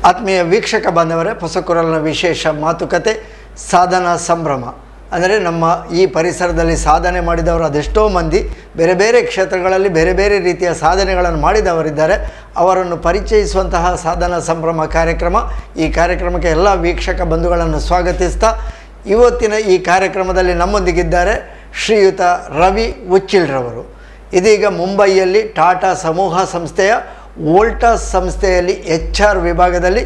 ಆತ್ಮೀಯ ವೀಕ್ಷಕ ಬಾಂಧವರೇ, ಹೊಸಕೊರಲಿನ ವಿಶೇಷ ಮಾತುಕತೆ ಸಾಧನಾ ಸಂಭ್ರಮ. ಅಂದರೆ ನಮ್ಮ ಈ ಪರಿಸರದಲ್ಲಿ ಸಾಧನೆ ಮಾಡಿದವರು ಅದೆಷ್ಟೋ ಮಂದಿ ಬೇರೆ ಬೇರೆ ಕ್ಷೇತ್ರಗಳಲ್ಲಿ ಬೇರೆ ಬೇರೆ ರೀತಿಯ ಸಾಧನೆಗಳನ್ನು ಮಾಡಿದವರಿದ್ದಾರೆ. ಅವರನ್ನು ಪರಿಚಯಿಸುವಂತಹ ಸಾಧನಾ ಸಂಭ್ರಮ ಕಾರ್ಯಕ್ರಮ. ಈ ಕಾರ್ಯಕ್ರಮಕ್ಕೆ ಎಲ್ಲ ವೀಕ್ಷಕ ಬಂಧುಗಳನ್ನು ಸ್ವಾಗತಿಸ್ತಾ ಇವತ್ತಿನ ಈ ಕಾರ್ಯಕ್ರಮದಲ್ಲಿ ನಮ್ಮೊಂದಿಗಿದ್ದಾರೆ ಶ್ರೀಯುತ ರವಿ ಉಚ್ಚಿಲ್ರವರು. ಇದೀಗ ಮುಂಬಯಿಯಲ್ಲಿ ಟಾಟಾ ಸಮೂಹ ಸಂಸ್ಥೆಯ ವೋಲ್ಟಾಸ್ ಸಂಸ್ಥೆಯಲ್ಲಿ HR ವಿಭಾಗದಲ್ಲಿ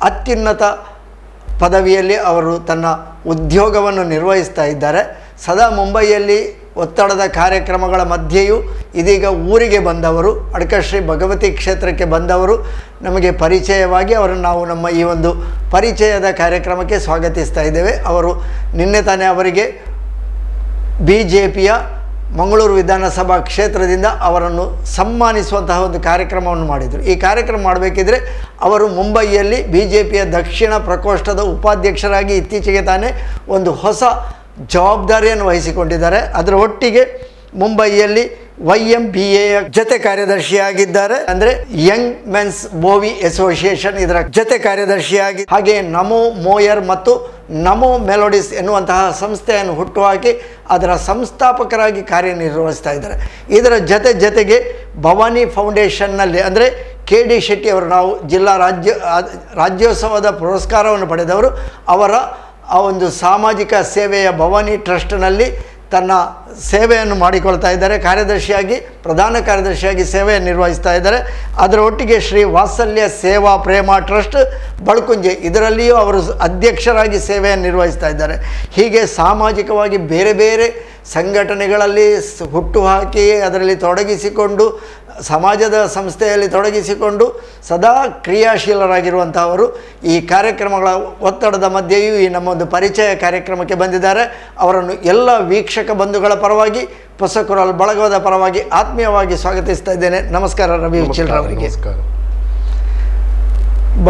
ಅತ್ಯುನ್ನತ ಪದವಿಯಲ್ಲಿ ಅವರು ತನ್ನ ಉದ್ಯೋಗವನ್ನು ನಿರ್ವಹಿಸ್ತಾ ಇದ್ದಾರೆ. ಸದಾ ಮುಂಬಯಿಯಲ್ಲಿ ಒತ್ತಡದ ಕಾರ್ಯಕ್ರಮಗಳ ಮಧ್ಯೆಯೂ ಇದೀಗ ಊರಿಗೆ ಬಂದವರು, ಅಡಕಶ್ರೀ ಭಗವತಿ ಕ್ಷೇತ್ರಕ್ಕೆ ಬಂದವರು. ನಮಗೆ ಪರಿಚಯವಾಗಿ ಅವರನ್ನು ನಾವು ನಮ್ಮ ಈ ಒಂದು ಪರಿಚಯದ ಕಾರ್ಯಕ್ರಮಕ್ಕೆ ಸ್ವಾಗತಿಸ್ತಾ ಇದ್ದೇವೆ. ಅವರು ನಿನ್ನೆ ತಾನೇ ಅವರಿಗೆ BJPಯ ಮಂಗಳೂರು ವಿಧಾನಸಭಾ ಕ್ಷೇತ್ರದಿಂದ ಅವರನ್ನು ಸನ್ಮಾನಿಸುವಂತಹ ಒಂದು ಕಾರ್ಯಕ್ರಮವನ್ನು ಮಾಡಿದರು. ಈ ಕಾರ್ಯಕ್ರಮ ಮಾಡಬೇಕಿದ್ರೆ ಅವರು ಮುಂಬಯಿಯಲ್ಲಿ BJPಯ ದಕ್ಷಿಣ ಪ್ರಕೋಷ್ಠದ ಉಪಾಧ್ಯಕ್ಷರಾಗಿ ಇತ್ತೀಚೆಗೆ ತಾನೇ ಒಂದು ಹೊಸ ಜವಾಬ್ದಾರಿಯನ್ನು ವಹಿಸಿಕೊಂಡಿದ್ದಾರೆ. ಅದರ ಒಟ್ಟಿಗೆ ಮುಂಬಯಿಯಲ್ಲಿ YMBAಯ ಜೊತೆ ಕಾರ್ಯದರ್ಶಿಯಾಗಿದ್ದಾರೆ. ಅಂದರೆ ಯಂಗ್ ಮೆನ್ಸ್ ಮೂವಿ ಅಸೋಸಿಯೇಷನ್ ಇದರ ಜೊತೆ ಕಾರ್ಯದರ್ಶಿಯಾಗಿ, ಹಾಗೆ ನಮೋ ಮೋಯರ್ ಮತ್ತು ನಮೋ ಮೆಲೋಡಿಸ್ ಎನ್ನುವಂತಹ ಸಂಸ್ಥೆಯನ್ನು ಹುಟ್ಟುಹಾಕಿ ಅದರ ಸಂಸ್ಥಾಪಕರಾಗಿ ಕಾರ್ಯನಿರ್ವಹಿಸ್ತಾ ಇದ್ದಾರೆ. ಇದರ ಜೊತೆಗೆ ಭವಾನಿ ಫೌಂಡೇಶನ್ನಲ್ಲಿ ಅಂದರೆ KD ಶೆಟ್ಟಿ ಅವರು, ನಾವು ಜಿಲ್ಲಾ ರಾಜ್ಯೋತ್ಸವದ ಪುರಸ್ಕಾರವನ್ನು ಪಡೆದವರು, ಅವರ ಆ ಒಂದು ಸಾಮಾಜಿಕ ಸೇವೆಯ ಭವಾನಿ ಟ್ರಸ್ಟ್ನಲ್ಲಿ ತನ್ನ ಸೇವೆಯನ್ನು ಮಾಡಿಕೊಳ್ತಾ ಇದ್ದಾರೆ. ಪ್ರಧಾನ ಕಾರ್ಯದರ್ಶಿಯಾಗಿ ಸೇವೆಯನ್ನು ನಿರ್ವಹಿಸ್ತಾ ಇದ್ದಾರೆ. ಅದರ ಒಟ್ಟಿಗೆ ಶ್ರೀ ವಾತ್ಸಲ್ಯ ಸೇವಾ ಪ್ರೇಮ ಟ್ರಸ್ಟ್ ಬಳ್ಕುಂಜೆ, ಇದರಲ್ಲಿಯೂ ಅವರು ಅಧ್ಯಕ್ಷರಾಗಿ ಸೇವೆಯನ್ನು ನಿರ್ವಹಿಸ್ತಾ ಇದ್ದಾರೆ. ಹೀಗೆ ಸಾಮಾಜಿಕವಾಗಿ ಬೇರೆ ಬೇರೆ ಸಂಘಟನೆಗಳಲ್ಲಿ ಹುಟ್ಟುಹಾಕಿ ಅದರಲ್ಲಿ ತೊಡಗಿಸಿಕೊಂಡು ಸಮಾಜದ ಸಂಸ್ಥೆಯಲ್ಲಿ ತೊಡಗಿಸಿಕೊಂಡು ಸದಾ ಕ್ರಿಯಾಶೀಲರಾಗಿರುವಂಥವರು ಈ ಕಾರ್ಯಕ್ರಮಗಳ ಒತ್ತಡದ ಮಧ್ಯೆಯೂ ಈ ನಮ್ಮೊಂದು ಪರಿಚಯ ಕಾರ್ಯಕ್ರಮಕ್ಕೆ ಬಂದಿದ್ದಾರೆ. ಅವರನ್ನು ಎಲ್ಲ ವೀಕ್ಷಕ ಬಂಧುಗಳ ಪರವಾಗಿ, ಹೊಸಕೊರಲ್ ಬಳಗದ ಪರವಾಗಿ ಆತ್ಮೀಯವಾಗಿ ಸ್ವಾಗತಿಸ್ತಾ ಇದ್ದೇನೆ. ನಮಸ್ಕಾರ ರವಿ ಉಚ್ಚಿಲ್ರವರಿಗೆ.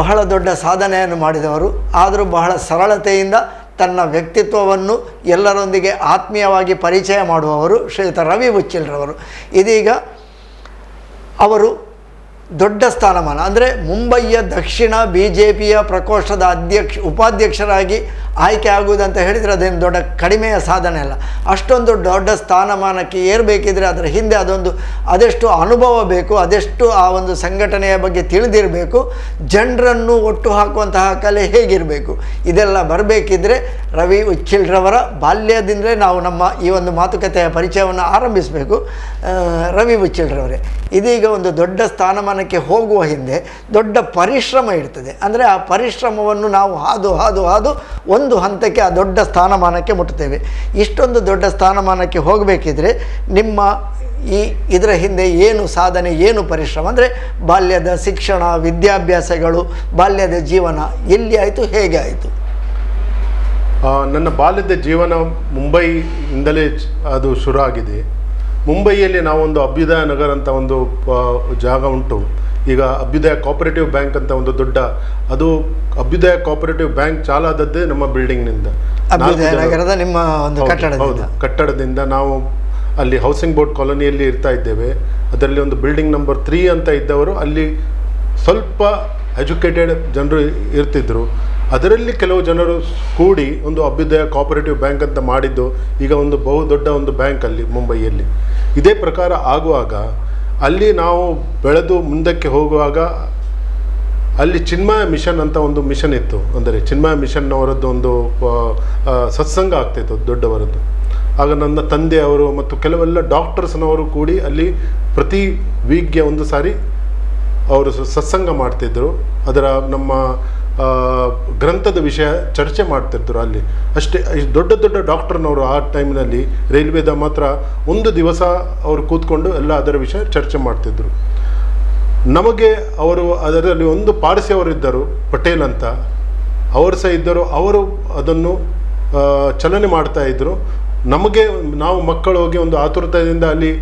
ಬಹಳ ದೊಡ್ಡ ಸಾಧನೆಯನ್ನು ಮಾಡಿದವರು, ಆದರೂ ಬಹಳ ಸರಳತೆಯಿಂದ ತನ್ನ ವ್ಯಕ್ತಿತ್ವವನ್ನು ಎಲ್ಲರೊಂದಿಗೆ ಆತ್ಮೀಯವಾಗಿ ಪರಿಚಯ ಮಾಡುವವರು ಶ್ರೀಯುತ ರವಿ ಉಚ್ಚಿಲ್ರವರು. ಇದೀಗ ಅವರು ದೊಡ್ಡ ಸ್ಥಾನಮಾನ ಅಂದರೆ ಮುಂಬಯಿಯ ದಕ್ಷಿಣ BJPಯ ಪ್ರಕೋಷ್ಠದ ಉಪಾಧ್ಯಕ್ಷರಾಗಿ ಆಯ್ಕೆ ಆಗುವುದಂತ ಹೇಳಿದರೆ ಅದೇನು ದೊಡ್ಡ ಕಡಿಮೆಯ ಸಾಧನೆ ಅಲ್ಲ. ಅಷ್ಟೊಂದು ದೊಡ್ಡ ಸ್ಥಾನಮಾನಕ್ಕೆ ಏರಬೇಕಿದ್ರೆ ಅದರ ಹಿಂದೆ ಅದೆಷ್ಟು ಅನುಭವ ಬೇಕು, ಅದೆಷ್ಟು ಆ ಒಂದು ಸಂಘಟನೆಯ ಬಗ್ಗೆ ತಿಳಿದಿರಬೇಕು, ಜನರನ್ನು ಒಟ್ಟು ಹಾಕುವಂತಹ ಕಲೆ ಹೇಗಿರಬೇಕು, ಇದೆಲ್ಲ ಬರಬೇಕಿದ್ರೆ ರವಿ ಉಚ್ಚಿಲ್ರವರ ಬಾಲ್ಯದಿಂದಲೇ ನಾವು ನಮ್ಮ ಈ ಒಂದು ಮಾತುಕತೆಯ ಪರಿಚಯವನ್ನು ಆರಂಭಿಸಬೇಕು. ರವಿ ಉಚ್ಚಿಲ್ರವರೇ, ಇದೀಗ ಒಂದು ದೊಡ್ಡ ಸ್ಥಾನಮಾನಕ್ಕೆ ಹೋಗುವ ಹಿಂದೆ ದೊಡ್ಡ ಪರಿಶ್ರಮ ಇರ್ತದೆ. ಅಂದರೆ ಆ ಪರಿಶ್ರಮವನ್ನು ನಾವು ಹಾದು ಒಂದು ಹಂತಕ್ಕೆ ಆ ದೊಡ್ಡ ಸ್ಥಾನಮಾನಕ್ಕೆ ಮುಟ್ಟುತ್ತೇವೆ. ಇಷ್ಟೊಂದು ದೊಡ್ಡ ಸ್ಥಾನಮಾನಕ್ಕೆ ಹೋಗಬೇಕಿದ್ರೆ ನಿಮ್ಮ ಇದರ ಹಿಂದೆ ಏನು ಸಾಧನೆ, ಏನು ಪರಿಶ್ರಮ, ಅಂದರೆ ಬಾಲ್ಯದ ಶಿಕ್ಷಣ, ವಿದ್ಯಾಭ್ಯಾಸಗಳು, ಬಾಲ್ಯದ ಜೀವನ ಎಲ್ಲಿ ಆಯಿತು, ಹೇಗೆ ಆಯಿತು? ನನ್ನ ಬಾಲ್ಯದ ಜೀವನ ಮುಂಬೈಯಿಂದಲೇ ಅದು ಶುರು ಆಗಿದೆ. ಮುಂಬೈಯಲ್ಲಿ ನಾವೊಂದು ಅಭ್ಯುದಯ ನಗರ ಅಂತ ಒಂದು ಜಾಗ ಉಂಟು. ಈಗ ಅಭ್ಯುದಯ ಕೋಆಪರೇಟಿವ್ ಬ್ಯಾಂಕ್ ಅಂತ ಒಂದು ದೊಡ್ಡ, ಅದು ಅಭ್ಯುದಯ ಕೋಆಪರೇಟಿವ್ ಬ್ಯಾಂಕ್ ಚಾಲಾದದ್ದೇ ನಮ್ಮ ಬಿಲ್ಡಿಂಗ್ನಿಂದ, ನಗರದ ನಿಮ್ಮ ಒಂದು ಕಟ್ಟಡದಿಂದ. ನಾವು ಅಲ್ಲಿ ಹೌಸಿಂಗ್ ಬೋರ್ಡ್ ಕಾಲೋನಿಯಲ್ಲಿ ಇರ್ತಾ ಇದ್ದೇವೆ. ಅದರಲ್ಲಿ ಒಂದು ಬಿಲ್ಡಿಂಗ್ ನಂಬರ್ 3 ಅಂತ ಇದ್ದವರು, ಅಲ್ಲಿ ಸ್ವಲ್ಪ ಎಜುಕೇಟೆಡ್ ಜನರು ಇರ್ತಿದ್ರು. ಅದರಲ್ಲಿ ಕೆಲವು ಜನರು ಕೂಡಿ ಒಂದು ಅಭ್ಯುದಯ ಕೋಆಪರೇಟಿವ್ ಬ್ಯಾಂಕ್ ಅಂತ ಮಾಡಿದ್ದು ಈಗ ಒಂದು ಬಹುದೊಡ್ಡ ಒಂದು ಬ್ಯಾಂಕ್ ಅಲ್ಲಿ ಮುಂಬೈಯಲ್ಲಿ. ಇದೇ ಪ್ರಕಾರ ಆಗುವಾಗ ಅಲ್ಲಿ ನಾವು ಬೆಳೆದು ಮುಂದಕ್ಕೆ ಹೋಗುವಾಗ ಅಲ್ಲಿ ಚಿನ್ಮಯ ಮಿಷನ್ ಅಂತ ಒಂದು ಮಿಷನ್ ಇತ್ತು. ಅಂದರೆ ಚಿನ್ಮಯ ಮಿಷನ್ನವರದ್ದು ಒಂದು ಸತ್ಸಂಗ ಆಗ್ತಿತ್ತು ದೊಡ್ಡವರದ್ದು. ಆಗ ನನ್ನ ತಂದೆಯವರು ಮತ್ತು ಕೆಲವೆಲ್ಲ ಡಾಕ್ಟರ್ಸ್ನವರು ಕೂಡಿ ಅಲ್ಲಿ ಪ್ರತಿ ವೀಕ್ಗೆ ಒಂದು ಸಾರಿ ಅವರು ಸತ್ಸಂಗ ಮಾಡ್ತಿದ್ರು. ಅದರ ನಮ್ಮ ಗ್ರಂಥದ ವಿಷಯ ಚರ್ಚೆ ಮಾಡ್ತಿರ್ತಾರೆ ಅಲ್ಲಿ. ಅಷ್ಟೇ ದೊಡ್ಡ ಡಾಕ್ಟರ್ನವರು ಆ ಟೈಮ್ನಲ್ಲಿ ರೈಲ್ವೇದ ಮಾತ್ರ ಒಂದು ದಿವಸ ಅವರು ಕೂತ್ಕೊಂಡು ಎಲ್ಲ ಅದರ ವಿಷಯ ಚರ್ಚೆ ಮಾಡ್ತಿದ್ರು. ನಮಗೆ ಅವರು ಅದರಲ್ಲಿ ಒಂದು ಪಾರ್ಸಿಯವರು ಇದ್ದರು, ಪಟೇಲ್ ಅಂತ, ಅವರು ಸಹ ಇದ್ದರು. ಅವರು ಅದನ್ನು ಚಲನೆ ಮಾಡ್ತಾ ಇದ್ದರು. ನಾವು ಮಕ್ಕಳು ಹೋಗಿ ಒಂದು ಆತುರತೆಯಿಂದ ಅಲ್ಲಿ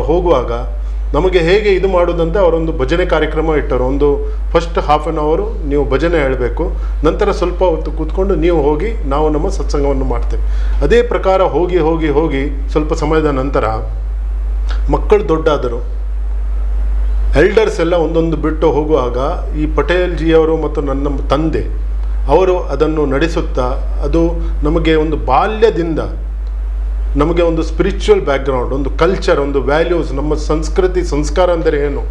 ಹೋಗುವಾಗ ನಮಗೆ ಹೇಗೆ ಇದು ಮಾಡೋದಂತ ಅವರೊಂದು ಭಜನೆ ಕಾರ್ಯಕ್ರಮ ಇಟ್ಟರು. ಒಂದು ಫಸ್ಟ್ ಹಾಫ್ ಆನ್ ಅವರು ನೀವು ಭಜನೆ ಹೇಳಬೇಕು, ನಂತರ ಸ್ವಲ್ಪ ಹೊತ್ತು ಕೂತ್ಕೊಂಡು ನೀವು ಹೋಗಿ ನಾವು ನಮ್ಮ ಸತ್ಸಂಗವನ್ನು ಮಾಡ್ತೇವೆ. ಅದೇ ಪ್ರಕಾರ ಹೋಗಿ ಸ್ವಲ್ಪ ಸಮಯದ ನಂತರ ಮಕ್ಕಳು ದೊಡ್ಡಾದರು. ಎಲ್ಡರ್ಸ್ ಎಲ್ಲ ಒಂದೊಂದು ಬಿಟ್ಟು ಹೋಗುವಾಗ ಈ ಪಟೇಲ್ ಜಿಯವರು ಮತ್ತು ನನ್ನ ತಂದೆ ಅವರು ಅದನ್ನು ನಡೆಸುತ್ತಾ ಅದು ನಮಗೆ ಒಂದು ಬಾಲ್ಯದಿಂದ ನಮಗೆ ಒಂದು ಸ್ಪಿರಿಚುವಲ್ ಬ್ಯಾಕ್ಗ್ರೌಂಡ್, ಒಂದು ಕಲ್ಚರ್, ಒಂದು ವ್ಯಾಲ್ಯೂಸ್, ನಮ್ಮ ಸಂಸ್ಕೃತಿ ಸಂಸ್ಕಾರ ಅಂದರೆ ಏನು,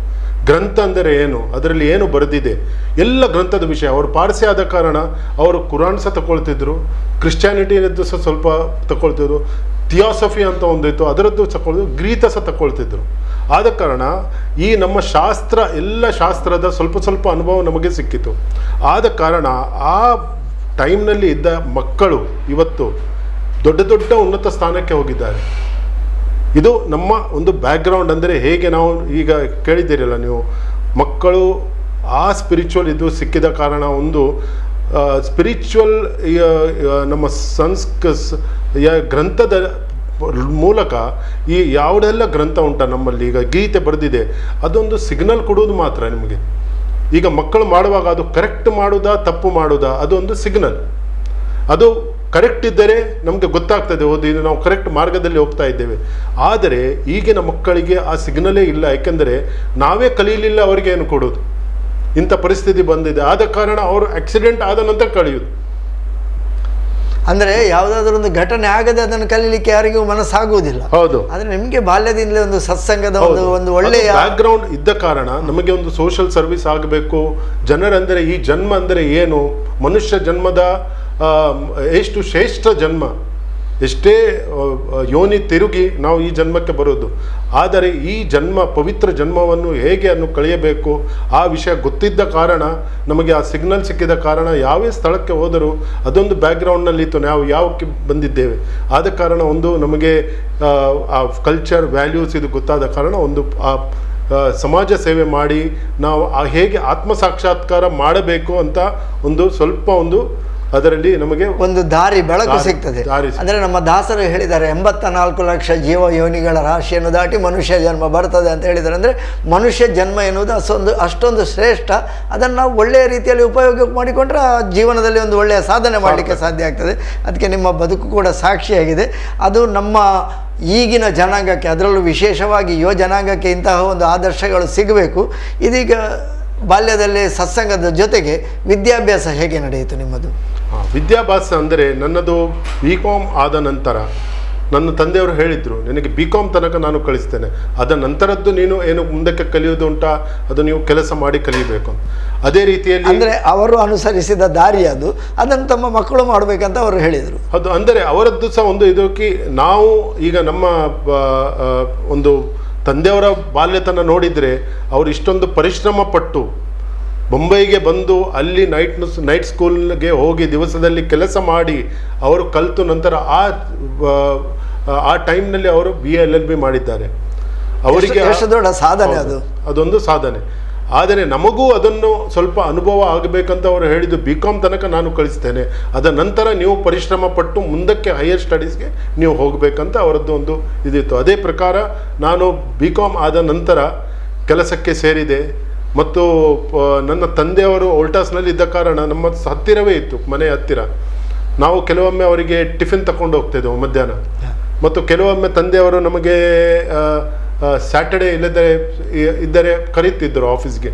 ಗ್ರಂಥ ಅಂದರೆ ಏನು, ಅದರಲ್ಲಿ ಏನು ಬರೆದಿದೆ, ಎಲ್ಲ ಗ್ರಂಥದ ವಿಷಯ. ಅವರು ಪಾರ್ಸಿ ಆದ ಕಾರಣ ಅವರು ಕುರಾನ್ ಸಹ ತಗೊಳ್ತಿದ್ರು, ಕ್ರಿಶ್ಚಿಯಾನಿಟಿಯದ್ದು ಸಹ ಸ್ವಲ್ಪ ತಗೊಳ್ತಿದ್ರು, ಥಿಯಾಸಫಿ ಅಂತ ಒಂದಿತ್ತು ಅದರದ್ದು ತಗೊಳ್ತಿದ್ರು, ಗ್ರೀತ ಸಹ ತಗೊಳ್ತಿದ್ರು. ಆದ ಕಾರಣ ಈ ನಮ್ಮ ಶಾಸ್ತ್ರ, ಎಲ್ಲ ಶಾಸ್ತ್ರದ ಸ್ವಲ್ಪ ಸ್ವಲ್ಪ ಅನುಭವ ನಮಗೆ ಸಿಕ್ಕಿತು. ಆದ ಕಾರಣ ಆ ಟೈಮ್ನಲ್ಲಿ ಇದ್ದ ಮಕ್ಕಳು ಇವತ್ತು ದೊಡ್ಡ ದೊಡ್ಡ ಉನ್ನತ ಸ್ಥಾನಕ್ಕೆ ಹೋಗಿದ್ದಾರೆ. ಇದು ನಮ್ಮ ಒಂದು ಬ್ಯಾಕ್ಗ್ರೌಂಡ್. ಅಂದರೆ ಹೇಗೆ ನಾವು ಈಗ ಕೇಳಿದ್ದೀರಲ್ಲ ನೀವು, ಮಕ್ಕಳು ಆ ಸ್ಪಿರಿಚುವಲ್ ಇದು ಸಿಕ್ಕಿದ ಕಾರಣ ಒಂದು ಸ್ಪಿರಿಚುವಲ್ ನಮ್ಮ ಗ್ರಂಥದ ಮೂಲಕ ಈ ಯಾವುದೆಲ್ಲ ಗ್ರಂಥ ಉಂಟ ನಮ್ಮಲ್ಲಿ, ಈಗ ಗೀತೆ ಬರೆದಿದೆ, ಅದೊಂದು ಸಿಗ್ನಲ್ ಕೊಡುವುದು ಮಾತ್ರ ನಿಮಗೆ. ಈಗ ಮಕ್ಕಳು ಮಾಡುವಾಗ ಅದು ಕರೆಕ್ಟ್ ಮಾಡುವುದಾ ತಪ್ಪು ಮಾಡುವುದಾ ಅದೊಂದು ಸಿಗ್ನಲ್. ಅದು ಕರೆಕ್ಟ್ ಇದ್ದರೆ ನಮಗೆ ಗೊತ್ತಾಗ್ತದೆ, ಹೌದು ಇದು ನಾವು ಕರೆಕ್ಟ್ ಮಾರ್ಗದಲ್ಲಿ ಹೋಗ್ತಾ ಇದ್ದೇವೆ. ಆದರೆ ಈಗಿನ ಮಕ್ಕಳಿಗೆ ಆ ಸಿಗ್ನಲೇ ಇಲ್ಲ. ಯಾಕೆಂದರೆ ನಾವೇ ಕಲಿಯಲಿಲ್ಲ ಅವರಿಗೆ ಏನು ಕೊಡೋದು, ಇಂಥ ಪರಿಸ್ಥಿತಿ ಬಂದಿದೆ. ಆದ ಕಾರಣ ಅವರು ಆಕ್ಸಿಡೆಂಟ್ ಆದ ನಂತರ ಕಳೆಯುವುದು. ಅಂದರೆ ಯಾವುದಾದ್ರೂ ಒಂದು ಘಟನೆ ಆಗದೆ ಅದನ್ನು ಕಲೀಲಿಕ್ಕೆ ಯಾರಿಗೂ ಮನಸ್ಸಾಗುವುದಿಲ್ಲ. ಹೌದು. ಆದರೆ ನಿಮಗೆ ಬಾಲ್ಯದಿಂದಲೇ ಒಂದು ಸತ್ಸಂಗದ ಒಂದು ಒಳ್ಳೆಯ ಬ್ಯಾಕ್ಗ್ರೌಂಡ್ ಇದ್ದ ಕಾರಣ ನಮಗೆ ಒಂದು ಸೋಷಿಯಲ್ ಸರ್ವಿಸ್ ಆಗಬೇಕು. ಜನರಂದರೆ ಈ ಜನ್ಮ ಅಂದರೆ ಏನು, ಮನುಷ್ಯ ಜನ್ಮದ ಎಷ್ಟು ಶ್ರೇಷ್ಠ ಜನ್ಮ, ಎಷ್ಟೇ ಯೋನಿ ತಿರುಗಿ ನಾವು ಈ ಜನ್ಮಕ್ಕೆ ಬರೋದು. ಆದರೆ ಈ ಜನ್ಮ, ಪವಿತ್ರ ಜನ್ಮವನ್ನು ಹೇಗೆ ಅನ್ನು ಕಳೆಯಬೇಕು ಆ ವಿಷಯ ಗೊತ್ತಿದ್ದ ಕಾರಣ, ನಮಗೆ ಆ ಸಿಗ್ನಲ್ ಸಿಕ್ಕಿದ ಕಾರಣ ಯಾವೇ ಸ್ಥಳಕ್ಕೆ ಹೋದರೂ ಅದೊಂದು ಬ್ಯಾಕ್ಗ್ರೌಂಡ್ನಲ್ಲಿತ್ತು, ನಾವು ಯಾವಕ್ಕೆ ಬಂದಿದ್ದೇವೆ. ಆದ ಕಾರಣ ಒಂದು ನಮಗೆ ಆ ಕಲ್ಚರ್ ವ್ಯಾಲ್ಯೂಸ್ ಇದು ಗೊತ್ತಾದ ಕಾರಣ ಒಂದು ಸಮಾಜ ಸೇವೆ ಮಾಡಿ ನಾವು ಹೇಗೆ ಆತ್ಮ ಸಾಕ್ಷಾತ್ಕಾರ ಮಾಡಬೇಕು ಅಂತ ಒಂದು ಸ್ವಲ್ಪ ಒಂದು ಅದರಲ್ಲಿ ನಮಗೆ ಒಂದು ಬೆಳಕು ಸಿಗ್ತದೆ. ಅಂದರೆ ನಮ್ಮ ದಾಸರು ಹೇಳಿದ್ದಾರೆ, 84 ಲಕ್ಷ ಜೀವ ಯೋನಿಗಳ ರಾಶಿಯನ್ನು ದಾಟಿ ಮನುಷ್ಯ ಜನ್ಮ ಬರ್ತದೆ ಅಂತ ಹೇಳಿದ್ದಾರೆ. ಅಂದರೆ ಮನುಷ್ಯ ಜನ್ಮ ಎನ್ನುವುದು ಅಷ್ಟೊಂದು ಶ್ರೇಷ್ಠ. ಅದನ್ನು ನಾವು ಒಳ್ಳೆಯ ರೀತಿಯಲ್ಲಿ ಉಪಯೋಗ ಮಾಡಿಕೊಂಡ್ರೆ ಆ ಜೀವನದಲ್ಲಿ ಒಂದು ಒಳ್ಳೆಯ ಸಾಧನೆ ಮಾಡಲಿಕ್ಕೆ ಸಾಧ್ಯ ಆಗ್ತದೆ. ಅದಕ್ಕೆ ನಿಮ್ಮ ಬದುಕು ಕೂಡ ಸಾಕ್ಷಿಯಾಗಿದೆ. ಅದು ನಮ್ಮ ಈಗಿನ ಜನಾಂಗಕ್ಕೆ, ಅದರಲ್ಲೂ ವಿಶೇಷವಾಗಿ ಯುವ ಜನಾಂಗಕ್ಕೆ ಇಂತಹ ಒಂದು ಆದರ್ಶಗಳು ಸಿಗಬೇಕು. ಇದೀಗ ಬಾಲ್ಯದಲ್ಲಿ ಸತ್ಸಂಗದ ಜೊತೆಗೆ ವಿದ್ಯಾಭ್ಯಾಸ ಹೇಗೆ ನಡೆಯಿತು ನಿಮ್ಮದು? ವಿದ್ಯಾಭ್ಯಾಸ ಅಂದರೆ ನನ್ನದು BCom ಆದ ನಂತರ ನನ್ನ ತಂದೆಯವರು ಹೇಳಿದರು, ನಿನಗೆ BCom ತನಕ ನಾನು ಕಳಿಸ್ತೇನೆ, ಅದ ನಂತರದ್ದು ನೀನು ಏನು ಮುಂದಕ್ಕೆ ಕಲಿಯೋದು ಉಂಟಾ ಅದು ನೀವು ಕೆಲಸ ಮಾಡಿ ಕಲಿಯಬೇಕು. ಅದೇ ರೀತಿಯಲ್ಲಿ ಅಂದರೆ ಅವರು ಅನುಸರಿಸಿದ ದಾರಿ ಅದು, ಅದನ್ನು ತಮ್ಮ ಮಕ್ಕಳು ಮಾಡಬೇಕಂತ ಅವರು ಹೇಳಿದರು. ಅದು ಅಂದರೆ ಅವರದ್ದು ಸಹ ಒಂದು ಇದಕ್ಕೆ ನಾವು ಈಗ ನಮ್ಮ ಒಂದು ತಂದೆಯವರ ಬಾಲ್ಯತನ ನೋಡಿದರೆ ಅವರು ಇಷ್ಟೊಂದು ಪರಿಶ್ರಮ ಪಟ್ಟು ಮುಂಬೈಗೆ ಬಂದು ಅಲ್ಲಿ ನೈಟ್ ಸ್ಕೂಲ್ಗೆ ಹೋಗಿ ದಿವಸದಲ್ಲಿ ಕೆಲಸ ಮಾಡಿ ಅವರು ಕಲಿತು ನಂತರ ಆ ಟೈಮ್ನಲ್ಲಿ ಅವರು BA LLB ಮಾಡಿದ್ದಾರೆ. ಅವರಿಗೆ ಎಷ್ಟು ದೊಡ್ಡ ಸಾಧನೆ ಅದು, ಅದೊಂದು ಸಾಧನೆ. ಆದರೆ ನಮಗೂ ಅದನ್ನು ಸ್ವಲ್ಪ ಅನುಭವ ಆಗಬೇಕಂತ ಅವರು ಹೇಳಿದ್ದು, BCom ತನಕ ನಾನು ಕಳಿಸ್ತೇನೆ, ಅದ ನಂತರ ನೀವು ಪರಿಶ್ರಮ ಪಟ್ಟು ಮುಂದಕ್ಕೆ ಹೈಯರ್ ಸ್ಟಡೀಸ್ಗೆ ನೀವು ಹೋಗಬೇಕಂತ ಅವರದ್ದು ಒಂದು ಇದಿತ್ತು. ಅದೇ ಪ್ರಕಾರ ನಾನು BCom ಆದ ನಂತರ ಕೆಲಸಕ್ಕೆ ಸೇರಿದೆ. ಮತ್ತು ನನ್ನ ತಂದೆಯವರು ಓಲ್ಟಾಸ್ನಲ್ಲಿ ಇದ್ದ ಕಾರಣ ನಮ್ಮ ಹತ್ತಿರವೇ ಇತ್ತು, ಮನೆ ಹತ್ತಿರ. ನಾವು ಕೆಲವೊಮ್ಮೆ ಅವರಿಗೆ ಟಿಫಿನ್ ತಗೊಂಡು ಹೋಗ್ತಿದ್ದೆವು ಮಧ್ಯಾಹ್ನ. ಮತ್ತು ಕೆಲವೊಮ್ಮೆ ತಂದೆಯವರು ನಮಗೆ ಸ್ಯಾಟರ್ಡೇ ಇದ್ದರೆ ಕರೀತಿದ್ದರು ಆಫೀಸ್ಗೆ.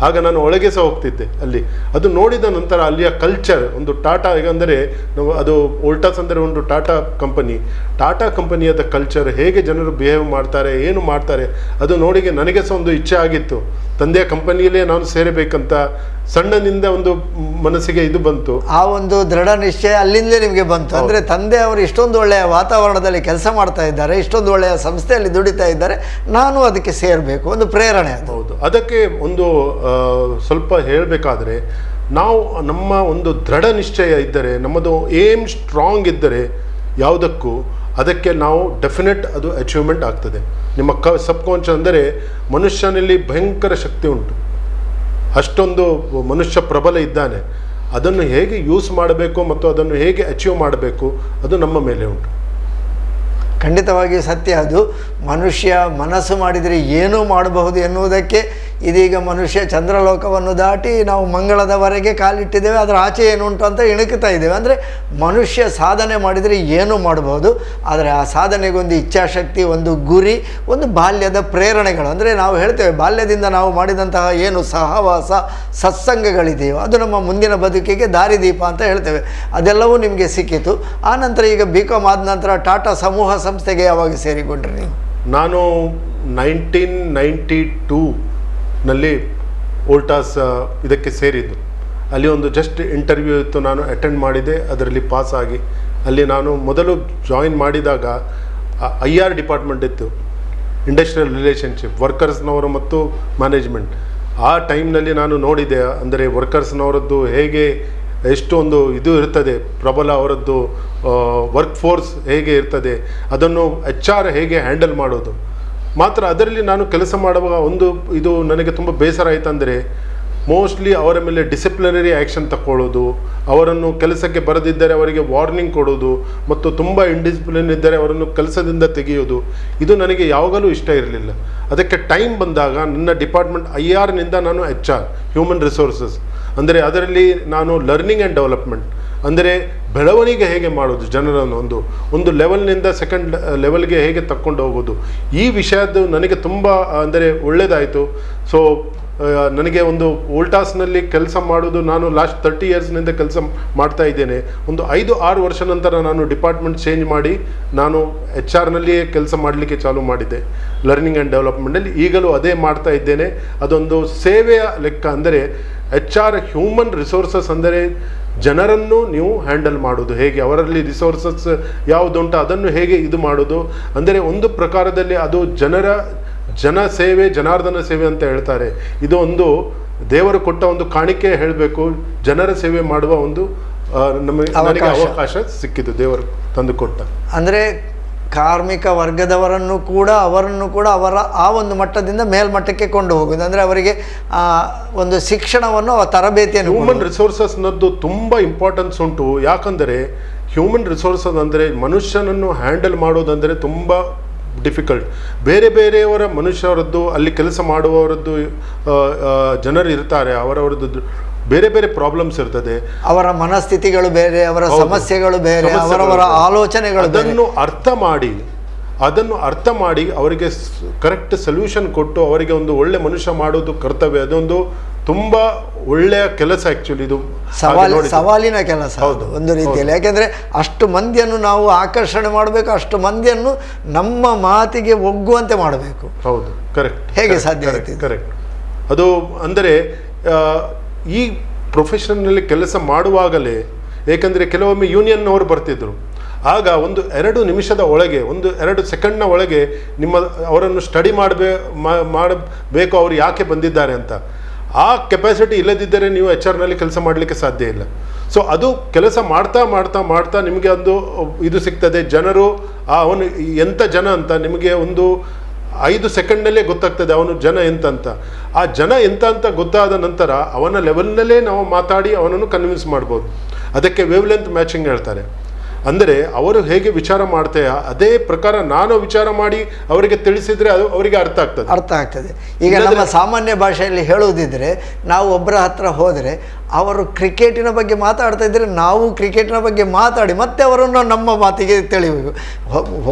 ಆಗ ನಾನು ಒಳಗೆ ಸಹ ಹೋಗ್ತಿದ್ದೆ ಅಲ್ಲಿ. ಅದು ನೋಡಿದ ನಂತರ ಅಲ್ಲಿಯ ಕಲ್ಚರ್, ಒಂದು ಟಾಟಾ, ಹೇಗೆಂದರೆ ನಾವು ಅದು ಓಲ್ಟಾಸ್ ಅಂದರೆ ಒಂದು ಟಾಟಾ ಕಂಪನಿಯದ ಕಲ್ಚರ್, ಹೇಗೆ ಜನರು ಬಿಹೇವ್ ಮಾಡ್ತಾರೆ, ಏನು ಮಾಡ್ತಾರೆ, ಅದು ನೋಡಿಗೆ ನನಗೆ ಸಹ ಒಂದು ಇಚ್ಛೆ ಆಗಿತ್ತು, ತಂದೆಯ ಕಂಪನಿಯಲ್ಲೇ ನಾನು ಸೇರಬೇಕಂತ ಸಣ್ಣನಿಂದ ಒಂದು ಮನಸ್ಸಿಗೆ ಇದು ಬಂತು. ಆ ಒಂದು ದೃಢ ನಿಶ್ಚಯ ಅಲ್ಲಿಂದಲೇ ನಿಮಗೆ ಬಂತು. ಅಂದರೆ ತಂದೆ ಅವರು ಇಷ್ಟೊಂದು ಒಳ್ಳೆಯ ವಾತಾವರಣದಲ್ಲಿ ಕೆಲಸ ಮಾಡ್ತಾ ಇದ್ದಾರೆ, ಇಷ್ಟೊಂದು ಒಳ್ಳೆಯ ಸಂಸ್ಥೆಯಲ್ಲಿ ದುಡಿತಾ ಇದ್ದಾರೆ, ನಾನು ಅದಕ್ಕೆ ಸೇರಬೇಕು, ಒಂದು ಪ್ರೇರಣೆ ಅದು. ಹೌದು. ಅದಕ್ಕೆ ಒಂದು ಸ್ವಲ್ಪ ಹೇಳಬೇಕಾದ್ರೆ, ನಾವು ನಮ್ಮ ಒಂದು ದೃಢ ನಿಶ್ಚಯ ಇದ್ದರೆ, ನಮ್ಮದು ಏಮ್ ಸ್ಟ್ರಾಂಗ್ ಇದ್ದರೆ ಯಾವುದಕ್ಕೂ ಅದಕ್ಕೆ ನಾವು ಡೆಫಿನೆಟ್ ಅದು ಅಚೀವ್ಮೆಂಟ್ ಆಗ್ತದೆ. ನಿಮ್ಮ ಸಬ್ಕಾನ್ಷಿಯಸ್ ಅಂದರೆ ಮನುಷ್ಯನಲ್ಲಿ ಭಯಂಕರ ಶಕ್ತಿ ಉಂಟು, ಅಷ್ಟೊಂದು ಮನುಷ್ಯ ಪ್ರಬಲ ಇದ್ದಾನೆ. ಅದನ್ನು ಹೇಗೆ ಯೂಸ್ ಮಾಡಬೇಕು ಮತ್ತು ಅದನ್ನು ಹೇಗೆ ಅಚೀವ್ ಮಾಡಬೇಕು ಅದು ನಮ್ಮ ಮೇಲೆ ಉಂಟು. ಖಂಡಿತವಾಗಿಯೂ ಸತ್ಯ ಅದು. ಮನುಷ್ಯ ಮನಸ್ಸು ಮಾಡಿದರೆ ಏನೂ ಮಾಡಬಹುದು ಎನ್ನುವುದಕ್ಕೆ ಇದೀಗ ಮನುಷ್ಯ ಚಂದ್ರಲೋಕವನ್ನು ದಾಟಿ ನಾವು ಮಂಗಳದವರೆಗೆ ಕಾಲಿಟ್ಟಿದ್ದೇವೆ, ಅದರ ಆಚೆ ಏನುಂಟು ಅಂತ ಇಣುಕ್ತಾ ಇದ್ದೇವೆ. ಅಂದರೆ ಮನುಷ್ಯ ಸಾಧನೆ ಮಾಡಿದರೆ ಏನೂ ಮಾಡ್ಬೋದು, ಆದರೆ ಆ ಸಾಧನೆಗೊಂದು ಇಚ್ಛಾಶಕ್ತಿ, ಒಂದು ಗುರಿ, ಒಂದು ಬಾಲ್ಯದ ಪ್ರೇರಣೆಗಳು. ಅಂದರೆ ನಾವು ಹೇಳ್ತೇವೆ ಬಾಲ್ಯದಿಂದ ನಾವು ಮಾಡಿದಂತಹ ಏನು ಸಹವಾಸ ಸತ್ಸಂಗಗಳಿದೆಯೋ ಅದು ನಮ್ಮ ಮುಂದಿನ ಬದುಕಿಗೆ ದಾರಿದೀಪ ಅಂತ ಹೇಳ್ತೇವೆ. ಅದೆಲ್ಲವೂ ನಿಮಗೆ ಸಿಕ್ಕಿತು. ಆನಂತರ ಈಗ BCom ಆದ ನಂತರ ಟಾಟಾ ಸಮೂಹ ಸಂಸ್ಥೆಗೆ ಯಾವಾಗ ಸೇರಿಕೊಂಡ್ರಿ ನೀವು? ನಾನು 1992ನಲ್ಲಿ ವೋಲ್ಟಾಸ್ ಇದಕ್ಕೆ ಸೇರಿದ್ದು. ಅಲ್ಲಿ ಒಂದು ಜಸ್ಟ್ ಇಂಟರ್ವ್ಯೂ ಇತ್ತು, ನಾನು ಅಟೆಂಡ್ ಮಾಡಿದೆ, ಅದರಲ್ಲಿ ಪಾಸ್ ಆಗಿ ಅಲ್ಲಿ ನಾನು ಮೊದಲು ಜಾಯಿನ್ ಮಾಡಿದಾಗ IR ಡಿಪಾರ್ಟ್ಮೆಂಟ್ ಇತ್ತು, ಇಂಡಸ್ಟ್ರಿಯಲ್ ರಿಲೇಷನ್ಶಿಪ್, ವರ್ಕರ್ಸ್ನವರು ಮತ್ತು ಮ್ಯಾನೇಜ್ಮೆಂಟ್. ಆ ಟೈಮ್ನಲ್ಲಿ ನಾನು ನೋಡಿದೆ, ಅಂದರೆ ವರ್ಕರ್ಸ್ನವರದ್ದು ಹೇಗೆ ಎಷ್ಟೊಂದು ಇದು ಇರ್ತದೆ, ಪ್ರಬಲ ಅವರದ್ದು ವರ್ಕ್ ಫೋರ್ಸ್ ಹೇಗೆ ಇರ್ತದೆ, ಅದನ್ನು HR ಹೇಗೆ ಹ್ಯಾಂಡಲ್ ಮಾಡೋದು. ಮಾತ್ರ ಅದರಲ್ಲಿ ನಾನು ಕೆಲಸ ಮಾಡುವಾಗ ಒಂದು ಇದು ನನಗೆ ತುಂಬ ಬೇಸರ ಆಯಿತಂದರೆ ಮೋಸ್ಟ್ಲಿ ಅವರ ಮೇಲೆ ಡಿಸಿಪ್ಲಿನರಿ ಆ್ಯಕ್ಷನ್ ತಗೊಳ್ಳೋದು, ಅವರನ್ನು ಕೆಲಸಕ್ಕೆ ಬರದಿದ್ದರೆ ಅವರಿಗೆ ವಾರ್ನಿಂಗ್ ಕೊಡೋದು ಮತ್ತು ತುಂಬ ಇಂಡಿಸಿಪ್ಲಿನ್ ಇದ್ದರೆ ಅವರನ್ನು ಕೆಲಸದಿಂದ ತೆಗೆಯೋದು, ಇದು ನನಗೆ ಯಾವಾಗಲೂ ಇಷ್ಟ ಇರಲಿಲ್ಲ. ಅದಕ್ಕೆ ಟೈಮ್ ಬಂದಾಗ ನನ್ನ ಡಿಪಾರ್ಟ್ಮೆಂಟ್ IRನಿಂದ ನಾನು HR ಹ್ಯೂಮನ್ ರಿಸೋರ್ಸಸ್, ಅಂದರೆ ಅದರಲ್ಲಿ ನಾನು ಲರ್ನಿಂಗ್ ಆ್ಯಂಡ್ ಡೆವಲಪ್ಮೆಂಟ್, ಅಂದರೆ ಬೆಳವಣಿಗೆ ಹೇಗೆ ಮಾಡೋದು, ಜನರನ್ನು ಒಂದು ಲೆವೆಲ್ನಿಂದ ಸೆಕೆಂಡ್ ಲೆವೆಲ್ಗೆ ಹೇಗೆ ತಕ್ಕೊಂಡು ಹೋಗೋದು, ಈ ವಿಷಯದ್ದು ನನಗೆ ತುಂಬ ಅಂದರೆ ಒಳ್ಳೆಯದಾಯಿತು. ಸೊ ನನಗೆ ಒಂದು ವೋಲ್ಟಾಸ್ನಲ್ಲಿ ಕೆಲಸ ಮಾಡೋದು, ನಾನು ಲಾಸ್ಟ್ 30 ಇಯರ್ಸ್ನಿಂದ ಕೆಲಸ ಮಾಡ್ತಾ ಇದ್ದೇನೆ. ಒಂದು 5-6 ವರ್ಷ ನಂತರ ನಾನು ಡಿಪಾರ್ಟ್ಮೆಂಟ್ ಚೇಂಜ್ ಮಾಡಿ ನಾನು HR ನಲ್ಲಿಯೇ ಕೆಲಸ ಮಾಡಲಿಕ್ಕೆ ಚಾಲೂ ಮಾಡಿದ್ದೆ, ಲರ್ನಿಂಗ್ ಆ್ಯಂಡ್ ಡೆವಲಪ್ಮೆಂಟಲ್ಲಿ. ಈಗಲೂ ಅದೇ ಮಾಡ್ತಾ ಇದ್ದೇನೆ. ಅದೊಂದು ಸೇವೆಯ ಲೆಕ್ಕ. ಅಂದರೆ HR ಹ್ಯೂಮನ್ ರಿಸೋರ್ಸಸ್ ಅಂದರೆ ಜನರನ್ನು ನೀವು ಹ್ಯಾಂಡಲ್ ಮಾಡೋದು ಹೇಗೆ, ಅವರಲ್ಲಿ ರಿಸೋರ್ಸಸ್ ಯಾವುದುಂಟು ಅದನ್ನು ಹೇಗೆ ಇದು ಮಾಡೋದು. ಅಂದರೆ ಒಂದು ಪ್ರಕಾರದಲ್ಲಿ ಅದು ಜನ ಸೇವೆ, ಜನಾರ್ದನ ಸೇವೆ ಅಂತ ಹೇಳ್ತಾರೆ. ಇದು ಒಂದು ದೇವರು ಕೊಟ್ಟ ಒಂದು ಕಾಣಿಕೆ ಹೇಳಬೇಕು, ಜನರ ಸೇವೆ ಮಾಡುವ ಒಂದು ನನಗೆ ಅವಕಾಶ ಸಿಕ್ಕಿತು, ದೇವರು ತಂದು ಕೊಟ್ಟ. ಅಂದರೆ ಕಾರ್ಮಿಕ ವರ್ಗದವರನ್ನು ಕೂಡ ಅವರ ಆ ಒಂದು ಮಟ್ಟದಿಂದ ಮೇಲ್ಮಟ್ಟಕ್ಕೆ ಕೊಂಡು ಹೋಗುದು, ಅಂದರೆ ಅವರಿಗೆ ಒಂದು ಶಿಕ್ಷಣವನ್ನು ತರಬೇತಿಯನ್ನು. ಹ್ಯೂಮನ್ ರಿಸೋರ್ಸಸ್ನದ್ದು ತುಂಬ ಇಂಪಾರ್ಟೆನ್ಸ್ ಉಂಟು. ಯಾಕಂದರೆ ಹ್ಯೂಮನ್ ರಿಸೋರ್ಸಸ್ ಅಂದರೆ ಮನುಷ್ಯನನ್ನು ಹ್ಯಾಂಡಲ್ ಮಾಡೋದಂದರೆ ತುಂಬ ಡಿಫಿಕಲ್ಟ್. ಬೇರೆಯವರ ಮನುಷ್ಯರದ್ದು, ಅಲ್ಲಿ ಕೆಲಸ ಮಾಡುವವರದ್ದು ಜನರು ಇರ್ತಾರೆ, ಅವರವರದ್ದು ಬೇರೆ ಪ್ರಾಬ್ಲಮ್ಸ್ ಇರ್ತದೆ, ಅವರ ಮನಸ್ಥಿತಿಗಳು ಬೇರೆ, ಅವರ ಸಮಸ್ಯೆಗಳು ಬೇರೆ, ಅವರವರ ಆಲೋಚನೆಗಳು. ಅದನ್ನು ಅರ್ಥ ಮಾಡಿ ಅವರಿಗೆ ಕರೆಕ್ಟ್ ಸೊಲ್ಯೂಷನ್ ಕೊಟ್ಟು ಅವರಿಗೆ ಒಂದು ಒಳ್ಳೆ ಮನುಷ್ಯ ಮಾಡೋದು ಕರ್ತವ್ಯ. ಅದೊಂದು ತುಂಬ ಒಳ್ಳೆಯ ಕೆಲಸ. ಆ್ಯಕ್ಚುಲಿ ಇದು ಸವಾಲಿನ ಕೆಲಸ ಹೌದು ಒಂದು ರೀತಿಯಲ್ಲಿ. ಯಾಕೆಂದರೆ ಅಷ್ಟು ಮಂದಿಯನ್ನು ನಾವು ಆಕರ್ಷಣೆ ಮಾಡಬೇಕು, ಅಷ್ಟು ಮಂದಿಯನ್ನು ನಮ್ಮ ಮಾತಿಗೆ ಒಗ್ಗುವಂತೆ ಮಾಡಬೇಕು. ಹೌದು, ಕರೆಕ್ಟ್. ಹೇಗೆ ಸಾಧ್ಯ ಆಯ್ತು? ಕರೆಕ್ಟ್. ಅದು ಅಂದರೆ ಈ ಪ್ರೊಫೆಷನ್ನಲ್ಲಿ ಕೆಲಸ ಮಾಡುವಾಗಲೇ, ಏಕೆಂದರೆ ಕೆಲವೊಮ್ಮೆ ಯೂನಿಯನ್ನವರು ಬರ್ತಿದ್ರು, ಆಗ 1-2 ನಿಮಿಷದ ಒಳಗೆ, 1-2 ಸೆಕೆಂಡ್ನ ಒಳಗೆ ಅವರನ್ನು ಸ್ಟಡಿ ಮಾಡಬೇಕು, ಅವರು ಯಾಕೆ ಬಂದಿದ್ದಾರೆ ಅಂತ. ಆ ಕೆಪಾಸಿಟಿ ಇಲ್ಲದಿದ್ದರೆ ನೀವು HR ಕೆಲಸ ಮಾಡಲಿಕ್ಕೆ ಸಾಧ್ಯ ಇಲ್ಲ. ಸೊ ಅದು ಕೆಲಸ ಮಾಡ್ತಾ ನಿಮಗೆ ಒಂದು ಇದು ಸಿಗ್ತದೆ, ಜನರು ಅವನು ಎಂಥ ಜನ ಅಂತ ನಿಮಗೆ ಒಂದು 5 ಸೆಕೆಂಡ್ನಲ್ಲೇ ಗೊತ್ತಾಗ್ತದೆ ಅವನು ಜನ ಎಂತಂತ. ಆ ಜನ ಎಂತ ಅಂತ ಗೊತ್ತಾದ ನಂತರ ಅವನ ಲೆವೆಲ್ನಲ್ಲೇ ನಾವು ಮಾತಾಡಿ ಅವನನ್ನು ಕನ್ವಿನ್ಸ್ ಮಾಡ್ಬೋದು. ಅದಕ್ಕೆ ವೇವ್ ಲೆಂತ್ ಮ್ಯಾಚಿಂಗ್ ಹೇಳ್ತಾರೆ. ಅಂದರೆ ಅವರು ಹೇಗೆ ವಿಚಾರ ಮಾಡ್ತೇಯ ಅದೇ ಪ್ರಕಾರ ನಾನು ವಿಚಾರ ಮಾಡಿ ಅವರಿಗೆ ತಿಳಿಸಿದರೆ ಅದು ಅವರಿಗೆ ಅರ್ಥ ಆಗ್ತದೆ. ಈಗ ನಮ್ಮ ಸಾಮಾನ್ಯ ಭಾಷೆಯಲ್ಲಿ ಹೇಳುವುದಿದ್ರೆ, ನಾವು ಒಬ್ಬರ ಹತ್ರ ಹೋದರೆ ಅವರು ಕ್ರಿಕೆಟಿನ ಬಗ್ಗೆ ಮಾತಾಡ್ತಾ ಇದ್ದರೆ ನಾವು ಕ್ರಿಕೆಟಿನ ಬಗ್ಗೆ ಮಾತಾಡಿ ಮತ್ತೆ ಅವರನ್ನು ನಮ್ಮ ಮಾತಿಗೆ ತಿಳಿಯಬೇಕು.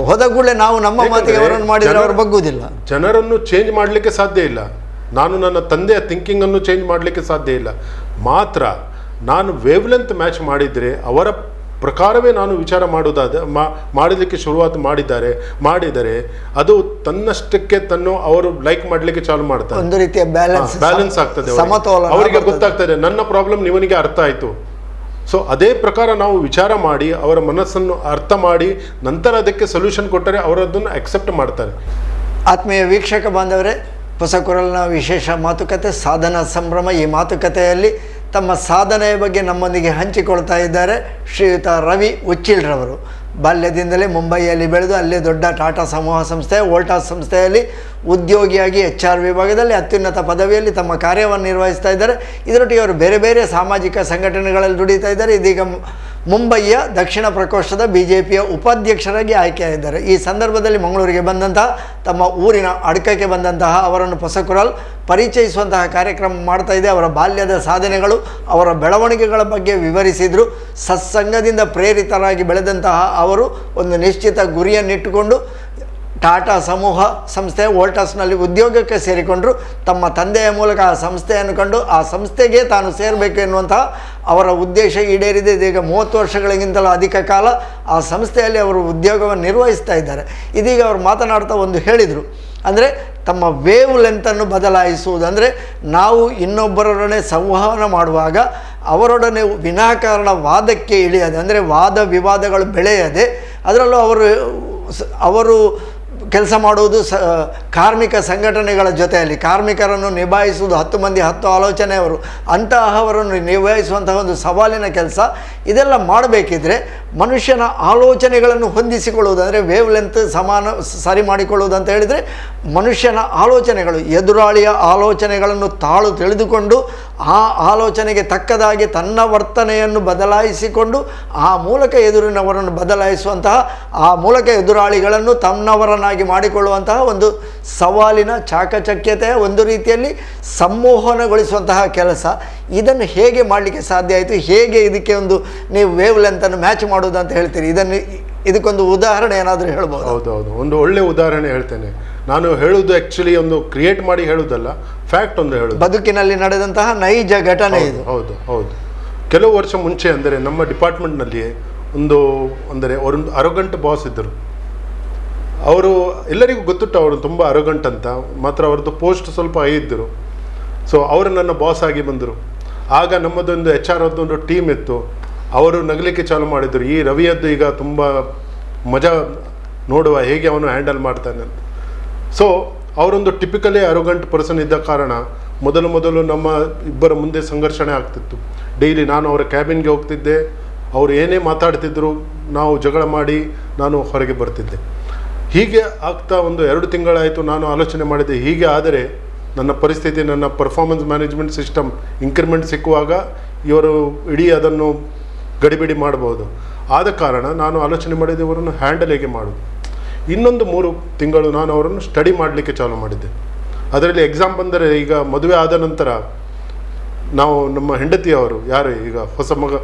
ಹೋದಗೂಡಲೇ ನಾವು ನಮ್ಮ ಮಾತಿಗೆ ಅವರನ್ನು ಮಾಡಿದರೆ ಅವರು ಬಗ್ಗುವುದಿಲ್ಲ. ಜನರನ್ನು ಚೇಂಜ್ ಮಾಡಲಿಕ್ಕೆ ಸಾಧ್ಯ ಇಲ್ಲ. ನಾನು ನನ್ನ ತಂದೆಯ ಥಿಂಕಿಂಗನ್ನು ಚೇಂಜ್ ಮಾಡಲಿಕ್ಕೆ ಸಾಧ್ಯ ಇಲ್ಲ. ಮಾತ್ರ ನಾನು ವೇವ್ ಲೆಂತ್ ಮ್ಯಾಚ್ ಮಾಡಿದರೆ ಅವರ ಪ್ರಕಾರವೇ ನಾನು ವಿಚಾರ ಮಾಡಲಿಕ್ಕೆ ಶುರುವಾತು ಮಾಡಿದರೆ ಅದು ತನ್ನಷ್ಟಕ್ಕೆ ಅವರು ಲೈಕ್ ಮಾಡಲಿಕ್ಕೆ ಚಾಲು ಮಾಡ್ತಾರೆ. ಒಂದು ರೀತಿಯ ಬ್ಯಾಲೆನ್ಸ್ ಆಗ್ತದೆ, ಅವರಿಗೆ ಗೊತ್ತಾಗ್ತದೆ ನನ್ನ ಪ್ರಾಬ್ಲಮ್ ಇವನಿಗೆ ಅರ್ಥ ಆಯಿತು. ಸೊ ಅದೇ ಪ್ರಕಾರ ನಾವು ವಿಚಾರ ಮಾಡಿ ಅವರ ಮನಸ್ಸನ್ನು ಅರ್ಥ ಮಾಡಿ ನಂತರ ಅದಕ್ಕೆ ಸೊಲ್ಯೂಷನ್ ಕೊಟ್ಟರೆ ಅವರದನ್ನು ಅಕ್ಸೆಪ್ಟ್ ಮಾಡ್ತಾರೆ. ಆತ್ಮೀಯ ವೀಕ್ಷಕ ಬಾಂಧವರೇ, ಹೊಸ ಕೊರಲಿನ ವಿಶೇಷ ಮಾತುಕತೆ ಸಾಧನಾ ಸಂಭ್ರಮ. ಈ ಮಾತುಕತೆಯಲ್ಲಿ ತಮ್ಮ ಸಾಧನೆಯ ಬಗ್ಗೆ ನಮ್ಮೊಂದಿಗೆ ಹಂಚಿಕೊಳ್ತಾ ಇದ್ದಾರೆ ಶ್ರೀಯುತ ರವಿ ಉಚ್ಚಿಲ್ರವರು. ಬಾಲ್ಯದಿಂದಲೇ ಮುಂಬೈಯಲ್ಲಿ ಬೆಳೆದು ಅಲ್ಲೇ ದೊಡ್ಡ ಟಾಟಾ ಸಮೂಹ ಸಂಸ್ಥೆ ವೋಲ್ಟಾಸ್ ಸಂಸ್ಥೆಯಲ್ಲಿ ಉದ್ಯೋಗಿಯಾಗಿ HR ವಿಭಾಗದಲ್ಲಿ ಅತ್ಯುನ್ನತ ಪದವಿಯಲ್ಲಿ ತಮ್ಮ ಕಾರ್ಯವನ್ನು ನಿರ್ವಹಿಸ್ತಾ ಇದ್ದಾರೆ. ಇದರೊಟ್ಟಿಗೆ ಅವರು ಬೇರೆ ಬೇರೆ ಸಾಮಾಜಿಕ ಸಂಘಟನೆಗಳಲ್ಲಿ ದುಡಿತಾ ಇದ್ದಾರೆ. ಇದೀಗ ಮುಂಬಯಿಯ ದಕ್ಷಿಣ ಪ್ರಕೋಷ್ಠದ BJPಯ ಉಪಾಧ್ಯಕ್ಷರಾಗಿ ಆಯ್ಕೆಯಾಗಿದ್ದಾರೆ. ಈ ಸಂದರ್ಭದಲ್ಲಿ ಮಂಗಳೂರಿಗೆ ಬಂದಂತಹ ತಮ್ಮ ಊರಿನ ಅಡ್ಕಕ್ಕೆ ಬಂದಂತಹ ಅವರನ್ನು ಹೊಸಕುರಲ್ ಪರಿಚಯಿಸುವಂತಹ ಕಾರ್ಯಕ್ರಮ ಮಾಡ್ತಾ ಇದೆ. ಅವರ ಬಾಲ್ಯದ ಸಾಧನೆಗಳು, ಅವರ ಬೆಳವಣಿಗೆಗಳ ಬಗ್ಗೆ ವಿವರಿಸಿದರು. ಸತ್ಸಂಗದಿಂದ ಪ್ರೇರಿತರಾಗಿ ಬೆಳೆದಂತಹ ಅವರು ಒಂದು ನಿಶ್ಚಿತ ಗುರಿಯನ್ನಿಟ್ಟುಕೊಂಡು ಟಾಟಾ ಸಮೂಹ ಸಂಸ್ಥೆ ವೋಲ್ಟಾಸ್ನಲ್ಲಿ ಉದ್ಯೋಗಕ್ಕೆ ಸೇರಿಕೊಂಡರು. ತಮ್ಮ ತಂದೆಯ ಮೂಲಕ ಆ ಸಂಸ್ಥೆಯನ್ನು ಕಂಡು ಆ ಸಂಸ್ಥೆಗೆ ತಾನು ಸೇರಬೇಕು ಎನ್ನುವಂತಹ ಅವರ ಉದ್ದೇಶ ಈಡೇರಿದೆ. ಇದೀಗ 30 ವರ್ಷಗಳಿಗಿಂತಲೂ ಅಧಿಕ ಕಾಲ ಆ ಸಂಸ್ಥೆಯಲ್ಲಿ ಅವರು ಉದ್ಯೋಗವನ್ನು ನಿರ್ವಹಿಸ್ತಾ ಇದ್ದಾರೆ. ಇದೀಗ ಅವರು ಮಾತನಾಡ್ತಾ ಒಂದು ಹೇಳಿದರು, ಅಂದರೆ ತಮ್ಮ ವೇವ್ ಲೆಂತನ್ನು ಬದಲಾಯಿಸುವುದು, ಅಂದರೆ ನಾವು ಇನ್ನೊಬ್ಬರೊಡನೆ ಸಂವಹನ ಮಾಡುವಾಗ ಅವರೊಡನೆ ವಿನಾಕಾರಣ ವಾದಕ್ಕೆ ಇಳಿಯದೆ, ಅಂದರೆ ವಾದ ವಿವಾದಗಳು ಬೆಳೆಯದೆ, ಅದರಲ್ಲೂ ಅವರು ಕೆಲಸ ಮಾಡುವುದು ಕಾರ್ಮಿಕ ಸಂಘಟನೆಗಳ ಜೊತೆಯಲ್ಲಿ ಕಾರ್ಮಿಕರನ್ನು ನಿಭಾಯಿಸುವುದು 10 ಮಂದಿ 10 ಆಲೋಚನೆಯವರು, ಅಂತಹವರನ್ನು ನಿಭಾಯಿಸುವಂತಹ ಒಂದು ಸವಾಲಿನ ಕೆಲಸ. ಇದೆಲ್ಲ ಮಾಡಬೇಕಿದ್ರೆ ಮನುಷ್ಯನ ಆಲೋಚನೆಗಳನ್ನು ಹೊಂದಿಸಿಕೊಳ್ಳುವುದು, ಅಂದರೆ ವೇವ್ ಲೆಂತ್ ಸರಿ ಮಾಡಿಕೊಳ್ಳುವುದು ಅಂತ ಹೇಳಿದರೆ ಮನುಷ್ಯನ ಆಲೋಚನೆಗಳು, ಎದುರಾಳಿಯ ಆಲೋಚನೆಗಳನ್ನು ತಿಳಿದುಕೊಂಡು ಆ ಆಲೋಚನೆಗೆ ತಕ್ಕದಾಗಿ ತನ್ನ ವರ್ತನೆಯನ್ನು ಬದಲಾಯಿಸಿಕೊಂಡು ಆ ಮೂಲಕ ಎದುರಿನವರನ್ನು ಬದಲಾಯಿಸುವಂತಹ, ಆ ಮೂಲಕ ಎದುರಾಳಿಗಳನ್ನು ತನ್ನವರನ್ನಾಗಿ ಮಾಡಿಕೊಳ್ಳುವಂತಹ ಒಂದು ಸವಾಲಿನ ಚಾಕಚಕ್ಯತೆಯ ಒಂದು ರೀತಿಯಲ್ಲಿ ಸಂಮೋಹನಗೊಳಿಸುವಂತಹ ಕೆಲಸ. ಇದನ್ನು ಹೇಗೆ ಮಾಡಲಿಕ್ಕೆ ಸಾಧ್ಯ ಆಯಿತು? ಹೇಗೆ ಇದಕ್ಕೆ ಒಂದು ನೀವು ವೇವ್ ಲೆಂತನ್ನು ಮ್ಯಾಚ್ ಮಾಡೋದು ಅಂತ ಹೇಳ್ತೀರಿ? ಇದಕ್ಕೊಂದು ಉದಾಹರಣೆ ಏನಾದರೂ ಹೇಳ್ಬೋದು? ಹೌದೌದು, ಒಂದು ಒಳ್ಳೆ ಉದಾಹರಣೆ ಹೇಳ್ತೇನೆ. ನಾನು ಹೇಳುವುದು ಆ್ಯಕ್ಚುಲಿ ಒಂದು ಕ್ರಿಯೇಟ್ ಮಾಡಿ ಹೇಳುವುದಲ್ಲ, ಫ್ಯಾಕ್ಟ್ ಒಂದು ಹೇಳುದು, ಬದುಕಿನಲ್ಲಿ ನಡೆದಂತಹ ನೈಜ ಘಟನೆ ಇದು. ಹೌದು ಹೌದು. ಕೆಲವು ವರ್ಷ ಮುಂಚೆ ಅಂದರೆ ನಮ್ಮ ಡಿಪಾರ್ಟ್ಮೆಂಟ್ನಲ್ಲಿ ಒಂದು ಅರೋಗಂಟ್ ಬಾಸ್ ಇದ್ದರು. ಅವರು ಎಲ್ಲರಿಗೂ ಗೊತ್ತಿತ್ತು ಅವರು ತುಂಬ ಅರೋಗಂಟ್ ಅಂತ, ಮಾತ್ರ ಅವ್ರದ್ದು ಪೋಸ್ಟ್ ಸ್ವಲ್ಪ ಹೈ ಇದ್ದರು. ಸೊ ಅವರು ನನ್ನ ಬಾಸ್ ಆಗಿ ಬಂದರು. ಆಗ ನಮ್ಮದೊಂದು HR ಒಂದು ಟೀಮ್ ಇತ್ತು. ಅವರು ನಗಲಿಕ್ಕೆ ಚಾಲು ಮಾಡಿದರು, ಈ ರವಿಯದ್ದು ಈಗ ತುಂಬ ಮಜಾ ನೋಡುವ ಹೇಗೆ ಅವನು ಹ್ಯಾಂಡಲ್ ಮಾಡ್ತಾನೆ ಅಂತ. ಸೊ ಅವರೊಂದು ಟಿಪಿಕಲಿ ಅರೋಗಂಟ್ ಪರ್ಸನ್ ಇದ್ದ ಕಾರಣ ಮೊದಲು ನಮ್ಮ ಇಬ್ಬರ ಮುಂದೆ ಸಂಘರ್ಷಣೆ ಆಗ್ತಿತ್ತು. ಡೈಲಿ ನಾನು ಅವರ ಕ್ಯಾಬಿನ್ಗೆ ಹೋಗ್ತಿದ್ದೆ, ಅವರು ಏನೇ ಮಾತಾಡ್ತಿದ್ರು ನಾವು ಜಗಳ ಮಾಡಿ ನಾನು ಹೊರಗೆ ಬರ್ತಿದ್ದೆ. ಹೀಗೆ ಆಗ್ತಾ ಒಂದು 2 ತಿಂಗಳಾಯಿತು. ನಾನು ಆಲೋಚನೆ ಮಾಡಿದೆ, ಹೀಗೆ ಆದರೆ ನನ್ನ ಪರಿಸ್ಥಿತಿ, ನನ್ನ ಪರ್ಫಾರ್ಮೆನ್ಸ್ ಮ್ಯಾನೇಜ್ಮೆಂಟ್ ಸಿಸ್ಟಮ್ ಇನ್ಕ್ರಿಮೆಂಟ್ ಸಿಕ್ಕುವಾಗ ಇವರು ಇಡೀ ಅದನ್ನು ಗಡಿಬಿಡಿ ಮಾಡಬಹುದು. ಆದ ಕಾರಣ ನಾನು ಆಲೋಚನೆ ಮಾಡಿದೆ, ಇವರನ್ನು ಹ್ಯಾಂಡಲ್ ಹೇಗೆ ಮಾಡೋದು. ಇನ್ನೊಂದು 3 ತಿಂಗಳು ನಾನು ಅವರನ್ನು ಸ್ಟಡಿ ಮಾಡಲಿಕ್ಕೆ ಚಾಲು ಮಾಡಿದ್ದೆ. ಅದರಲ್ಲಿ ಎಕ್ಸಾಮ್ ಬಂದರೆ, ಈಗ ಮದುವೆ ಆದ ನಂತರ ನಾವು ನಮ್ಮ ಹೆಂಡತಿಯವರು ಯಾರು ಈಗ ಹೊಸ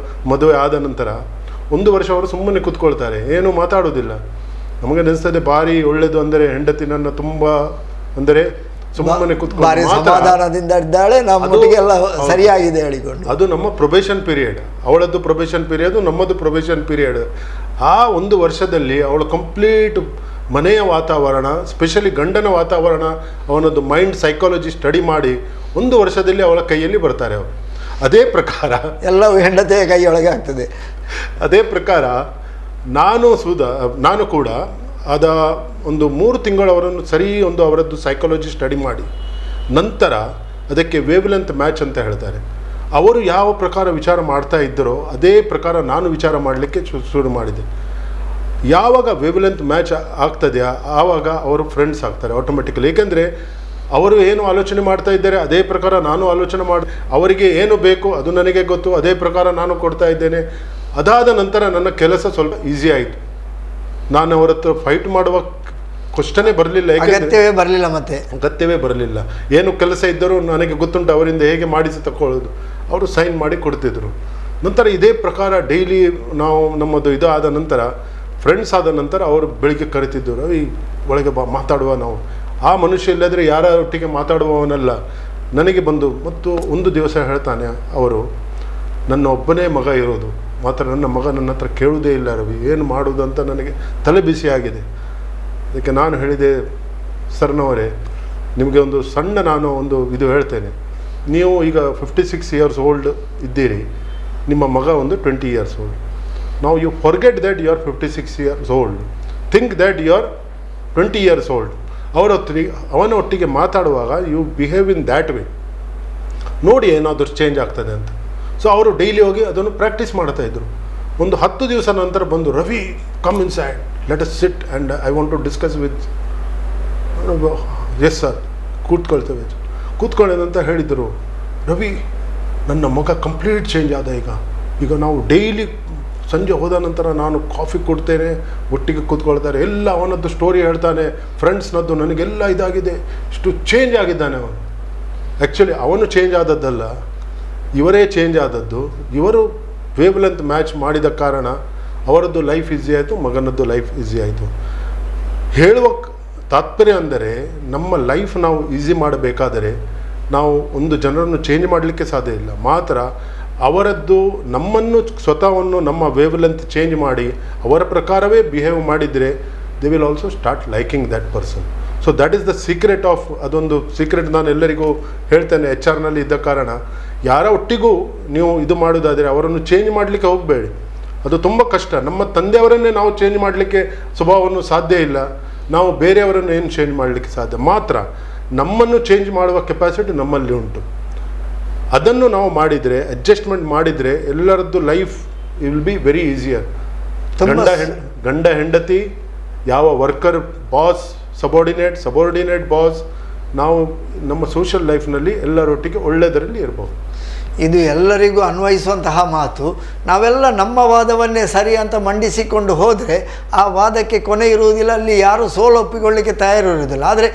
ಮದುವೆ ಆದ ನಂತರ 1 ವರ್ಷ ಅವರು ಸುಮ್ಮನೆ ಕೂತ್ಕೊಳ್ತಾರೆ, ಏನೂ ಮಾತಾಡೋದಿಲ್ಲ. ನಮಗೆ ಅನಿಸ್ತದೆ ಭಾರಿ ಒಳ್ಳೆಯದು, ಅಂದರೆ ಹೆಂಡತಿ ನನ್ನ ತುಂಬ ಅಂದರೆ ಸುಮ್ಮನೆ ಕೂತ್ಕೊಂಡು ಸಮಾಧಾನದಿಂದ ಇದ್ದಾಳೆ, ನಮ್ಮೊಟ್ಟಿಗೆಲ್ಲ ಸರಿಯಾಗಿದೆ ಹೇಳಿಕೊಂಡು. ಅದು ನಮ್ಮ ಪ್ರೊಬೇಷನ್ ಪೀರಿಯಡ್, ಅವಳದ್ದು ಪ್ರೊಬೇಷನ್ ಪೀರಿಯಡ್, ನಮ್ಮದು ಪ್ರೊಬೇಷನ್ ಪೀರಿಯಡ್. ಆ 1 ವರ್ಷದಲ್ಲಿ ಅವಳು ಕಂಪ್ಲೀಟ್ ಮನೆಯ ವಾತಾವರಣ, ಸ್ಪೆಷಲಿ ಗಂಡನ ವಾತಾವರಣ, ಅವನದ್ದು ಮೈಂಡ್ ಸೈಕಾಲಜಿ ಸ್ಟಡಿ ಮಾಡಿ 1 ವರ್ಷದಲ್ಲಿ ಅವಳ ಕೈಯಲ್ಲಿ ಬರ್ತಾರೆ ಅವರು. ಅದೇ ಪ್ರಕಾರ ಎಲ್ಲವೂ ಹೆಂಡತಿಯ ಕೈಯೊಳಗೆ ಆಗ್ತದೆ. ಅದೇ ಪ್ರಕಾರ ನಾನು ಕೂಡ ಅದ ಒಂದು 3 ತಿಂಗಳು ಅವರನ್ನು ಅವರದ್ದು ಸೈಕಾಲಜಿ ಸ್ಟಡಿ ಮಾಡಿ ನಂತರ ಅದಕ್ಕೆ ವೇವ್ ಲೆಂತ್ ಮ್ಯಾಚ್ ಅಂತ ಹೇಳ್ತಾರೆ. ಅವರು ಯಾವ ಪ್ರಕಾರ ವಿಚಾರ ಮಾಡ್ತಾ ಇದ್ದರೋ ಅದೇ ಪ್ರಕಾರ ನಾನು ವಿಚಾರ ಮಾಡಲಿಕ್ಕೆ ಶುರು ಮಾಡಿದೆ. ಯಾವಾಗ ವೇವ್ ಲೆಂತ್ ಮ್ಯಾಚ್ ಆಗ್ತದೆಯಾ ಆವಾಗ ಅವರು ಫ್ರೆಂಡ್ಸ್ ಆಗ್ತಾರೆ ಆಟೋಮೆಟಿಕಲಿ. ಏಕೆಂದರೆ ಅವರು ಏನು ಆಲೋಚನೆ ಮಾಡ್ತಾ ಇದ್ದಾರೆ ಅದೇ ಪ್ರಕಾರ ನಾನು ಆಲೋಚನೆ ಅವರಿಗೆ ಏನು ಬೇಕು ಅದು ನನಗೆ ಗೊತ್ತು, ಅದೇ ಪ್ರಕಾರ ನಾನು ಕೊಡ್ತಾ ಇದ್ದೇನೆ. ಅದಾದ ನಂತರ ನನ್ನ ಕೆಲಸ ಸ್ವಲ್ಪ ಈಸಿ ಆಯಿತು. ನಾನು ಅವರ ಹತ್ರ ಫೈಟ್ ಮಾಡುವ ಕ್ವಶನೇ ಬರಲಿಲ್ಲ, ಅಗತ್ಯವೇ ಬರಲಿಲ್ಲ. ಏನು ಕೆಲಸ ಇದ್ದರೂ ನನಗೆ ಗೊತ್ತುಂಟು ಅವರಿಂದ ಹೇಗೆ ಮಾಡಿಸಿ ತಗೊಳ್ಳೋದು, ಅವರು ಸೈನ್ ಮಾಡಿ ಕೊಡ್ತಿದ್ರು. ನಂತರ ಇದೇ ಪ್ರಕಾರ ಡೈಲಿ ನಾವು ನಮ್ಮದು ಇದು ಆದ ನಂತರ ಫ್ರೆಂಡ್ಸ್ ಆದ ನಂತರ ಅವರು ಬೆಳಿಗ್ಗೆ ಕರಿತಿದ್ದರು, ಈ ಒಳಗೆ ಬಾ ಮಾತಾಡುವ. ನಾವು ಆ ಮನುಷ್ಯ ಇಲ್ಲದ್ರೆ ಯಾರ ಒಟ್ಟಿಗೆ ಮಾತಾಡುವವನಲ್ಲ. ನನಗೆ ಬಂದು ಮತ್ತು ಒಂದು ದಿವಸ ಹೇಳ್ತಾನೆ, ಅವರು ನನ್ನ ಒಬ್ಬನೇ ಮಗ ಇರೋದು, ಮಾತ್ರ ನನ್ನ ಮಗ ನನ್ನ ಹತ್ರ ಕೇಳುವುದೇ ಇಲ್ಲ ರವಿ, ಏನು ಮಾಡೋದು ಅಂತ ನನಗೆ ತಲೆ ಬಿಸಿ ಆಗಿದೆ. ಅದಕ್ಕೆ ನಾನು ಹೇಳಿದೆ, ಸರ್ನವರೇ ನಿಮಗೆ ಒಂದು ಸಣ್ಣ ನಾನು ಇದು ಹೇಳ್ತೇನೆ. ನೀವು ಈಗ 56 ಇಯರ್ಸ್ ಓಲ್ಡ್ ಇದ್ದೀರಿ, ನಿಮ್ಮ ಮಗ 20 ಇಯರ್ಸ್ ಓಲ್ಡ್. ನಾವು you forget that you are 56 years old, think that you are 20 years old. ಅವನ ಒಟ್ಟಿಗೆ ಮಾತಾಡುವಾಗ you behave in that way, ನೋಡಿ ಏನಾದರೂ ಚೇಂಜ್ ಆಗ್ತದೆ ಅಂತ. ಸೊ ಅವರು ಡೈಲಿ ಹೋಗಿ ಅದನ್ನು ಪ್ರಾಕ್ಟೀಸ್ ಮಾಡ್ತಾಯಿದ್ರು. ಒಂದು 10 ದಿವಸ ನಂತರ ಬಂದು, Ravi come inside, let us sit and I want to discuss with. Yes sir, ಕೂತ್ಕೊಳ್ತೇವೆ. ಕೂತ್ಕೊಳ್ಳೋದಂತ ಹೇಳಿದರು. ರವಿ, ನನ್ನ ಮಗ ಕಂಪ್ಲೀಟ್ ಚೇಂಜ್ ಆದ. ಈಗ ನಾವು ಡೈಲಿ ಸಂಜೆ ಹೋದ ನಂತರ ನಾನು ಕಾಫಿ ಕೊಡ್ತೇನೆ, ಒಟ್ಟಿಗೆ ಕೂತ್ಕೊಳ್ತಾರೆ, ಎಲ್ಲ ಅವನದ್ದು ಸ್ಟೋರಿ ಹೇಳ್ತಾನೆ, ಫ್ರೆಂಡ್ಸ್ನದ್ದು, ನನಗೆಲ್ಲ ಇದಾಗಿದೆ, ಇಷ್ಟು ಚೇಂಜ್ ಆಗಿದ್ದಾನೆ ಅವನು. ಆ್ಯಕ್ಚುಲಿ ಅವನು ಚೇಂಜ್ ಆದದ್ದಲ್ಲ, ಇವರೇ ಚೇಂಜ್ ಆದದ್ದು. ಇವರು ವೇವ್ ಲೆಂತ್ ಮ್ಯಾಚ್ ಮಾಡಿದ ಕಾರಣ ಅವರದ್ದು ಲೈಫ್ ಈಸಿ ಆಯಿತು, ಮಗನದ್ದು ಲೈಫ್ ಈಸಿ ಆಯಿತು. ಹೇಳುವ ತಾತ್ಪರ್ಯ ಅಂದರೆ ನಮ್ಮ ಲೈಫ್ ನಾವು ಈಸಿ ಮಾಡಬೇಕಾದರೆ ನಾವು ಒಂದು ಜನರನ್ನು ಚೇಂಜ್ ಮಾಡಲಿಕ್ಕೆ ಸಾಧ್ಯ ಇಲ್ಲ. ಮಾತ್ರ ಅವರದ್ದು ನಮ್ಮನ್ನು ಸ್ವತಃವನ್ನು ನಮ್ಮ ವೇವ್ ಲೆಂತ್ ಚೇಂಜ್ ಮಾಡಿ ಅವರ ಪ್ರಕಾರವೇ ಬಿಹೇವ್ ಮಾಡಿದರೆ they will also start liking that person. So that is the secret of, ಅದೊಂದು ಸೀಕ್ರೆಟ್ ನಾನು ಎಲ್ಲರಿಗೂ ಹೇಳ್ತೇನೆ. HR ಇದ್ದ ಕಾರಣ ಯಾರ ಒಟ್ಟಿಗೂ ನೀವು ಇದು ಮಾಡೋದಾದರೆ ಅವರನ್ನು ಚೇಂಜ್ ಮಾಡಲಿಕ್ಕೆ ಹೋಗಬೇಡಿ, ಅದು ತುಂಬ ಕಷ್ಟ. ನಮ್ಮ ತಂದೆಯವರನ್ನೇ ನಾವು ಚೇಂಜ್ ಮಾಡಲಿಕ್ಕೆ ಸ್ವಭಾವವನ್ನು ಸಾಧ್ಯ ಇಲ್ಲ, ನಾವು ಬೇರೆಯವರನ್ನು ಏನು ಚೇಂಜ್ ಮಾಡಲಿಕ್ಕೆ ಸಾಧ್ಯ. ಮಾತ್ರ ನಮ್ಮನ್ನು ಚೇಂಜ್ ಮಾಡುವ ಕೆಪಾಸಿಟಿ ನಮ್ಮಲ್ಲಿ ಉಂಟು. ಅದನ್ನು ನಾವು ಮಾಡಿದರೆ, ಅಡ್ಜಸ್ಟ್ಮೆಂಟ್ ಮಾಡಿದರೆ ಎಲ್ಲರದ್ದು life will be very easier. ಗಂಡ ಹೆಂಡತಿ, ಯಾವ ವರ್ಕರ್ ಬಾಸ್, ಸಬಾರ್ಡಿನೇಟ್ ಬಾಸ್, ನಾವು ನಮ್ಮ ಸೋಷಿಯಲ್ ಲೈಫ್ನಲ್ಲಿ ಎಲ್ಲರೊಟ್ಟಿಗೆ ಒಳ್ಳೆಯದರಲ್ಲಿ ಇರ್ಬೋದು. ಇದು ಎಲ್ಲರಿಗೂ ಅನ್ವಯಿಸುವಂತಹ ಮಾತು. ನಾವೆಲ್ಲ ನಮ್ಮ ವಾದವನ್ನೇ ಸರಿ ಅಂತ ಮಂಡಿಸಿಕೊಂಡು ಹೋದರೆ ಆ ವಾದಕ್ಕೆ ಕೊನೆ ಇರುವುದಿಲ್ಲ, ಅಲ್ಲಿ ಯಾರು ಸೋಲೊಪ್ಪಿಕೊಳ್ಳಿಕ್ಕೆ ತಯಾರಿರುವುದಿಲ್ಲ. ಆದರೆ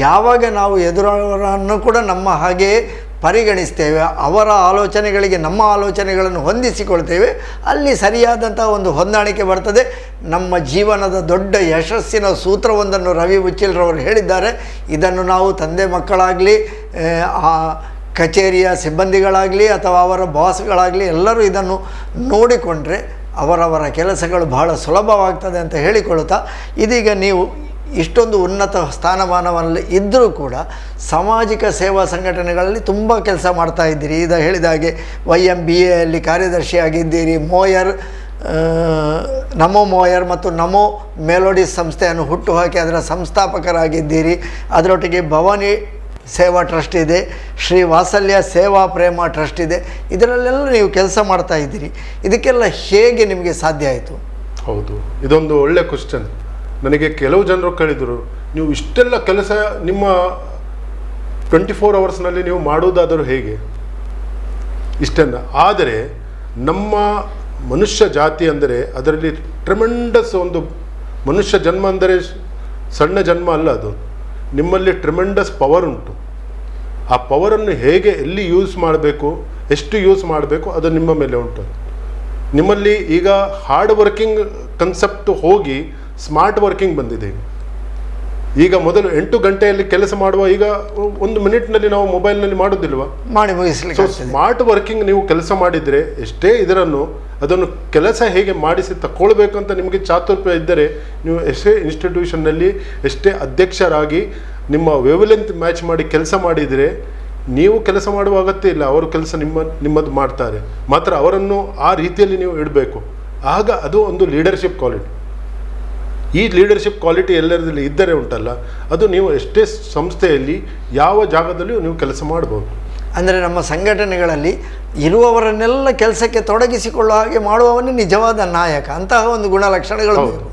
ಯಾವಾಗ ನಾವು ಎದುರವರನ್ನು ಕೂಡ ನಮ್ಮ ಹಾಗೆಯೇ ಪರಿಗಣಿಸ್ತೇವೆ, ಅವರ ಆಲೋಚನೆಗಳಿಗೆ ನಮ್ಮ ಆಲೋಚನೆಗಳನ್ನು ಹೊಂದಿಸಿಕೊಳ್ತೇವೆ, ಅಲ್ಲಿ ಸರಿಯಾದಂಥ ಒಂದು ಹೊಂದಾಣಿಕೆ ಬರ್ತದೆ. ನಮ್ಮ ಜೀವನದ ದೊಡ್ಡ ಯಶಸ್ಸಿನ ಸೂತ್ರವೊಂದನ್ನು ರವಿ ಉಚ್ಚಿಲ್ರವರು ಹೇಳಿದ್ದಾರೆ. ಇದನ್ನು ನಾವು ತಂದೆ ಮಕ್ಕಳಾಗಲಿ, ಕಚೇರಿಯ ಸಿಬ್ಬಂದಿಗಳಾಗಲಿ ಅಥವಾ ಅವರ ಬಾಸ್ಗಳಾಗಲಿ ಎಲ್ಲರೂ ಇದನ್ನು ನೋಡಿಕೊಂಡ್ರೆ ಅವರವರ ಕೆಲಸಗಳು ಬಹಳ ಸುಲಭವಾಗ್ತದೆ ಅಂತ ಹೇಳಿಕೊಳ್ಳುತ್ತಾ, ಇದೀಗ ನೀವು ಇಷ್ಟೊಂದು ಉನ್ನತ ಸ್ಥಾನಮಾನದಲ್ಲಿ ಇದ್ದರೂ ಕೂಡ ಸಾಮಾಜಿಕ ಸೇವಾ ಸಂಘಟನೆಗಳಲ್ಲಿ ತುಂಬ ಕೆಲಸ ಮಾಡ್ತಾ ಇದ್ದೀರಿ. ಇದು ಹೇಳಿದ ಹಾಗೆ YMBAಯಲ್ಲಿ ಕಾರ್ಯದರ್ಶಿಯಾಗಿದ್ದೀರಿ, ನಮೋ ಮೋಯರ್ ಮತ್ತು ನಮೋ ಮೆಲೋಡಿಸ್ ಸಂಸ್ಥೆಯನ್ನು ಹುಟ್ಟುಹಾಕಿ ಅದರ ಸಂಸ್ಥಾಪಕರಾಗಿದ್ದೀರಿ. ಅದರೊಟ್ಟಿಗೆ ಭವಾನಿ ಸೇವಾ ಟ್ರಸ್ಟ್ ಇದೆ, ಶ್ರೀ ವಾತ್ಸಲ್ಯ ಸೇವಾ ಪ್ರೇಮ ಟ್ರಸ್ಟ್ ಇದೆ. ಇದರಲ್ಲೆಲ್ಲ ನೀವು ಕೆಲಸ ಮಾಡ್ತಾ ಇದ್ದೀರಿ. ಇದಕ್ಕೆಲ್ಲ ಹೇಗೆ ನಿಮಗೆ ಸಾಧ್ಯ ಆಯಿತು? ಹೌದು, ಇದೊಂದು ಒಳ್ಳೆ ಕ್ವಶನ್. ನನಗೆ ಕೆಲವು ಜನರು ಕೇಳಿದರು, ನೀವು ಇಷ್ಟೆಲ್ಲ ಕೆಲಸ ನಿಮ್ಮ 24 ಅವರ್ಸ್ನಲ್ಲಿ ನೀವು ಮಾಡುವುದಾದರೂ ಹೇಗೆ ಇಷ್ಟನ್ನು? ಆದರೆ ನಮ್ಮ ಮನುಷ್ಯ ಜಾತಿ ಅಂದರೆ ಅದರಲ್ಲಿ ಟ್ರೆಮೆಂಡಸ್ ಒಂದು ಮನುಷ್ಯ ಜನ್ಮ ಅಂದರೆ ಸಣ್ಣ ಜನ್ಮ ಅಲ್ಲ, ಅದು ನಿಮ್ಮಲ್ಲಿ ಟ್ರೆಮೆಂಡಸ್ ಪವರ್ ಉಂಟು. ಆ ಪವರನ್ನು ಹೇಗೆ ಎಲ್ಲಿ ಯೂಸ್ ಮಾಡಬೇಕು, ಎಷ್ಟು ಯೂಸ್ ಮಾಡಬೇಕು, ಅದು ನಿಮ್ಮ ಮೇಲೆ ಉಂಟು. ನಿಮ್ಮಲ್ಲಿ ಈಗ ಹಾರ್ಡ್ ವರ್ಕಿಂಗ್ ಕನ್ಸೆಪ್ಟ್ ಹೋಗಿ ಸ್ಮಾರ್ಟ್ ವರ್ಕಿಂಗ್ ಬಂದಿದೆ. ಈಗ ಮೊದಲು 8 ಗಂಟೆಯಲ್ಲಿ ಕೆಲಸ ಮಾಡುವ, ಈಗ 1 ಮಿನಿಟ್ನಲ್ಲಿ ನಾವು ಮೊಬೈಲ್ನಲ್ಲಿ ಮಾಡೋದಿಲ್ವಾ, ಮಾಡಿ ಮುಗಿಸಲಿಕ್ಕೆ. ಸೊ ಸ್ಮಾರ್ಟ್ ವರ್ಕಿಂಗ್ ನೀವು ಕೆಲಸ ಮಾಡಿದರೆ ಎಷ್ಟೇ ಅದನ್ನು ಕೆಲಸ ಹೇಗೆ ಮಾಡಿಸಿ ತಗೊಳ್ಬೇಕು ಅಂತ ನಿಮಗೆ ಚಾತುರ್ಯ ಇದ್ದರೆ, ನೀವು ಎಷ್ಟೇ ಇನ್ಸ್ಟಿಟ್ಯೂಷನ್ನಲ್ಲಿ ಎಷ್ಟೇ ಅಧ್ಯಕ್ಷರಾಗಿ ನಿಮ್ಮ ವೇವ್ ಲೆಂತ್ ಮ್ಯಾಚ್ ಮಾಡಿ ಕೆಲಸ ಮಾಡಿದರೆ ನೀವು ಕೆಲಸ ಮಾಡುವ ಅಗತ್ಯ ಇಲ್ಲ, ಅವರು ಕೆಲಸ ನಿಮ್ಮದು ಮಾಡ್ತಾರೆ. ಮಾತ್ರ ಅವರನ್ನು ಆ ರೀತಿಯಲ್ಲಿ ನೀವು ಇಡಬೇಕು. ಆಗ ಅದು ಒಂದು ಲೀಡರ್ಶಿಪ್ ಕ್ವಾಲಿಟಿ. ಈ ಲೀಡರ್ಶಿಪ್ ಕ್ವಾಲಿಟಿ ಎಲ್ಲರಲ್ಲಿ ಇದ್ದರೆ ಉಂಟಲ್ಲ, ಅದು ನೀವು ಎಷ್ಟೇ ಸಂಸ್ಥೆಯಲ್ಲಿ ಯಾವ ಜಾಗದಲ್ಲಿಯೂ ನೀವು ಕೆಲಸ ಮಾಡ್ಬೋದು. ಅಂದರೆ ನಮ್ಮ ಸಂಘಟನೆಗಳಲ್ಲಿ ಇರುವವರನ್ನೆಲ್ಲ ಕೆಲಸಕ್ಕೆ ತೊಡಗಿಸಿಕೊಳ್ಳುವ ಹಾಗೆ ಮಾಡುವವನೇ ನಿಜವಾದ ನಾಯಕ. ಅಂತಹ ಒಂದು ಗುಣಲಕ್ಷಣಗಳು ಬೇಕು.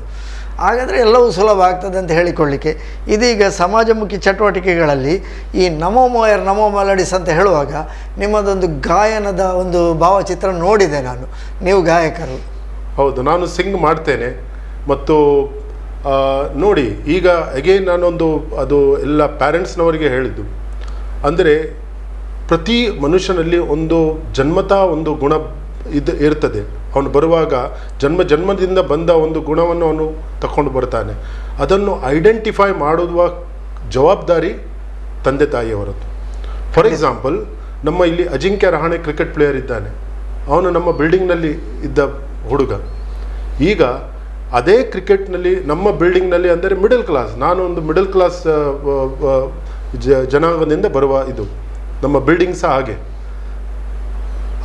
ಹಾಗಾದರೆ ಎಲ್ಲವೂ ಸುಲಭ ಆಗ್ತದೆ ಅಂತ ಹೇಳಿಕೊಳ್ಳಿಕ್ಕೆ. ಇದೀಗ ಸಮಾಜಮುಖಿ ಚಟುವಟಿಕೆಗಳಲ್ಲಿ ಈ ನಮೋ ಮೋಯರ್ ನಮೋ ಮೆಲೋಡಿಸ್ ಅಂತ ಹೇಳುವಾಗ ನಿಮ್ಮದೊಂದು ಗಾಯನದ ಒಂದು ಭಾವಚಿತ್ರ ನೋಡಿದೆ ನಾನು. ನೀವು ಗಾಯಕರು? ಹೌದು, ನಾನು ಸಿಂಗ್ ಮಾಡ್ತೇನೆ. ಮತ್ತು ನೋಡಿ, ಈಗ ಅಗೇನ್ ನಾನೊಂದು ಅದು ಎಲ್ಲ ಪ್ಯಾರೆಂಟ್ಸ್ನವರಿಗೆ ಹೇಳಿದ್ದು ಅಂದರೆ, ಪ್ರತಿ ಮನುಷ್ಯನಲ್ಲಿ ಒಂದು ಜನ್ಮತಃ ಒಂದು ಗುಣ ಇರ್ತದೆ. ಅವನು ಬರುವಾಗ ಜನ್ಮದಿಂದ ಬಂದ ಒಂದು ಗುಣವನ್ನು ಅವನು ತಗೊಂಡು ಬರ್ತಾನೆ. ಅದನ್ನು ಐಡೆಂಟಿಫೈ ಮಾಡುವ ಜವಾಬ್ದಾರಿ ತಂದೆ ತಾಯಿಯವರದ್ದು. ಫಾರ್ ಎಕ್ಸಾಂಪಲ್, ನಮ್ಮ ಇಲ್ಲಿ ಅಜಿಂಕ್ಯ ರಹಾಣೆ ಕ್ರಿಕೆಟ್ ಪ್ಲೇಯರ್ ಇದ್ದಾನೆ. ಅವನು ನಮ್ಮ ಬಿಲ್ಡಿಂಗ್ನಲ್ಲಿ ಇದ್ದ ಹುಡುಗ. ಈಗ ಅದೇ ಕ್ರಿಕೆಟ್ನಲ್ಲಿ ನಮ್ಮ ಬಿಲ್ಡಿಂಗ್ನಲ್ಲಿ ಅಂದರೆ ಮಿಡಲ್ ಕ್ಲಾಸ್, ನಾನು ಒಂದು ಮಿಡಲ್ ಕ್ಲಾಸ್ ಜನಾಂಗದಿಂದ ಬರುವ ಇದು ನಮ್ಮ ಬಿಲ್ಡಿಂಗ್ ಸಹ ಹಾಗೆ.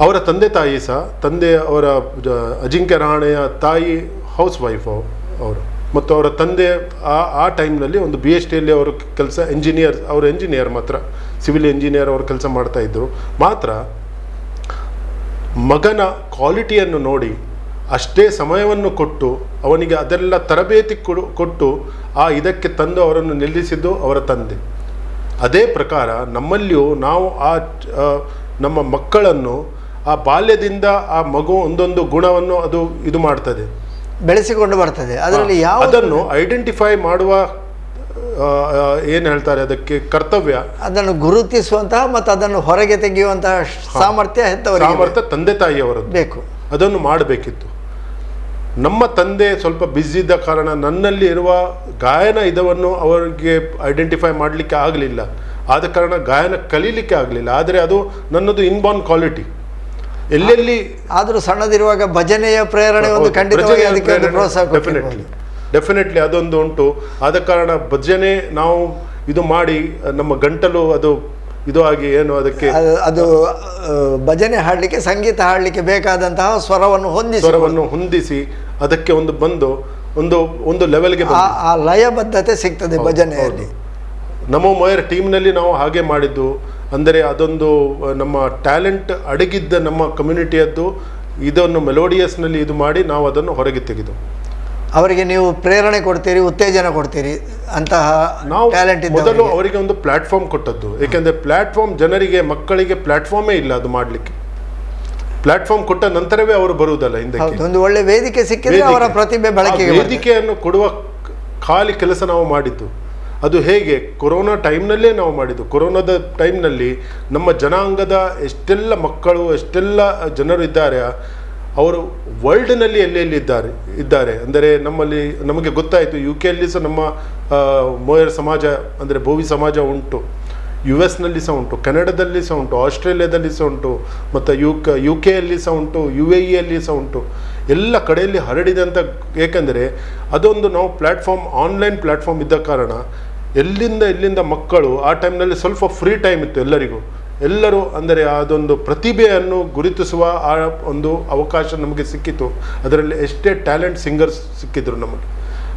ಅವರ ತಂದೆ ತಾಯಿ ಸಹ, ಅವರ ಅಜಿಂಕ್ಯ ರಹಾಣೆಯ ತಾಯಿ ಹೌಸ್ ವೈಫ್ ಅವರು, ಮತ್ತು ಅವರ ತಂದೆ ಆ ಟೈಮ್ನಲ್ಲಿ ಒಂದು BHTಯಲ್ಲಿ ಅವರು ಕೆಲಸ ಎಂಜಿನಿಯರ್ ಮಾತ್ರ, ಸಿವಿಲ್ ಎಂಜಿನಿಯರ್ ಅವರು ಕೆಲಸ ಮಾಡ್ತಾಯಿದ್ರು. ಮಾತ್ರ ಮಗನ ಕ್ವಾಲಿಟಿಯನ್ನು ನೋಡಿ ಅಷ್ಟೇ ಸಮಯವನ್ನು ಕೊಟ್ಟು ಅವನಿಗೆ ಅದೆಲ್ಲ ತರಬೇತಿ ಕೊಟ್ಟು ಇದಕ್ಕೆ ತಂದು ಅವರನ್ನು ನಿಲ್ಲಿಸಿದ್ದು ಅವರ ತಂದೆ. ಅದೇ ಪ್ರಕಾರ ನಮ್ಮಲ್ಲಿಯೂ ನಾವು ನಮ್ಮ ಮಕ್ಕಳನ್ನು ಆ ಬಾಲ್ಯದಿಂದ ಆ ಮಗು ಒಂದೊಂದು ಗುಣವನ್ನು ಅದು ಇದು ಮಾಡ್ತದೆ, ಬೆಳೆಸಿಕೊಂಡು ಬರ್ತದೆ. ಅದರಲ್ಲಿ ಯಾವ ಅದನ್ನು ಐಡೆಂಟಿಫೈ ಮಾಡುವ ಏನು ಹೇಳ್ತಾರೆ ಅದಕ್ಕೆ ಕರ್ತವ್ಯ, ಅದನ್ನು ಗುರುತಿಸುವಂತಹ ಮತ್ತು ಅದನ್ನು ಹೊರಗೆ ತೆಗೆಯುವಂತಹ ಸಾಮರ್ಥ್ಯ ತಂದೆ ತಾಯಿಯವರದ್ದು ಬೇಕು. ಅದನ್ನು ಮಾಡಬೇಕಿತ್ತು. ನಮ್ಮ ತಂದೆ ಸ್ವಲ್ಪ ಬ್ಯುಸಿ ಇದ್ದ ಕಾರಣ ನನ್ನಲ್ಲಿ ಇರುವ ಗಾಯನ ಇದನ್ನು ಅವರಿಗೆ ಐಡೆಂಟಿಫೈ ಮಾಡಲಿಕ್ಕೆ ಆಗಲಿಲ್ಲ. ಆದ ಕಾರಣ ಗಾಯನ ಕಲೀಲಿಕ್ಕೆ ಆಗಲಿಲ್ಲ. ಆದರೆ ಅದು ನನ್ನದು ಇನ್ಬಾರ್ನ್ ಕ್ವಾಲಿಟಿ. ಎಲ್ಲೆಲ್ಲಿ ಆದರೂ ಸಣ್ಣದಿರುವಾಗ ಭಜನೆಯ ಪ್ರೇರಣೆ ಒಂದು ಖಂಡಿತವಾಗಿ ಅದಕ್ಕೆ ಒಂದು ಪ್ರೋತ್ಸಾಹ ಡೆಫಿನೆಟ್ಲಿ ಅದೊಂದು ಉಂಟು. ಆದ ಕಾರಣ ಭಜನೆ ನಾವು ಇದು ಮಾಡಿ ನಮ್ಮ ಗಂಟಲು ಅದು ಇದು ಆಗಿ ಏನು ಅದಕ್ಕೆ ಅದು ಭಜನೆ ಹಾಡಲಿಕ್ಕೆ ಸಂಗೀತ ಹಾಡಲಿಕ್ಕೆ ಬೇಕಾದಂತಹ ಸ್ವರವನ್ನು ಹೊಂದಿಸಿ ಅದಕ್ಕೆ ಒಂದು ಬಂದು ಒಂದು ಲೆವೆಲ್ಗೆ ಆ ಲಯಬದ್ಧತೆ ಸಿಗ್ತದೆ ಭಜನೆಯಲ್ಲಿ. ನಮೋ ಮೊಯರ್ ಟೀಮ್ನಲ್ಲಿ ನಾವು ಹಾಗೆ ಮಾಡಿದ್ದು. ಅಂದರೆ ಅದೊಂದು ನಮ್ಮ ಟ್ಯಾಲೆಂಟ್ ಅಡಗಿದ್ದ ನಮ್ಮ ಕಮ್ಯುನಿಟಿಯದ್ದು ಇದನ್ನು ಮೆಲೋಡಿಯಸ್ನಲ್ಲಿ ಇದು ಮಾಡಿ ನಾವು ಅದನ್ನು ಹೊರಗೆ ತೆಗೆದು ಅವರಿಗೆ ನೀವು ಪ್ರೇರಣೆ ಕೊಡ್ತೀರಿ, ಉತ್ತೇಜನ ಕೊಡ್ತೀರಿ ಅಂತಹ ನಾವು ಟ್ಯಾಲೆಂಟ್ ಮೊದಲು ಅವರಿಗೆ ಒಂದು ಪ್ಲಾಟ್ಫಾರ್ಮ್ ಕೊಟ್ಟದ್ದು. ಏಕೆಂದರೆ ಪ್ಲಾಟ್ಫಾರ್ಮ್ ಜನರಿಗೆ ಮಕ್ಕಳಿಗೆ ಪ್ಲಾಟ್ಫಾರ್ಮೇ ಇಲ್ಲ ಅದು ಮಾಡಲಿಕ್ಕೆ. ಪ್ಲಾಟ್ಫಾರ್ಮ್ ಕೊಟ್ಟ ನಂತರವೇ ಅವರು ಬರುವುದಲ್ಲ ಹಿಂದಕ್ಕೆ. ಒಂದು ಒಳ್ಳೆ ವೇದಿಕೆ ಸಿಕ್ಕಿದ್ರೆ ಅವರ ಪ್ರತಿಭೆ ಬಳಕೆಗೆ ವೇದಿಕೆಯನ್ನು ಕೊಡುವ ಖಾಲಿ ಕೆಲಸ ನಾವು ಮಾಡಿದ್ದು. ಅದು ಹೇಗೆ ಕೊರೋನಾ ಟೈಮ್ನಲ್ಲೇ ನಾವು ಮಾಡಿದ್ದು. ಕೊರೋನಾದ ಟೈಮ್ನಲ್ಲಿ ನಮ್ಮ ಜನಾಂಗದ ಎಷ್ಟೆಲ್ಲ ಮಕ್ಕಳು ಎಷ್ಟೆಲ್ಲ ಜನರು ಇದ್ದಾರೆ, ಅವರು ವರ್ಲ್ಡ್ನಲ್ಲಿ ಎಲ್ಲೆಲ್ಲಿ ಇದ್ದಾರೆ ಅಂದರೆ ನಮ್ಮಲ್ಲಿ ನಮಗೆ ಗೊತ್ತಾಯಿತು. UK ಯಲ್ಲಿ ಸಹ ನಮ್ಮ ಮೋಯರ್ ಸಮಾಜ ಅಂದರೆ ಬೋವಿ ಸಮಾಜ ಉಂಟು, US ನಲ್ಲಿ ಸಹ ಉಂಟು, ಕೆನಡಾದಲ್ಲಿ ಸಹ ಉಂಟು, ಆಸ್ಟ್ರೇಲಿಯಾದಲ್ಲಿ ಸಹ ಉಂಟು, ಮತ್ತು UK ಯಲ್ಲಿ ಸಹ ಉಂಟು, UAE ಯಲ್ಲಿ ಸಹ ಉಂಟು. ಎಲ್ಲ ಕಡೆಯಲ್ಲಿ ಹರಡಿದಂಥ, ಏಕೆಂದರೆ ಅದೊಂದು ನಾವು ಪ್ಲ್ಯಾಟ್ಫಾರ್ಮ್ ಆನ್ಲೈನ್ ಪ್ಲ್ಯಾಟ್ಫಾರ್ಮ್ ಇದ್ದ ಕಾರಣ ಎಲ್ಲಿಂದ ಮಕ್ಕಳು ಆ ಟೈಮ್ನಲ್ಲಿ ಸ್ವಲ್ಪ ಫ್ರೀ ಟೈಮ್ ಇತ್ತು ಎಲ್ಲರಿಗೂ. ಎಲ್ಲರೂ ಅಂದರೆ ಅದೊಂದು ಪ್ರತಿಭೆಯನ್ನು ಗುರುತಿಸುವ ಆ ಒಂದು ಅವಕಾಶ ನಮಗೆ ಸಿಕ್ಕಿತು. ಅದರಲ್ಲಿ ಎಷ್ಟೇ ಟ್ಯಾಲೆಂಟ್ ಸಿಂಗರ್ಸ್ ಸಿಕ್ಕಿದ್ರು ನಮಗೆ.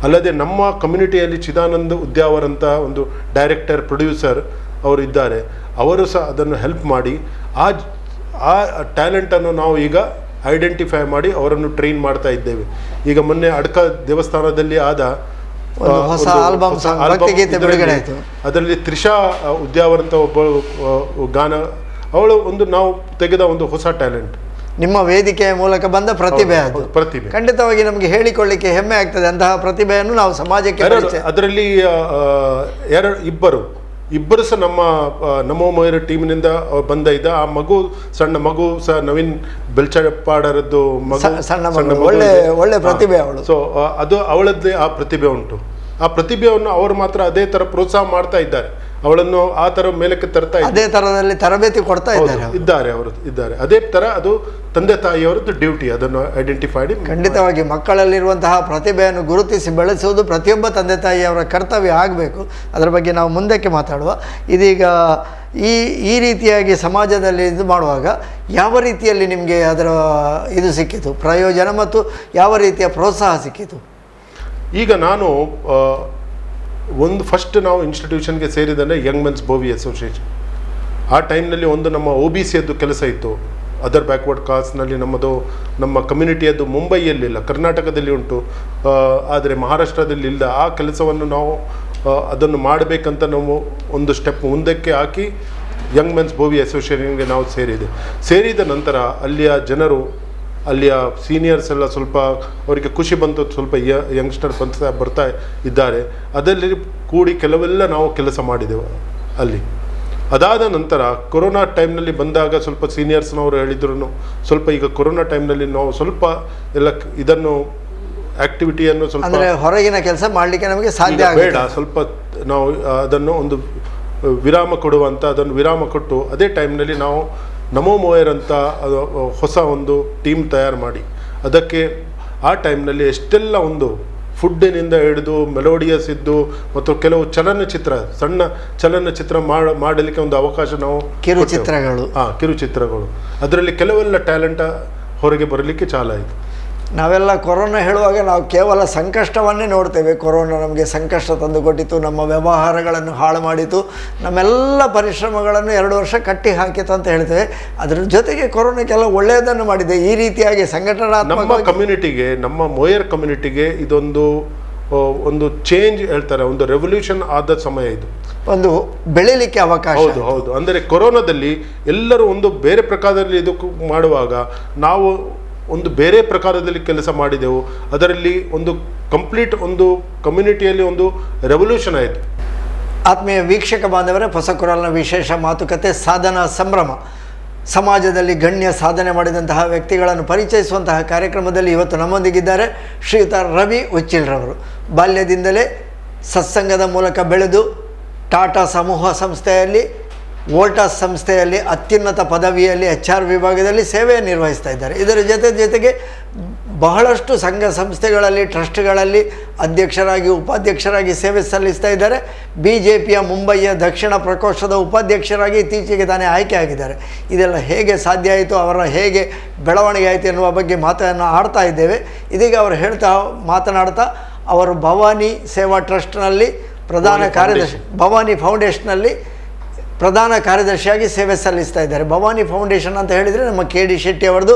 ಅಲ್ಲದೆ ನಮ್ಮ ಕಮ್ಯುನಿಟಿಯಲ್ಲಿ ಚಿದಾನಂದ್ ಉದ್ಯಾವರ್ ಅಂತ ಒಂದು ಡೈರೆಕ್ಟರ್ ಪ್ರೊಡ್ಯೂಸರ್ ಅವರು ಇದ್ದಾರೆ. ಅವರು ಸಹ ಅದನ್ನು ಹೆಲ್ಪ್ ಮಾಡಿ ಆ ಟ್ಯಾಲೆಂಟನ್ನು ನಾವು ಈಗ ಐಡೆಂಟಿಫೈ ಮಾಡಿ ಅವರನ್ನು ಟ್ರೈನ್ ಮಾಡ್ತಾ ಇದ್ದೇವೆ. ಈಗ ಮೊನ್ನೆ ಅಡ್ಕ ದೇವಸ್ಥಾನದಲ್ಲಿ ಆದ ಹೊಸ ಆಲ್ಬಮ್ ಭಕ್ತಿಗೀತೆ ಬಿಡುಗಡೆ ಆಯಿತು. ಅದರಲ್ಲಿ ತ್ರಿಷಾ ಉದ್ಯಾವರ್ ಅಂತ ಒಬ್ಬ ಗಾನ, ಅವಳು ನಾವು ತೆಗೆದ ಒಂದು ಹೊಸ ಟ್ಯಾಲೆಂಟ್. ನಿಮ್ಮ ವೇದಿಕೆಯ ಮೂಲಕ ಬಂದ ಪ್ರತಿಭೆ ಅದು. ಪ್ರತಿಭೆ ಖಂಡಿತವಾಗಿ ನಮಗೆ ಹೇಳಿಕೊಳ್ಳಿಕ್ಕೆ ಹೆಮ್ಮೆ ಆಗ್ತದೆ. ಅಂತಹ ಪ್ರತಿಭೆಯನ್ನು ನಾವು ಸಮಾಜಕ್ಕೆ ಅದರಲ್ಲಿ ಇಬ್ಬರು ಸಹ ನಮ್ಮ ನಮೋ ಮೊಯರ್ ಟೀಮ್ನಿಂದ ಬಂದ ಆ ಮಗು, ಸಣ್ಣ ಮಗು ಸಹ ನವೀನ್ ಬೆಲ್ಚಪಾಡರದ್ದು ಮಗು, ಸಣ್ಣ ಒಳ್ಳೆ ಪ್ರತಿಭೆ ಅವಳು. ಸೊ ಅದು ಅವಳದ್ದೇ ಆ ಪ್ರತಿಭೆ ಉಂಟು. ಆ ಪ್ರತಿಭೆಯನ್ನು ಅವರು ಮಾತ್ರ ಅದೇ ತರ ಪ್ರೋತ್ಸಾಹ ಮಾಡ್ತಾ ಇದ್ದಾರೆ. ಅವಳನ್ನು ಆ ತರ ಮೇಲಕ್ಕೆ ತರ್ತಾ ಅದೇ ತರದಲ್ಲಿ ತರಬೇತಿ ಕೊಡ್ತಾ ಇದ್ದಾರೆ. ಅದೇ ತರ ಅದು ತಂದೆ ತಾಯಿಯವರದ್ದು ಡ್ಯೂಟಿ, ಅದನ್ನು ಐಡೆಂಟಿಫೈ ಮಾಡಿ. ಖಂಡಿತವಾಗಿ ಮಕ್ಕಳಲ್ಲಿರುವಂತಹ ಪ್ರತಿಭೆಯನ್ನು ಗುರುತಿಸಿ ಬೆಳೆಸುವುದು ಪ್ರತಿಯೊಬ್ಬ ತಂದೆ ತಾಯಿಯವರ ಕರ್ತವ್ಯ ಆಗಬೇಕು. ಅದರ ಬಗ್ಗೆ ನಾವು ಮುಂದಕ್ಕೆ ಮಾತಾಡುವ. ಇದೀಗ ಈ ರೀತಿಯಾಗಿ ಸಮಾಜದಲ್ಲಿ ಇದು ಮಾಡುವಾಗ ಯಾವ ರೀತಿಯಲ್ಲಿ ನಿಮಗೆ ಅದರ ಇದು ಸಿಕ್ಕಿತು ಪ್ರಯೋಜನ ಮತ್ತು ಯಾವ ರೀತಿಯ ಪ್ರೋತ್ಸಾಹ ಸಿಕ್ಕಿತು? ಈಗ ನಾನು ಫಸ್ಟ್ ನಾವು ಇನ್ಸ್ಟಿಟ್ಯೂಷನ್ಗೆ ಸೇರಿದರೆ ಯಂಗ್ ಮೆನ್ಸ್ ಬೋವಿ ಅಸೋಸಿಯೇಷನ್. ಆ ಟೈಮ್ನಲ್ಲಿ ಒಂದು ನಮ್ಮ OBCಯದ್ದು ಕೆಲಸ ಇತ್ತು, ಅದರ್ ಬ್ಯಾಕ್ವರ್ಡ್ ಕಾಸ್ಟ್ನಲ್ಲಿ. ನಮ್ಮ ಕಮ್ಯುನಿಟಿಯದ್ದು ಮುಂಬೈಯಲ್ಲಿಲ್ಲ, ಕರ್ನಾಟಕದಲ್ಲಿ ಉಂಟು, ಆದರೆ ಮಹಾರಾಷ್ಟ್ರದಲ್ಲಿ ಇಲ್ಲ. ಆ ಕೆಲಸವನ್ನು ನಾವು ಅದನ್ನು ಮಾಡಬೇಕಂತ ನಾವು ಒಂದು ಸ್ಟೆಪ್ ಮುಂದಕ್ಕೆ ಹಾಕಿ ಯಂಗ್ ಮೆನ್ಸ್ ಬೋವಿ ಅಸೋಸಿಯೇಷನ್ಗೆ ನಾವು ಸೇರಿದ ನಂತರ ಅಲ್ಲಿಯ ಜನರು, ಅಲ್ಲಿಯ ಸೀನಿಯರ್ಸ್ ಎಲ್ಲ ಸ್ವಲ್ಪ ಅವರಿಗೆ ಖುಷಿ ಬಂತು, ಸ್ವಲ್ಪ ಯಂಗ್ಸ್ಟರ್ ಬರ್ತಾ ಇದ್ದಾರೆ. ಅದರಲ್ಲಿ ಕೂಡಿ ಕೆಲವೆಲ್ಲ ನಾವು ಕೆಲಸ ಮಾಡಿದೆವು ಅಲ್ಲಿ. ಅದಾದ ನಂತರ ಕೊರೋನಾ ಟೈಮ್ನಲ್ಲಿ ಬಂದಾಗ ಸ್ವಲ್ಪ ಸೀನಿಯರ್ಸ್ನವರು ಹೇಳಿದ್ರು, ಸ್ವಲ್ಪ ಈಗ ಕೊರೋನಾ ಟೈಮ್ನಲ್ಲಿ ನಾವು ಸ್ವಲ್ಪ ಎಲ್ಲ ಇದನ್ನು ಆಕ್ಟಿವಿಟಿಯನ್ನು ಸ್ವಲ್ಪ ಹೊರಗಿನ ಕೆಲಸ ಮಾಡಲಿಕ್ಕೆ ನಮಗೆ ಸಾಧ್ಯ ಬೇಡ, ಸ್ವಲ್ಪ ನಾವು ಅದನ್ನು ಒಂದು ಅದನ್ನು ವಿರಾಮ ಕೊಟ್ಟು ಅದೇ ಟೈಮ್ನಲ್ಲಿ ನಾವು ನಮೋ ಮೊಯರ್ ಅಂತ ಹೊಸ ಒಂದು ಟೀಮ್ ತಯಾರು ಮಾಡಿ, ಅದಕ್ಕೆ ಆ ಟೈಮ್ನಲ್ಲಿ ಎಷ್ಟೆಲ್ಲ ಒಂದು ಫುಡ್ಡಿನಿಂದ ಹಿಡಿದು ಮೆಲೋಡಿಯಸ್ ಇದ್ದು ಮತ್ತು ಕೆಲವು ಸಣ್ಣ ಚಲನಚಿತ್ರ ಮಾಡಲಿಕ್ಕೆ ಒಂದು ಅವಕಾಶ ನಾವು ಕಿರುಚಿತ್ರಗಳು ಅದರಲ್ಲಿ ಕೆಲವೆಲ್ಲ ಟ್ಯಾಲೆಂಟ್ ಹೊರಗೆ ಬರಲಿಕ್ಕೆ ಚಾಲಾಯಿತು. ನಾವೆಲ್ಲ ಕೊರೋನಾ ಹೇಳುವಾಗ ನಾವು ಕೇವಲ ಸಂಕಷ್ಟವನ್ನೇ ನೋಡ್ತೇವೆ. ಕೊರೋನಾ ನಮಗೆ ಸಂಕಷ್ಟ ತಂದುಕೊಟ್ಟಿತು, ನಮ್ಮ ವ್ಯವಹಾರಗಳನ್ನು ಹಾಳು ಮಾಡಿತು, ನಮ್ಮೆಲ್ಲ ಪರಿಶ್ರಮಗಳನ್ನು 2 ವರ್ಷ ಕಟ್ಟಿ ಹಾಕಿತು ಅಂತ ಹೇಳ್ತೇವೆ. ಅದರ ಜೊತೆಗೆ ಕೊರೋನಾ ಕೆಲವು ಒಳ್ಳೆಯದನ್ನು ಮಾಡಿದೆ. ಈ ರೀತಿಯಾಗಿ ಸಂಘಟನಾತ್ಮಕ ನಮ್ಮ ಕಮ್ಯುನಿಟಿಗೆ, ನಮ್ಮ ಮೊಯರ್ ಕಮ್ಯುನಿಟಿಗೆ ಇದೊಂದು ಒಂದು ಚೇಂಜ್ ಹೇಳ್ತಾರೆ, ಒಂದು ರೆವಲ್ಯೂಷನ್ ಆದ ಸಮಯ ಇದು, ಒಂದು ಬೆಳಿಲಿಕ್ಕೆ ಅವಕಾಶ. ಹೌದು ಹೌದು. ಅಂದರೆ ಕೊರೋನಾದಲ್ಲಿ ಎಲ್ಲರೂ ಒಂದು ಬೇರೆ ಪ್ರಕಾರದಲ್ಲಿ ಇದು ಮಾಡುವಾಗ ನಾವು ಒಂದು ಬೇರೆ ಪ್ರಕಾರದಲ್ಲಿ ಕೆಲಸ ಮಾಡಿದೆವು. ಅದರಲ್ಲಿ ಒಂದು ಕಂಪ್ಲೀಟ್ ಒಂದು ಕಮ್ಯುನಿಟಿಯಲ್ಲಿ ಒಂದು ರೆವಲ್ಯೂಷನ್ ಆಯಿತು. ಆತ್ಮೀಯ ವೀಕ್ಷಕ ಬಾಂಧವರೇ, ಹೊಸಕೊರಲಿನ ವಿಶೇಷ ಮಾತುಕತೆ ಸಾಧನಾ ಸಂಭ್ರಮ. ಸಮಾಜದಲ್ಲಿ ಗಣ್ಯ ಸಾಧನೆ ಮಾಡಿದಂತಹ ವ್ಯಕ್ತಿಗಳನ್ನು ಪರಿಚಯಿಸುವಂತಹ ಕಾರ್ಯಕ್ರಮದಲ್ಲಿ ಇವತ್ತು ನಮ್ಮೊಂದಿಗಿದ್ದಾರೆ ಶ್ರೀಯುತ ರವಿ ಉಚ್ಚಿಲ್ರವರು. ಬಾಲ್ಯದಿಂದಲೇ ಸತ್ಸಂಗದ ಮೂಲಕ ಬೆಳೆದು ಟಾಟಾ ಸಮೂಹ ಸಂಸ್ಥೆಯಲ್ಲಿ, ವೋಲ್ಟಾಸ್ ಸಂಸ್ಥೆಯಲ್ಲಿ ಅತ್ಯುನ್ನತ ಪದವಿಯಲ್ಲಿ HR ವಿಭಾಗದಲ್ಲಿ ಸೇವೆಯನ್ನು ನಿರ್ವಹಿಸ್ತಾ ಇದ್ದಾರೆ. ಇದರ ಜೊತೆಗೆ ಬಹಳಷ್ಟು ಸಂಘ ಸಂಸ್ಥೆಗಳಲ್ಲಿ, ಟ್ರಸ್ಟ್ಗಳಲ್ಲಿ ಅಧ್ಯಕ್ಷರಾಗಿ, ಉಪಾಧ್ಯಕ್ಷರಾಗಿ ಸೇವೆ ಸಲ್ಲಿಸ್ತಾ ಇದ್ದಾರೆ. BJPಯ ಮುಂಬಯಿಯ ದಕ್ಷಿಣ ಪ್ರಕೋಷ್ಠದ ಉಪಾಧ್ಯಕ್ಷರಾಗಿ ಇತ್ತೀಚೆಗೆ ತಾನೇ ಆಯ್ಕೆ ಆಗಿದ್ದಾರೆ. ಇದೆಲ್ಲ ಹೇಗೆ ಸಾಧ್ಯ ಆಯಿತು, ಅವರ ಹೇಗೆ ಬೆಳವಣಿಗೆ ಆಯಿತು ಎನ್ನುವ ಬಗ್ಗೆ ಮಾತನ್ನು ಆಡ್ತಾ ಇದ್ದೇವೆ. ಇದೀಗ ಅವರು ಮಾತನಾಡ್ತಾ ಅವರು ಭವಾನಿ ಸೇವಾ ಟ್ರಸ್ಟ್ನಲ್ಲಿ ಪ್ರಧಾನ ಕಾರ್ಯದರ್ಶಿ, ಭವಾನಿ ಫೌಂಡೇಶನ್ನಲ್ಲಿ ಪ್ರಧಾನ ಕಾರ್ಯದರ್ಶಿಯಾಗಿ ಸೇವೆ ಸಲ್ಲಿಸ್ತಾ ಇದ್ದಾರೆ. ಭವಾನಿ ಫೌಂಡೇಶನ್ ಅಂತ ಹೇಳಿದರೆ ನಮ್ಮ KD ಶೆಟ್ಟಿ ಅವರದು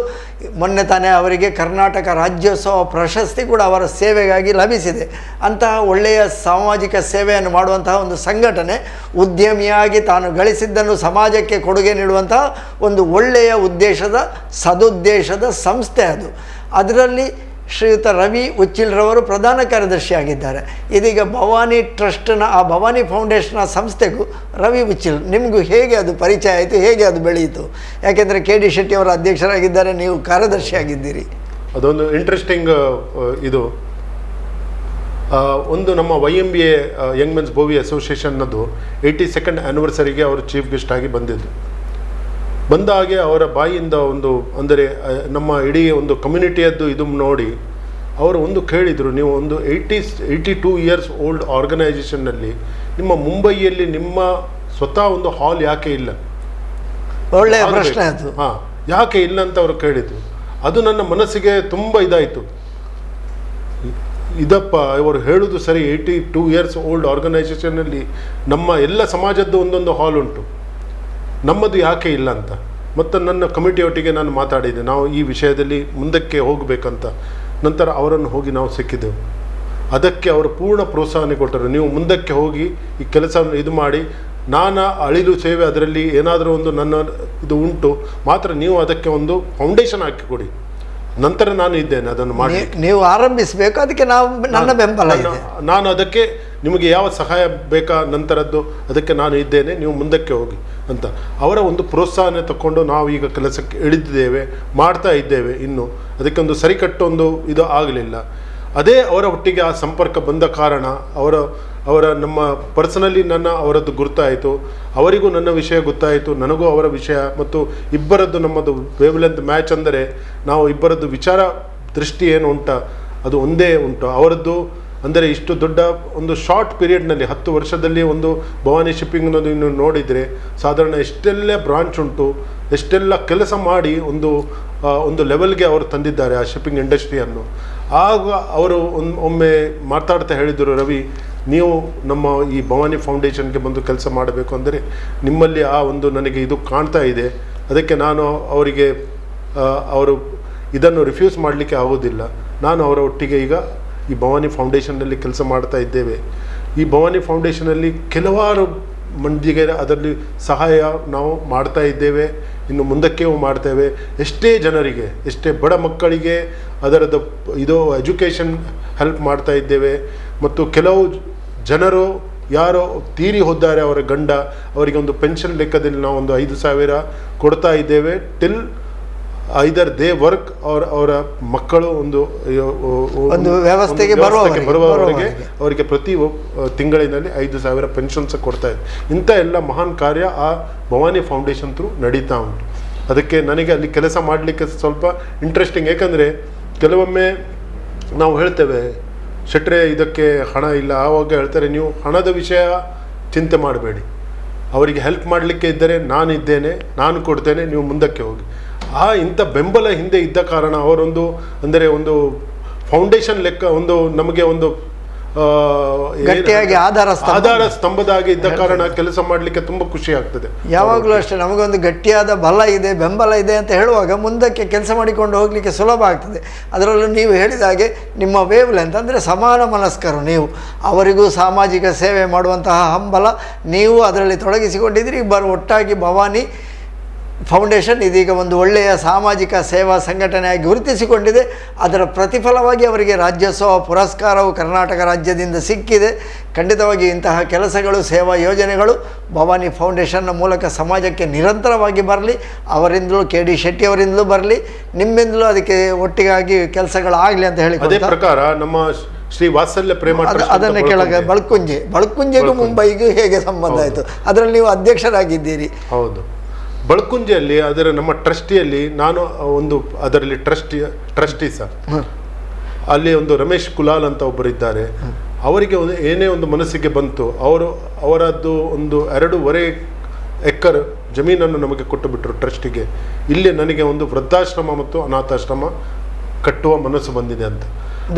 ಮೊನ್ನೆ ತಾನೇ ಅವರಿಗೆ ಕರ್ನಾಟಕ ರಾಜ್ಯೋತ್ಸವ ಪ್ರಶಸ್ತಿ ಕೂಡ ಅವರ ಸೇವೆಗಾಗಿ ಲಭಿಸಿದೆ. ಅಂತಹ ಒಳ್ಳೆಯ ಸಾಮಾಜಿಕ ಸೇವೆಯನ್ನು ಮಾಡುವಂತಹ ಒಂದು ಸಂಘಟನೆ, ಉದ್ಯಮಿಯಾಗಿ ತಾನು ಗಳಿಸಿದ್ದನ್ನು ಸಮಾಜಕ್ಕೆ ಕೊಡುಗೆ ನೀಡುವಂತಹ ಒಂದು ಒಳ್ಳೆಯ ಉದ್ದೇಶದ, ಸದುದ್ದೇಶದ ಸಂಸ್ಥೆ ಅದು. ಅದರಲ್ಲಿ ಶ್ರೀಯುತ ರವಿ ಉಚ್ಚಿಲ್ರವರು ಪ್ರಧಾನ ಕಾರ್ಯದರ್ಶಿಯಾಗಿದ್ದಾರೆ. ಇದೀಗ ಭವಾನಿ ಟ್ರಸ್ಟ್ನ, ಆ ಭವಾನಿ ಫೌಂಡೇಶನ್ನ ಸಂಸ್ಥೆಗೂ ರವಿ ಉಚ್ಚಿಲ್ ನಿಮಗೂ ಹೇಗೆ ಅದು ಪರಿಚಯ ಆಯಿತು, ಹೇಗೆ ಅದು ಬೆಳೆಯಿತು? ಯಾಕೆಂದರೆ KD ಶೆಟ್ಟಿ ಅವರ ಅಧ್ಯಕ್ಷರಾಗಿದ್ದಾರೆ, ನೀವು ಕಾರ್ಯದರ್ಶಿಯಾಗಿದ್ದೀರಿ. ಅದೊಂದು ಇಂಟ್ರೆಸ್ಟಿಂಗ್ ಇದು. ಒಂದು ನಮ್ಮ YMBA ಯಂಗ್ ಮೆನ್ಸ್ ಬೋವಿ ಅಸೋಸಿಯೇಷನ್ನದು 82nd ಆ್ಯನಿವರ್ಸರಿಗೆ ಅವರು ಚೀಫ್ ಗೆಸ್ಟ್ ಆಗಿ ಬಂದಿದ್ದು. ಬಂದ ಹಾಗೆ ಅವರ ಬಾಯಿಯಿಂದ ಒಂದು, ಅಂದರೆ ನಮ್ಮ ಇಡೀ ಒಂದು ಕಮ್ಯುನಿಟಿಯದ್ದು ಇದು ನೋಡಿ ಅವರು ಒಂದು ಕೇಳಿದರು, ನೀವು ಒಂದು 82 ಇಯರ್ಸ್ ಓಲ್ಡ್ ಆರ್ಗನೈಸೇಷನ್ನಲ್ಲಿ ನಿಮ್ಮ ಮುಂಬೈಯಲ್ಲಿ ನಿಮ್ಮ ಸ್ವತಃ ಒಂದು ಹಾಲ್ ಯಾಕೆ ಇಲ್ಲ? ಒಳ್ಳೆಯ ಪ್ರಶ್ನೆ ಅದು. ಹಾಂ, ಯಾಕೆ ಇಲ್ಲ ಅಂತ ಅವರು ಕೇಳಿದರು. ಅದು ನನ್ನ ಮನಸ್ಸಿಗೆ ತುಂಬ ಇದಾಯಿತು. ಇದಪ್ಪ ಅವರು ಹೇಳೋದು ಸರಿ, 82 ಇಯರ್ಸ್ ಓಲ್ಡ್ ಆರ್ಗನೈಸೇಷನ್ನಲ್ಲಿ ನಮ್ಮ ಎಲ್ಲ ಸಮಾಜದ್ದು ಒಂದೊಂದು ಹಾಲ್ ಉಂಟು, ನಮ್ಮದು ಯಾಕೆ ಇಲ್ಲ ಅಂತ. ಮತ್ತು ನನ್ನ ಕಮಿಟಿಯೊಟ್ಟಿಗೆ ನಾನು ಮಾತಾಡಿದೆ, ನಾವು ಈ ವಿಷಯದಲ್ಲಿ ಮುಂದಕ್ಕೆ ಹೋಗಬೇಕಂತ. ನಂತರ ಅವರನ್ನು ಹೋಗಿ ನಾವು ಸಿಕ್ಕಿದ್ದೆವು. ಅದಕ್ಕೆ ಅವರು ಪೂರ್ಣ ಪ್ರೋತ್ಸಾಹನೆ ಕೊಟ್ಟರು. ನೀವು ಮುಂದಕ್ಕೆ ಹೋಗಿ ಈ ಕೆಲಸವನ್ನು ಇದು ಮಾಡಿ, ನಾನು ಅಳಿಲು ಸೇವೆ ಅದರಲ್ಲಿ ಏನಾದರೂ ಒಂದು ನನ್ನ ಇದು ಉಂಟು, ಮಾತ್ರ ನೀವು ಅದಕ್ಕೆ ಒಂದು ಫೌಂಡೇಶನ್ ಹಾಕಿಕೊಡಿ, ನಂತರ ನಾನು ಇದ್ದೇನೆ ಅದನ್ನು ಮಾಡಿ. ನೀವು ಆರಂಭಿಸಬೇಕು, ಅದಕ್ಕೆ ನನ್ನ ಬೆಂಬಲ ಇದೆ. ನಾನು ಅದಕ್ಕೆ ನಿಮಗೆ ಯಾವ ಸಹಾಯ ಬೇಕಾ ನಂತರದ್ದು ಅದಕ್ಕೆ ನಾನು ಇದ್ದೇನೆ, ನೀವು ಮುಂದಕ್ಕೆ ಹೋಗಿ ಅಂತ ಅವರ ಒಂದು ಪ್ರೋತ್ಸಾಹನೆ ತಗೊಂಡು ನಾವು ಈಗ ಕೆಲಸಕ್ಕೆ ಇಳಿದಿದ್ದೇವೆ, ಮಾಡ್ತಾ ಇದ್ದೇವೆ. ಇನ್ನು ಅದಕ್ಕೆ ಒಂದು ಸರಿಕಟ್ಟೊಂದು ಇದು ಆಗಲಿಲ್ಲ. ಅದೇ ಅವರ ಒಟ್ಟಿಗೆ ಆ ಸಂಪರ್ಕ ಬಂದ ಕಾರಣ ಅವರ ನಮ್ಮ ಪರ್ಸನಲಿ ಅವರದ್ದು ಗುರ್ತಾಯಿತು, ಅವರಿಗೂ ನನ್ನ ವಿಷಯ ಗೊತ್ತಾಯಿತು, ನನಗೂ ಅವರ ವಿಷಯ, ಮತ್ತು ಇಬ್ಬರದ್ದು ನಮ್ಮದು ವೇವ್ಲೆಂತ್ ಮ್ಯಾಚ್. ಅಂದರೆ ನಾವು ಇಬ್ಬರದ್ದು ವಿಚಾರ ದೃಷ್ಟಿ ಏನು ಉಂಟ ಅದು ಒಂದೇ ಉಂಟು. ಅವರದ್ದು ಅಂದರೆ ಇಷ್ಟು ದೊಡ್ಡ ಒಂದು ಶಾರ್ಟ್ ಪೀರಿಯಡ್ನಲ್ಲಿ 10 ವರ್ಷದಲ್ಲಿ ಒಂದು ಭವಾನಿ ಶಿಪ್ಪಿಂಗ್ನದು ಇನ್ನು ನೋಡಿದರೆ ಸಾಧಾರಣ ಎಷ್ಟೆಲ್ಲ ಬ್ರಾಂಚ್ ಉಂಟು, ಎಷ್ಟೆಲ್ಲ ಕೆಲಸ ಮಾಡಿ ಒಂದು ಲೆವೆಲ್ಗೆ ಅವರು ತಂದಿದ್ದಾರೆ ಆ ಶಿಪ್ಪಿಂಗ್ ಇಂಡಸ್ಟ್ರಿಯನ್ನು. ಆಗ ಅವರು ಒಮ್ಮೆ ಮಾತಾಡ್ತಾ ಹೇಳಿದರು, ರವಿ ನೀವು ನಮ್ಮ ಈ ಭವಾನಿ ಫೌಂಡೇಶನ್ಗೆ ಬಂದು ಕೆಲಸ ಮಾಡಬೇಕು ಅಂದರೆ ನಿಮ್ಮಲ್ಲಿ ಆ ಒಂದು ನನಗೆ ಇದು ಕಾಣ್ತಾ ಇದೆ, ಅದಕ್ಕೆ ನಾನು ಅವರಿಗೆ ಅವರು ಇದನ್ನು ರಿಫ್ಯೂಸ್ ಮಾಡಲಿಕ್ಕೆ ಆಗೋದಿಲ್ಲ. ನಾನು ಅವರ ಒಟ್ಟಿಗೆ ಈಗ ಈ ಭವಾನಿ ಫೌಂಡೇಶನ್ನಲ್ಲಿ ಕೆಲಸ ಮಾಡ್ತಾ ಇದ್ದೇವೆ. ಈ ಭವಾನಿ ಫೌಂಡೇಶನಲ್ಲಿ ಕೆಲವಾರು ಮಂದಿಗೆ ಅದರಲ್ಲಿ ಸಹಾಯ ನಾವು ಮಾಡ್ತಾ ಇದ್ದೇವೆ, ಇನ್ನು ಮುಂದಕ್ಕೆ ಮಾಡ್ತೇವೆ. ಎಷ್ಟೇ ಜನರಿಗೆ, ಎಷ್ಟೇ ಬಡ ಮಕ್ಕಳಿಗೆ ಅದರದ್ದು ಇದು ಎಜುಕೇಷನ್ ಹೆಲ್ಪ್ ಮಾಡ್ತಾ ಇದ್ದೇವೆ. ಮತ್ತು ಕೆಲವು ಜನರು ಯಾರೋ ತೀರಿ ಹೋದ್ದಾರೆ, ಅವರ ಗಂಡ, ಅವರಿಗೆ ಒಂದು ಪೆನ್ಷನ್ ಲೆಕ್ಕದಲ್ಲಿ ನಾವು ಒಂದು 5,000 ಕೊಡ್ತಾ ಇದ್ದೇವೆ. ಟಿಲ್ ಐದರ್ ದೇ ವರ್ಕ್ ಅವರ ಮಕ್ಕಳು ಒಂದು ವ್ಯವಸ್ಥೆಗೆ ಬರುವವರೆಗೆ ಅವರಿಗೆ ಪ್ರತಿ ತಿಂಗಳಿನಲ್ಲಿ 5,000 ಪೆನ್ಷನ್ಸ್ ಕೊಡ್ತಾ ಇದೆ. ಇಂಥ ಎಲ್ಲ ಮಹಾನ್ ಕಾರ್ಯ ಆ ಭವಾನಿ ಫೌಂಡೇಶನ್ ಥ್ರೂ ನಡೀತಾ ಉಂಟು. ಅದಕ್ಕೆ ನನಗೆ ಅಲ್ಲಿ ಕೆಲಸ ಮಾಡಲಿಕ್ಕೆ ಸ್ವಲ್ಪ ಇಂಟ್ರೆಸ್ಟಿಂಗ್. ಯಾಕಂದರೆ ಕೆಲವೊಮ್ಮೆ ನಾವು ಹೇಳ್ತೇವೆ, ಶೆಟ್ರೆ ಇದಕ್ಕೆ ಹಣ ಇಲ್ಲ, ಆವಾಗ ಹೇಳ್ತಾರೆ ನೀವು ಹಣದ ವಿಷಯ ಚಿಂತೆ ಮಾಡಬೇಡಿ, ಅವರಿಗೆ ಹೆಲ್ಪ್ ಮಾಡಲಿಕ್ಕೆ ಇದ್ದರೆ ನಾನಿದ್ದೇನೆ, ನಾನು ಕೊಡ್ತೇನೆ, ನೀವು ಮುಂದಕ್ಕೆ ಹೋಗಿ. ಇಂಥ ಬೆಂಬಲ ಹಿಂದೆ ಇದ್ದ ಕಾರಣ ಅವರೊಂದು ಅಂದರೆ ಒಂದು ಫೌಂಡೇಶನ್ ಲೆಕ್ಕ ಒಂದು ನಮಗೆ ಒಂದು ಗಟ್ಟಿಯಾಗಿ ಆಧಾರ ಸ್ತಂಭದಾಗಿ ಇದ್ದ ಕಾರಣ ಕೆಲಸ ಮಾಡಲಿಕ್ಕೆ ತುಂಬ ಖುಷಿ ಆಗ್ತದೆ. ಯಾವಾಗಲೂ ಅಷ್ಟೇ, ನಮಗೊಂದು ಗಟ್ಟಿಯಾದ ಬಲ ಇದೆ, ಬೆಂಬಲ ಇದೆ ಅಂತ ಹೇಳುವಾಗ ಮುಂದಕ್ಕೆ ಕೆಲಸ ಮಾಡಿಕೊಂಡು ಹೋಗಲಿಕ್ಕೆ ಸುಲಭ ಆಗ್ತದೆ. ಅದರಲ್ಲೂ ನೀವು ಹೇಳಿದ ಹಾಗೆ ನಿಮ್ಮ ವೇವ್ ಲೆಂತ್ ಅಂದರೆ ಸಮಾನ ಮನಸ್ಕರು ನೀವು, ಅವರಿಗೂ ಸಾಮಾಜಿಕ ಸೇವೆ ಮಾಡುವಂತಹ ಹಂಬಲ, ನೀವು ಅದರಲ್ಲಿ ತೊಡಗಿಸಿಕೊಂಡಿದ್ದೀರಿ. ಇಬ್ಬರು ಒಟ್ಟಾಗಿ ಭವಾನಿ ಫೌಂಡೇಶನ್ ಇದೀಗ ಒಂದು ಒಳ್ಳೆಯ ಸಾಮಾಜಿಕ ಸೇವಾ ಸಂಘಟನೆಯಾಗಿ ಗುರುತಿಸಿಕೊಂಡಿದೆ. ಅದರ ಪ್ರತಿಫಲವಾಗಿ ಅವರಿಗೆ ರಾಜ್ಯೋತ್ಸವ ಪುರಸ್ಕಾರವು ಕರ್ನಾಟಕ ರಾಜ್ಯದಿಂದ ಸಿಕ್ಕಿದೆ. ಖಂಡಿತವಾಗಿ ಇಂತಹ ಕೆಲಸಗಳು, ಸೇವಾ ಯೋಜನೆಗಳು ಭವಾನಿ ಫೌಂಡೇಶನ್ನ ಮೂಲಕ ಸಮಾಜಕ್ಕೆ ನಿರಂತರವಾಗಿ ಬರಲಿ. ಅವರಿಂದಲೂ KD ಶೆಟ್ಟಿ ಅವರಿಂದಲೂ ಬರಲಿ, ನಿಮ್ಮಿಂದಲೂ ಅದಕ್ಕೆ ಒಟ್ಟಿಗಾಗಿ ಕೆಲಸಗಳಾಗಲಿ ಅಂತ ಹೇಳಿ. ಅದೇ ಪ್ರಕಾರ ನಮ್ಮ ಶ್ರೀ ವಾತ್ಸಲ್ಯ ಪ್ರೇಮ ಅದನ್ನು ಕೆಳಗೆ ಬಳ್ಕುಂಜೆಗೂ ಮುಂಬೈಗೂ ಹೇಗೆ ಸಂಬಂಧ ಆಯಿತು? ಅದರಲ್ಲಿ ನೀವು ಅಧ್ಯಕ್ಷರಾಗಿದ್ದೀರಿ. ಹೌದು, ಬಳ್ಕುಂಜೆಯಲ್ಲಿ ಅದರ ನಮ್ಮ ಟ್ರಸ್ಟಿಯಲ್ಲಿ ನಾನು ಒಂದು ಅದರಲ್ಲಿ ಟ್ರಸ್ಟಿ ಸರ್. ಅಲ್ಲಿ ಒಂದು ರಮೇಶ್ ಕುಲಾಲ್ ಅಂತ ಒಬ್ಬರಿದ್ದಾರೆ. ಅವರಿಗೆ ಒಂದು ಏನೇ ಒಂದು ಮನಸ್ಸಿಗೆ ಬಂತು, ಅವರದ್ದು ಒಂದು 2.5 ಎಕರೆ ಜಮೀನನ್ನು ನಮಗೆ ಕೊಟ್ಟು ಬಿಟ್ಟರು ಟ್ರಸ್ಟಿಗೆ. ಇಲ್ಲಿ ನನಗೆ ಒಂದು ವೃದ್ಧಾಶ್ರಮ ಮತ್ತು ಅನಾಥಾಶ್ರಮ ಕಟ್ಟುವ ಮನಸ್ಸು ಬಂದಿದೆ ಅಂತ.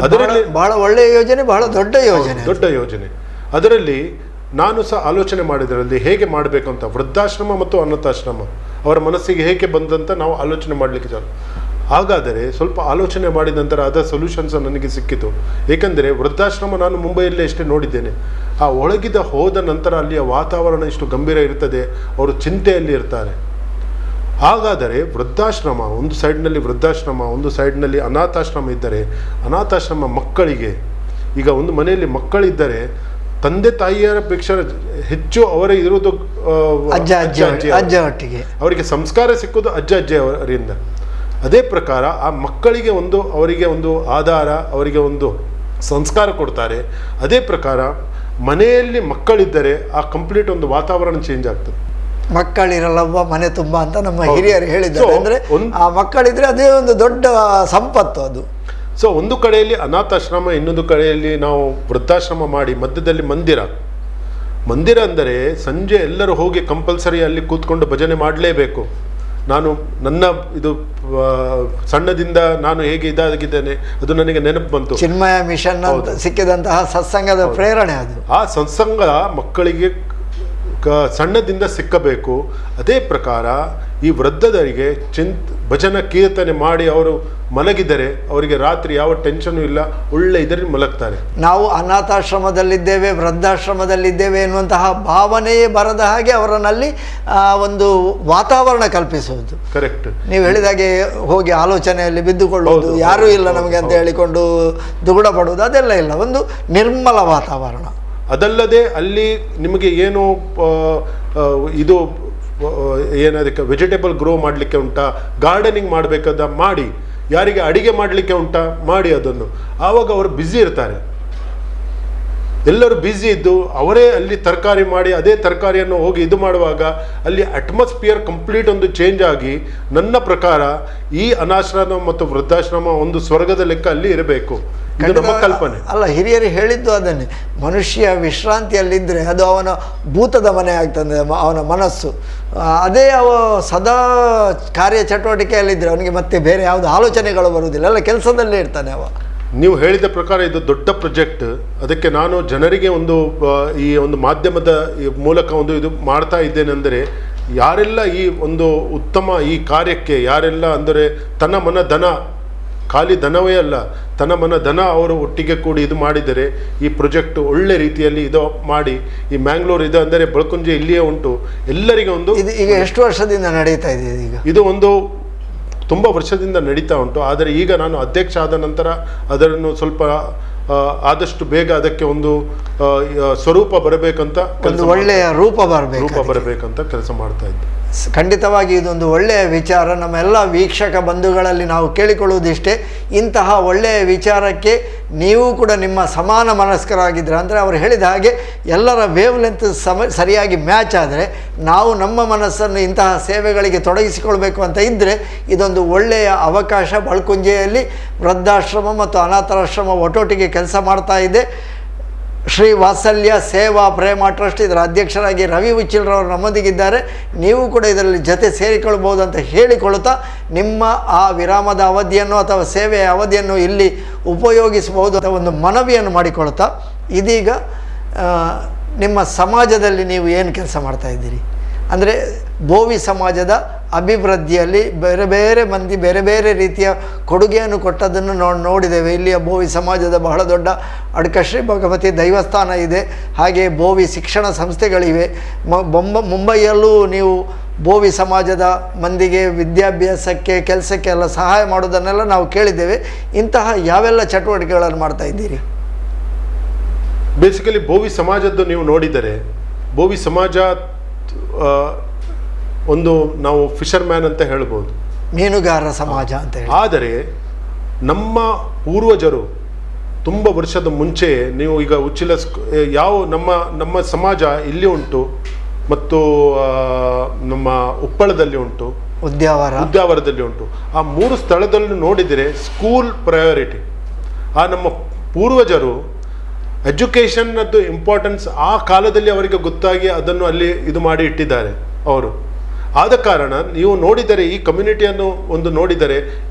ಅದರಲ್ಲಿ ಬಹಳ ಒಳ್ಳೆಯ ಯೋಜನೆ, ಬಹಳ ದೊಡ್ಡ ಯೋಜನೆ. ಅದರಲ್ಲಿ ನಾನು ಸಹ ಆಲೋಚನೆ ಮಾಡಿದ್ರಲ್ಲಿ ಹೇಗೆ ಮಾಡಬೇಕು ಅಂತ, ವೃದ್ಧಾಶ್ರಮ ಮತ್ತು ಅನಾಥಾಶ್ರಮ ಅವರ ಮನಸ್ಸಿಗೆ ಹೇಗೆ ಬಂದಂತ ನಾವು ಆಲೋಚನೆ ಮಾಡಲಿಕ್ಕೆ ಚಾಲು. ಹಾಗಾದರೆ ಸ್ವಲ್ಪ ಆಲೋಚನೆ ಮಾಡಿದ ನಂತರ ಅದರ ಸೊಲ್ಯೂಷನ್ಸ್ ನನಗೆ ಸಿಕ್ಕಿತು. ಏಕೆಂದರೆ ವೃದ್ಧಾಶ್ರಮ ನಾನು ಮುಂಬೈಯಲ್ಲೇ ಎಷ್ಟೇ ನೋಡಿದ್ದೇನೆ. ಆ ಒಳಗಿದ ಹೋದ ನಂತರ ಅಲ್ಲಿಯ ವಾತಾವರಣ ಇಷ್ಟು ಗಂಭೀರ ಇರ್ತದೆ, ಅವರು ಚಿಂತೆಯಲ್ಲಿ ಇರ್ತಾರೆ. ಹಾಗಾದರೆ ವೃದ್ಧಾಶ್ರಮ ಒಂದು ಸೈಡ್ನಲ್ಲಿ ವೃದ್ಧಾಶ್ರಮ, ಒಂದು ಸೈಡ್ನಲ್ಲಿ ಅನಾಥಾಶ್ರಮ ಇದ್ದರೆ, ಅನಾಥಾಶ್ರಮ ಮಕ್ಕಳಿಗೆ, ಈಗ ಒಂದು ಮನೆಯಲ್ಲಿ ಮಕ್ಕಳಿದ್ದರೆ ತಂದೆ ತಾಯಿಯರಪೇಕ್ಷೆ ಹೆಚ್ಚು ಅವರೇ ಇರುವುದು ಅಜ್ಜ ಒಟ್ಟಿಗೆ, ಅವರಿಗೆ ಸಂಸ್ಕಾರ ಸಿಕ್ಕುವುದು ಅಜ್ಜ ಅವರಿಂದ. ಅದೇ ಪ್ರಕಾರ ಆ ಮಕ್ಕಳಿಗೆ ಅವರಿಗೆ ಒಂದು ಆಧಾರ, ಅವರಿಗೆ ಒಂದು ಸಂಸ್ಕಾರ ಕೊಡ್ತಾರೆ. ಅದೇ ಪ್ರಕಾರ ಮನೆಯಲ್ಲಿ ಮಕ್ಕಳಿದ್ದರೆ ಆ ಕಂಪ್ಲೀಟ್ ಒಂದು ವಾತಾವರಣ ಚೇಂಜ್ ಆಗ್ತದೆ. ಮಕ್ಕಳಿರಲ್ಲವ್ವ ಮನೆ ತುಂಬ ಅಂತ ನಮ್ಮ ಹಿರಿಯರು ಹೇಳಿದ್ದಾರೆ. ಅಂದರೆ ಆ ಮಕ್ಕಳಿದ್ರೆ ಅದೇ ಒಂದು ದೊಡ್ಡ ಸಂಪತ್ತು ಅದು. ಸೊ ಒಂದು ಕಡೆಯಲ್ಲಿ ಅನಾಥಾಶ್ರಮ, ಇನ್ನೊಂದು ಕಡೆಯಲ್ಲಿ ನಾವು ವೃದ್ಧಾಶ್ರಮ ಮಾಡಿ ಮಧ್ಯದಲ್ಲಿ ಮಂದಿರ ಅಂದರೆ ಸಂಜೆ ಎಲ್ಲರೂ ಹೋಗಿ ಕಂಪಲ್ಸರಿ ಅಲ್ಲಿ ಕೂತ್ಕೊಂಡು ಭಜನೆ ಮಾಡಲೇಬೇಕು. ನಾನು ನನ್ನ ಇದು ಸಣ್ಣದಿಂದ ನಾನು ಹೇಗೆ ಇದಾಗಿದ್ದೇನೆ ಅದು ನನಗೆ ನೆನಪು ಬಂತು. ಚಿನ್ಮಯ ಮಿಷನ್ ಸಿಕ್ಕಿದಂತಹ ಸತ್ಸಂಗದ ಪ್ರೇರಣೆ ಅದು. ಆ ಸತ್ಸಂಗ ಮಕ್ಕಳಿಗೆ ಸಣ್ಣದಿಂದ ಸಿಕ್ಕಬೇಕು. ಅದೇ ಪ್ರಕಾರ ಈ ವೃದ್ಧರಿಗೆ ಭಜನ ಕೀರ್ತನೆ ಮಾಡಿ ಅವರು ಮಲಗಿದರೆ ಅವರಿಗೆ ರಾತ್ರಿ ಯಾವ ಟೆನ್ಷನು ಇಲ್ಲ, ಒಳ್ಳೆ ಇದರಲ್ಲಿ ಮಲಗ್ತಾರೆ. ನಾವು ಅನಾಥಾಶ್ರಮದಲ್ಲಿದ್ದೇವೆ, ವೃದ್ಧಾಶ್ರಮದಲ್ಲಿದ್ದೇವೆ ಎನ್ನುವಂತಹ ಭಾವನೆಯೇ ಬರದ ಹಾಗೆ ಅವರನ್ನಲ್ಲಿ ಒಂದು ವಾತಾವರಣ ಕಲ್ಪಿಸುವುದು. ಕರೆಕ್ಟ್. ನೀವು ಹೇಳಿದಾಗೆ ಹೋಗಿ ಆಲೋಚನೆಯಲ್ಲಿ ಬಿದ್ದುಕೊಳ್ಳುವುದು, ಯಾರೂ ಇಲ್ಲ ನಮಗೆ ಅಂತ ಹೇಳಿಕೊಂಡು ದುಗುಡ ಪಡುವುದು, ಅದೆಲ್ಲ ಇಲ್ಲ. ಒಂದು ನಿರ್ಮಲ ವಾತಾವರಣ. ಅದಲ್ಲದೆ ಅಲ್ಲಿ ನಿಮಗೆ ಏನು ಇದು ಏನದಕ್ಕೆ ವೆಜಿಟೇಬಲ್ ಗ್ರೋ ಮಾಡಲಿಕ್ಕೆ ಉಂಟಾ, ಗಾರ್ಡನಿಂಗ್ ಮಾಡಬೇಕಾದ ಮಾಡಿ, ಯಾರಿಗೆ ಅಡಿಗೆ ಮಾಡಲಿಕ್ಕೆ ಉಂಟಾ ಮಾಡಿ, ಅದನ್ನು ಆವಾಗ ಅವರು ಬ್ಯುಸಿ ಇರ್ತಾರೆ. ಎಲ್ಲರೂ ಬ್ಯುಸಿ ಇದ್ದು ಅವರೇ ಅಲ್ಲಿ ತರಕಾರಿ ಮಾಡಿ ಅದೇ ತರಕಾರಿಯನ್ನು ಹೋಗಿ ಇದು ಮಾಡುವಾಗ ಅಲ್ಲಿ ಅಟ್ಮಾಸ್ಫಿಯರ್ ಕಂಪ್ಲೀಟ್ ಒಂದು ಚೇಂಜ್ ಆಗಿ, ನನ್ನ ಪ್ರಕಾರ ಈ ಅನಾಶ್ರಮ ಮತ್ತು ವೃದ್ಧಾಶ್ರಮ ಒಂದು ಸ್ವರ್ಗದ ಲೆಕ್ಕ ಅಲ್ಲಿ ಇರಬೇಕು. ಇದು ನಮ್ಮ ಕಲ್ಪನೆ ಅಲ್ಲ. ಹಿರಿಯರು ಹೇಳಿದ್ದು ಅದನ್ನೇ, ಮನುಷ್ಯ ವಿಶ್ರಾಂತಿಯಲ್ಲಿದ್ದರೆ ಅದು ಅವನ ಭೂತದ ಮನೆ ಆಗ್ತದೆ, ಅವನ ಮನಸ್ಸು. ಅದೇ ಸದಾ ಕಾರ್ಯಚಟುವಟಿಕೆಯಲ್ಲಿದ್ದರೆ ಅವನಿಗೆ ಮತ್ತೆ ಬೇರೆ ಯಾವುದು ಆಲೋಚನೆಗಳು ಬರುವುದಿಲ್ಲ, ಎಲ್ಲ ಕೆಲಸದಲ್ಲೇ ಇರ್ತಾನೆ ಅವ. ನೀವು ಹೇಳಿದ ಪ್ರಕಾರ ಇದು ದೊಡ್ಡ ಪ್ರಾಜೆಕ್ಟ್. ಅದಕ್ಕೆ ನಾನು ಜನರಿಗೆ ಈ ಒಂದು ಮಾಧ್ಯಮದ ಮೂಲಕ ಇದು ಮಾಡ್ತಾ ಇದ್ದೇನೆಂದರೆ, ಯಾರೆಲ್ಲ ಈ ಒಂದು ಉತ್ತಮ ಈ ಕಾರ್ಯಕ್ಕೆ ಯಾರೆಲ್ಲ ಅಂದರೆ ತನ್ನ ಮನ ಧನ, ಖಾಲಿ ಧನವೇ ಅಲ್ಲ, ತನ್ನ ಮನ ಧನ ಅವರು ಒಟ್ಟಿಗೆ ಕೂಡಿ ಇದು ಮಾಡಿದರೆ ಈ ಪ್ರಾಜೆಕ್ಟ್ ಒಳ್ಳೆ ರೀತಿಯಲ್ಲಿ ಇದು ಮಾಡಿ, ಈ ಮ್ಯಾಂಗ್ಳೂರ್ ಇದು ಅಂದರೆ ಬಳ್ಕುಂಜೆ ಇಲ್ಲಿಯೇ ಉಂಟು, ಎಲ್ಲರಿಗೆ ಈಗ ಎಷ್ಟು ವರ್ಷದಿಂದ ನಡೀತಾ ಇದೆ? ಇದು ತುಂಬ ವರ್ಷದಿಂದ ನಡೀತಾ ಉಂಟು. ಆದರೆ ಈಗ ನಾನು ಅಧ್ಯಕ್ಷ ಆದ ನಂತರ ಅದನ್ನು ಸ್ವಲ್ಪ ಆದಷ್ಟು ಬೇಗ ಅದಕ್ಕೆ ಒಂದು ಸ್ವರೂಪ ಬರಬೇಕಂತ, ಒಂದು ಒಳ್ಳೆಯ ರೂಪ ಬರಬೇಕಂತ ಕೆಲಸ ಮಾಡ್ತಾ ಇದ್ದೆ. ಖಂಡಿತವಾಗಿ ಇದೊಂದು ಒಳ್ಳೆಯ ವಿಚಾರ. ನಮ್ಮೆಲ್ಲ ವೀಕ್ಷಕ ಬಂಧುಗಳಲ್ಲಿ ನಾವು ಕೇಳಿಕೊಳ್ಳುವುದಿಷ್ಟೇ, ಇಂತಹ ಒಳ್ಳೆಯ ವಿಚಾರಕ್ಕೆ ನೀವು ಕೂಡ ನಿಮ್ಮ ಸಮಾನ ಮನಸ್ಕರಾಗಿದ್ದರೆ, ಅಂದರೆ ಅವರು ಹೇಳಿದ ಹಾಗೆ ಎಲ್ಲರ ವೇವ್ ಲೆಂತ್ ಸರಿಯಾಗಿ ಮ್ಯಾಚ್ ಆದರೆ ನಾವು ನಮ್ಮ ಮನಸ್ಸನ್ನು ಇಂತಹ ಸೇವೆಗಳಿಗೆ ತೊಡಗಿಸಿಕೊಳ್ಬೇಕು ಅಂತ ಇದ್ದರೆ ಇದೊಂದು ಒಳ್ಳೆಯ ಅವಕಾಶ. ಬಳ್ಕುಂಜೆಯಲ್ಲಿ ವೃದ್ಧಾಶ್ರಮ ಮತ್ತು ಅನಾಥಾಶ್ರಮ ಒಟ್ಟೊಟ್ಟಿಗೆ ಕೆಲಸ ಮಾಡ್ತಾ ಇದೆ. ಶ್ರೀ ವಾತ್ಸಲ್ಯ ಸೇವಾ ಪ್ರೇಮ ಟ್ರಸ್ಟ್ ಇದರ ಅಧ್ಯಕ್ಷರಾಗಿ ರವಿ ಉಚ್ಚಿಲ್ರವರು ನಮ್ಮೊಂದಿಗಿದ್ದಾರೆ. ನೀವು ಕೂಡ ಇದರಲ್ಲಿ ಜೊತೆ ಸೇರಿಕೊಳ್ಬೋದು ಅಂತ ಹೇಳಿಕೊಳ್ಳುತ್ತಾ, ನಿಮ್ಮ ಆ ವಿರಾಮದ ಅವಧಿಯನ್ನು ಅಥವಾ ಸೇವೆಯ ಅವಧಿಯನ್ನು ಇಲ್ಲಿ ಉಪಯೋಗಿಸಬಹುದು ಅಂತ ಒಂದು ಮನವಿಯನ್ನು ಮಾಡಿಕೊಳ್ತಾ ಇದೀಗ ನಿಮ್ಮ ಸಮಾಜದಲ್ಲಿ ನೀವು ಏನು ಕೆಲಸ ಮಾಡ್ತಾ ಇದ್ದೀರಿ? ಅಂದರೆ ಬೋವಿ ಸಮಾಜದ ಅಭಿವೃದ್ಧಿಯಲ್ಲಿ ಬೇರೆ ಬೇರೆ ಮಂದಿ ಬೇರೆ ಬೇರೆ ರೀತಿಯ ಕೊಡುಗೆಯನ್ನು ಕೊಟ್ಟದ್ದನ್ನು ನೋಡಿದ್ದೇವೆ. ಇಲ್ಲಿಯ ಬೋವಿ ಸಮಾಜದ ಬಹಳ ದೊಡ್ಡ ಅಡ್ಕಶ್ರೀ ಭಗವತಿ ದೈವಸ್ಥಾನ ಇದೆ, ಹಾಗೆ ಬೋವಿ ಶಿಕ್ಷಣ ಸಂಸ್ಥೆಗಳಿವೆ. ಮುಂಬೈಯಲ್ಲೂ ನೀವು ಬೋವಿ ಸಮಾಜದ ಮಂದಿಗೆ ವಿದ್ಯಾಭ್ಯಾಸಕ್ಕೆ ಕೆಲಸಕ್ಕೆ ಎಲ್ಲ ಸಹಾಯ ಮಾಡೋದನ್ನೆಲ್ಲ ನಾವು ಕೇಳಿದ್ದೇವೆ. ಇಂತಹ ಯಾವೆಲ್ಲ ಚಟುವಟಿಕೆಗಳನ್ನು ಮಾಡ್ತಾ ಇದ್ದೀರಿ? ಬೇಸಿಕಲಿ ಬೋವಿ ಸಮಾಜದ್ದು ನೀವು ನೋಡಿದರೆ, ಬೋವಿ ಸಮಾಜ ಒಂದು ನಾವು ಫಿಶರ್ಮ್ಯಾನ್ ಅಂತ ಹೇಳ್ಬೋದು, ಮೀನುಗಾರರ ಸಮಾಜ ಅಂತ ಹೇಳಿ. ಆದರೆ ನಮ್ಮ ಪೂರ್ವಜರು ತುಂಬ ವರ್ಷದ ಮುಂಚೆ, ನೀವು ಈಗ ಉಚ್ಚಿಲ ಯಾವ ನಮ್ಮ ಸಮಾಜ ಇಲ್ಲಿ ಉಂಟು ಮತ್ತು ನಮ್ಮ ಉಪ್ಪಳದಲ್ಲಿ ಉಂಟು, ಉದ್ಯಾವರದಲ್ಲಿ ಉಂಟು. ಆ 3 ಸ್ಥಳದಲ್ಲಿ ನೋಡಿದರೆ ಸ್ಕೂಲ್ ಪ್ರಯಾರಿಟಿ. ಆ ನಮ್ಮ ಪೂರ್ವಜರು ಎಜುಕೇಷನ್ನದ್ದು ಇಂಪಾರ್ಟೆನ್ಸ್ ಆ ಕಾಲದಲ್ಲಿ ಅವರಿಗೆ ಗೊತ್ತಾಗಿ ಅದನ್ನು ಅಲ್ಲಿ ಇದು ಮಾಡಿ ಇಟ್ಟಿದ್ದಾರೆ ಅವರು. ಆದ ಕಾರಣ ನೀವು ನೋಡಿದರೆ ಈ ಕಮ್ಯುನಿಟಿಯನ್ನು ಒಂದು ನೋಡಿದರೆ